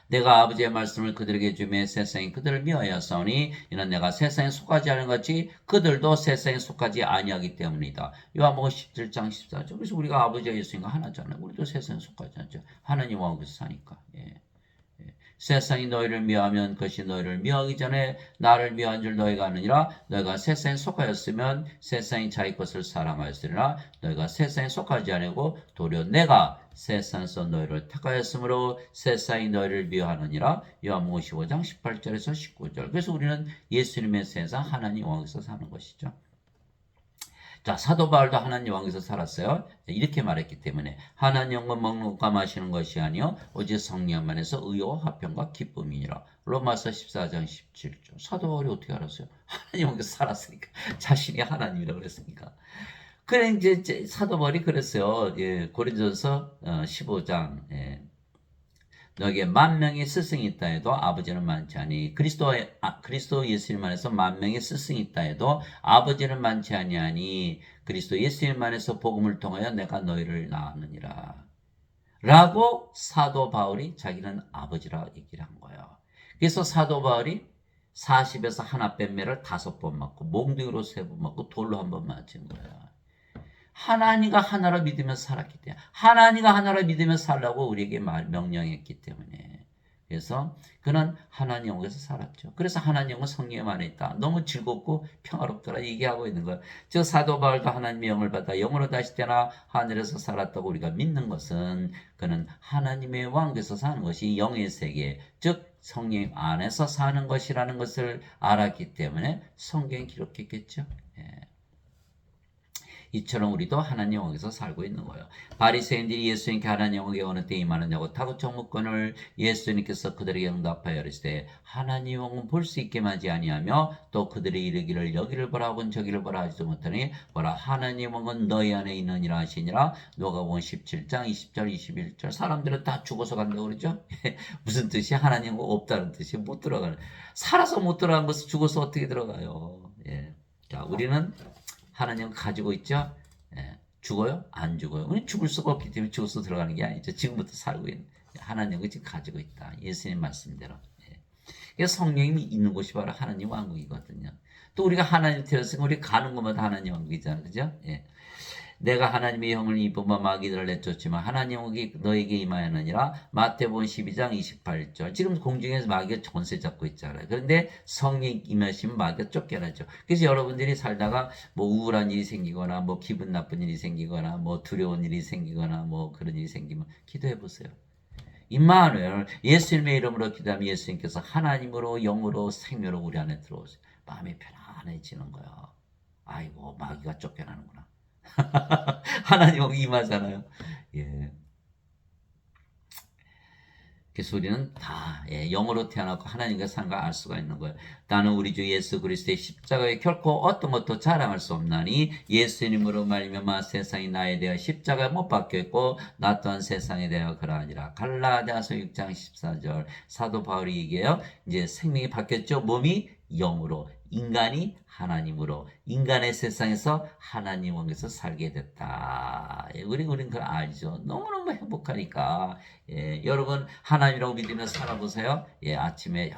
내가 아버지의 말씀을 그들에게 주며 세상이 그들을 미워하였사오니 이는 내가 세상에 속하지 않은 것이 그들도 세상에 속하지 아니하기 때문이다. 요한복음 17장 14절. 그래서 우리가 아버지와 예수님과 하나잖아요. 우리도 세상에 속하지 않죠. 하나님 왕국에서 사니까. 세상이 너희를 미워하면 그것이 너희를 미워하기 전에 나를 미워한 줄 너희가 아느니라. 너희가 세상에 속하였으면 세상이 자기 것을 사랑하였으리라. 너희가 세상에 속하지 아니고 도리어 내가 세상에서 너희를 택하였으므로 세상이 너희를 미워하느니라. 요한복음 15장 18절에서 19절. 그래서 우리는 예수님의 세상 하나님 왕에서 사는 것이죠. 자, 사도 바울도 하나님 왕에서 살았어요. 이렇게 말했기 때문에 하나님 영과 먹는 것과 마시는 것이 아니요 오직 성령만에서 의와 화평과 기쁨이니라. 로마서 14장 17절. 사도 바울이 어떻게 알았어요? 하나님 왕에서 살았으니까. 자신이 하나님이라고 그랬으니까. 그래 이제 사도 바울이 그랬어요. 고린도전서 15장. 너에게 10,000명의 스승이 있다 해도 아버지는 많지 아니. 그리스도 예수님 안에서 10,000명의 스승이 있다 해도 아버지는 많지 아니하니 그리스도 예수님 안에서 복음을 통하여 내가 너희를 낳았느니라. 라고 사도 바울이 자기는 아버지라 얘기를 한 거예요. 그래서 사도 바울이 40에서 하나 뺀 매를 5번 맞고 몽둥이로 3번 맞고 돌로 1번 맞은 거예요. 하나님과 하나로 믿으며 살았기 때문에 하나님과 하나로 믿으며 살라고 우리에게 명령했기 때문에 그래서 그는 하나님 영에서 살았죠. 그래서 하나님 영은 성령 안에 있다. 너무 즐겁고 평화롭더라 얘기하고 있는 거예요. 즉 사도 바울도 하나님의 영을 받아 영으로 다시 태어나 하늘에서 살았다고 우리가 믿는 것은 그는 하나님의 왕에서 사는 것이 영의 세계 즉 성령 안에서 사는 것이라는 것을 알았기 때문에 성경에 기록했겠죠. 예. 이처럼 우리도 하나님 영에서 살고 있는 거예요. 바리새인들이 예수님께 하나님 영이 어느 때 임하느냐고 타구청 묻건을 예수님께서 그들에게 응답하여 이르시되 하나님 영은 볼 수 있게 하지 아니하며 또 그들이 이르기를 여기를 보라 하곤 저기를 보라 하지도 못하니 보라 하나님 영은 너희 안에 있느니라 하시니라. 누가복음 17장 20절 21절 사람들은 다 죽어서 간다고 그러죠. 무슨 뜻이 하나님 없다는 뜻이 못 들어가는 살아서 못 들어간 것을 죽어서 어떻게 들어가요. 예. 자 우리는 하나님은 가지고 있죠. 예. 죽어요? 안 죽어요. 우리 죽을 수가 없기 때문에 죽어서 들어가는 게 아니죠. 지금부터 살고 있는 하나님은 지금 가지고 있다. 예수님 말씀대로. 예. 그래서 성령님이 있는 곳이 바로 하나님 왕국이거든요. 또 우리가 하나님 들었으니까 우리 가는 곳마다 하나님 왕국이잖아요. 그죠? 예. 내가 하나님의 형을 입으며 마귀들을 내쫓지만 하나님이 너에게 임하였느니라. 마태복음 12장 28절. 지금 공중에서 마귀가 전세 잡고 있잖아요. 그런데 성령 임하시면 마귀가 쫓겨나죠. 그래서 여러분들이 살다가 뭐 우울한 일이 생기거나 뭐 기분 나쁜 일이 생기거나 뭐 두려운 일이 생기거나 뭐 그런 일이 생기면 기도해 보세요. 임마누엘 예수님의 이름으로 기도하면 예수님께서 하나님으로 영으로 생명으로 우리 안에 들어오세요. 마음이 편안해지는 거야. 아이고 마귀가 쫓겨나는구나. 하나님 임하잖아요. 예. 그래서 우리는 다 영으로 태어났고 하나님과 사는 걸 알 수가 있는 거예요. 나는 우리 주 예수 그리스도의 십자가에 결코 어떤 것도 자랑할 수 없나니 예수님으로 말미암아 세상이 나에 대하여 십자가에 못 박혀있고 나 또한 세상에 대하여 그러하니라. 갈라디아서 6장 14절 사도 바울이 얘기해요. 이제 생명이 바뀌었죠. 몸이 영으로 인간이 하나님으로 인간의 세상에서 하나님 왕에서 살게 됐다. 우리는 그걸 알죠. 너무너무 행복하니까. 예, 여러분 하나님이라고 믿으며 살아보세요. 예, 아침에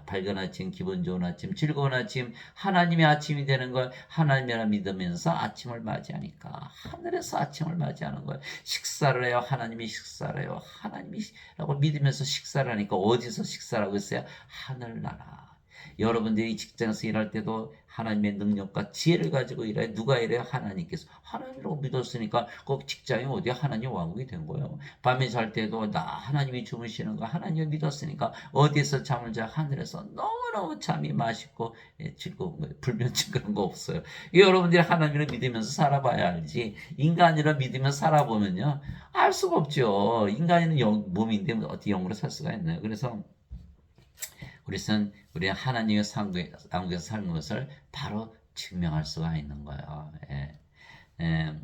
밝은 아침, 기분 좋은 아침, 즐거운 아침, 하나님의 아침이 되는 걸 하나님이라 믿으면서 아침을 맞이하니까 하늘에서 아침을 맞이하는 거예요. 식사를 해요. 하나님이 식사를 해요. 하나님이라고 믿으면서 식사를 하니까 어디서 식사를 하고 있어요? 하늘나라. 여러분들이 직장에서 일할 때도 하나님의 능력과 지혜를 가지고 일해요. 누가 일해요? 하나님께서. 하나님이라고 믿었으니까 꼭 직장이 어디야? 하나님 왕국이 된 거예요. 밤에 잘 때도 나 하나님이 주무시는 거 하나님을 믿었으니까 어디에서 잠을 자? 하늘에서. 너무너무 잠이 맛있고 즐거운 거예요. 불면증 그런 거 없어요. 여러분들이 하나님을 믿으면서 살아봐야 알지. 인간이라 믿으면서 살아보면요. 알 수가 없죠. 인간은 몸인데 어떻게 영으로 살 수가 있나요? 그래서 우리 하나님의 상국에서 사는 것을 바로 증명할 수가 있는 거예요. 예. 예.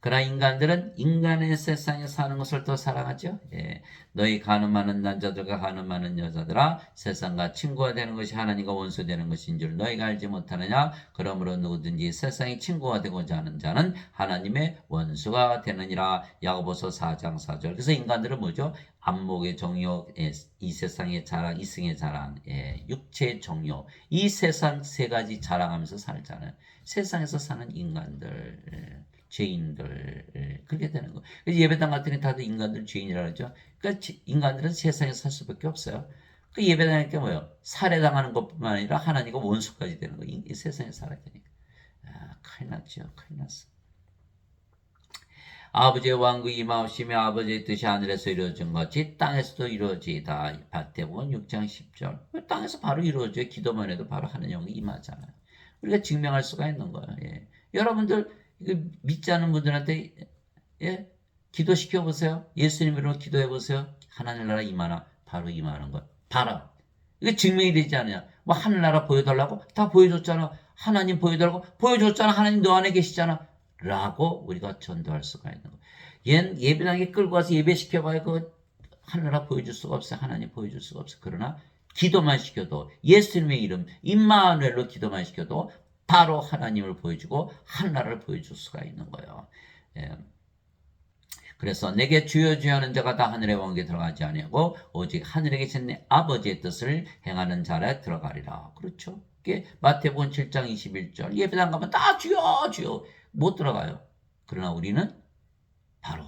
그러나 인간들은 인간의 세상에 사는 것을 더 사랑하죠. 예. 너희 가늠하는 남자들과 가늠하는 여자들아 세상과 친구가 되는 것이 하나님과 원수 되는 것인 줄 너희가 알지 못하느냐. 그러므로 누구든지 세상의 친구가 되고자 하는 자는 하나님의 원수가 되느니라. 야고보서 4장 4절. 그래서 인간들은 뭐죠? 안목의 정욕, 이 세상의 자랑, 이승의 자랑, 육체의 정욕, 이 세상 세 가지 자랑하면서 살잖아요. 세상에서 사는 인간들. 죄인들 그렇게 되는 거. 예배당 같은 데 다들 인간들 죄인이라 그러죠. 그러니까 인간들은 세상에 살 수밖에 없어요. 그 예배당에 게 뭐예요? 살해당하는 것뿐만 아니라 하나님과 원수까지 되는 거. 이 세상에 살아야 되니까. 큰일 났죠. 큰일 났어. 아버지의 왕국이 임하시며 아버지의 뜻이 하늘에서 이루어진 것이 땅에서도 이루어지이다. 마태복음 6장 10절. 땅에서 바로 이루어져요. 기도만 해도 바로 하나님 영이 임하잖아요. 우리가 증명할 수가 있는 거예요. 예. 여러분들 이거 믿지 않는 분들한테 기도시켜 보세요. 예수님으로 기도해 보세요. 하나님 나라 임하나 바로 임하는 거야. 바로 이게 증명이 되지 않느냐. 뭐 하늘나라 보여달라고 다 보여줬잖아. 하나님 보여달라고 보여줬잖아. 하나님 너 안에 계시잖아. 라고 우리가 전도할 수가 있는 거예요. 예배당에 끌고 와서 예배시켜봐야 그 하늘나라 보여줄 수가 없어요. 하나님 보여줄 수가 없어요. 그러나 기도만 시켜도 예수님의 이름 임마누엘로 기도만 시켜도 바로 하나님을 보여주고 하나를 보여줄 수가 있는 거예요. 예. 그래서 내게 주여 주여 하는 자가 다 하늘의 왕국에 들어가지 아니하고 오직 하늘에 계신 내 아버지의 뜻을 행하는 자라 들어가리라. 그렇죠? 이게 마태복음 7장 21절 예배당 가면 다 주여 주여 못 들어가요. 그러나 우리는 바로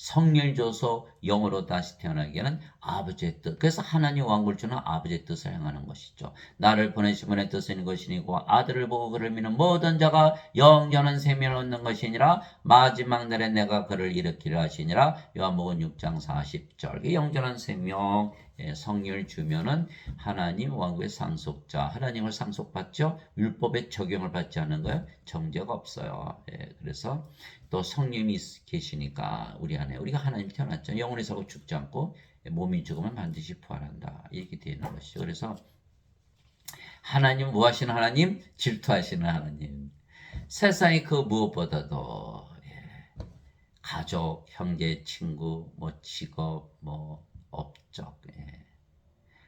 성령을 줘서 영으로 다시 태어나게 하는 아버지의 뜻. 그래서 하나님 왕국을 주는 아버지의 뜻을 행하는 것이죠. 나를 보내신 분의 뜻은 이것이니고 아들을 보고 그를 믿는 모든 자가 영원한 생명을 얻는 것이니라. 마지막 날에 내가 그를 일으키려 하시니라. 요한복음 6장 40절. 영원한 생명, 성령을 주면은 하나님 왕국의 상속자, 하나님을 상속받죠. 율법의 적용을 받지 않는 거예요. 정죄가 없어요. 그래서 또 성령이 계시니까 우리 안에 우리가 하나님 태어났죠. 영혼이 살고 죽지 않고 몸이 죽으면 반드시 부활한다. 이렇게 되는 것이죠. 그래서 하나님 뭐 하시는 하나님? 질투하시는 하나님. 세상의 그 무엇보다도 가족, 형제, 친구, 뭐 직업, 뭐 업적,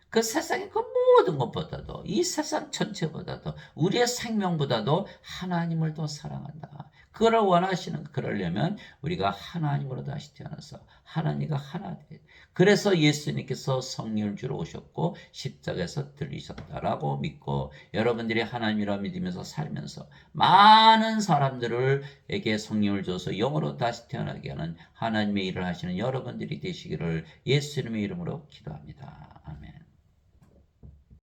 그 세상의 그 모든 것보다도 이 세상 전체보다도 우리의 생명보다도 하나님을 더 사랑한다. 그걸 원하시는 그러려면 우리가 하나님으로 다시 태어나서 하나님과 하나 돼. 그래서 예수님께서 성령을 주러 오셨고 십자가에서 들리셨다라고 믿고 여러분들이 하나님이라 믿으면서 살면서 많은 사람들에게 성령을 줘서 영으로 다시 태어나게 하는 하나님의 일을 하시는 여러분들이 되시기를 예수님의 이름으로 기도합니다.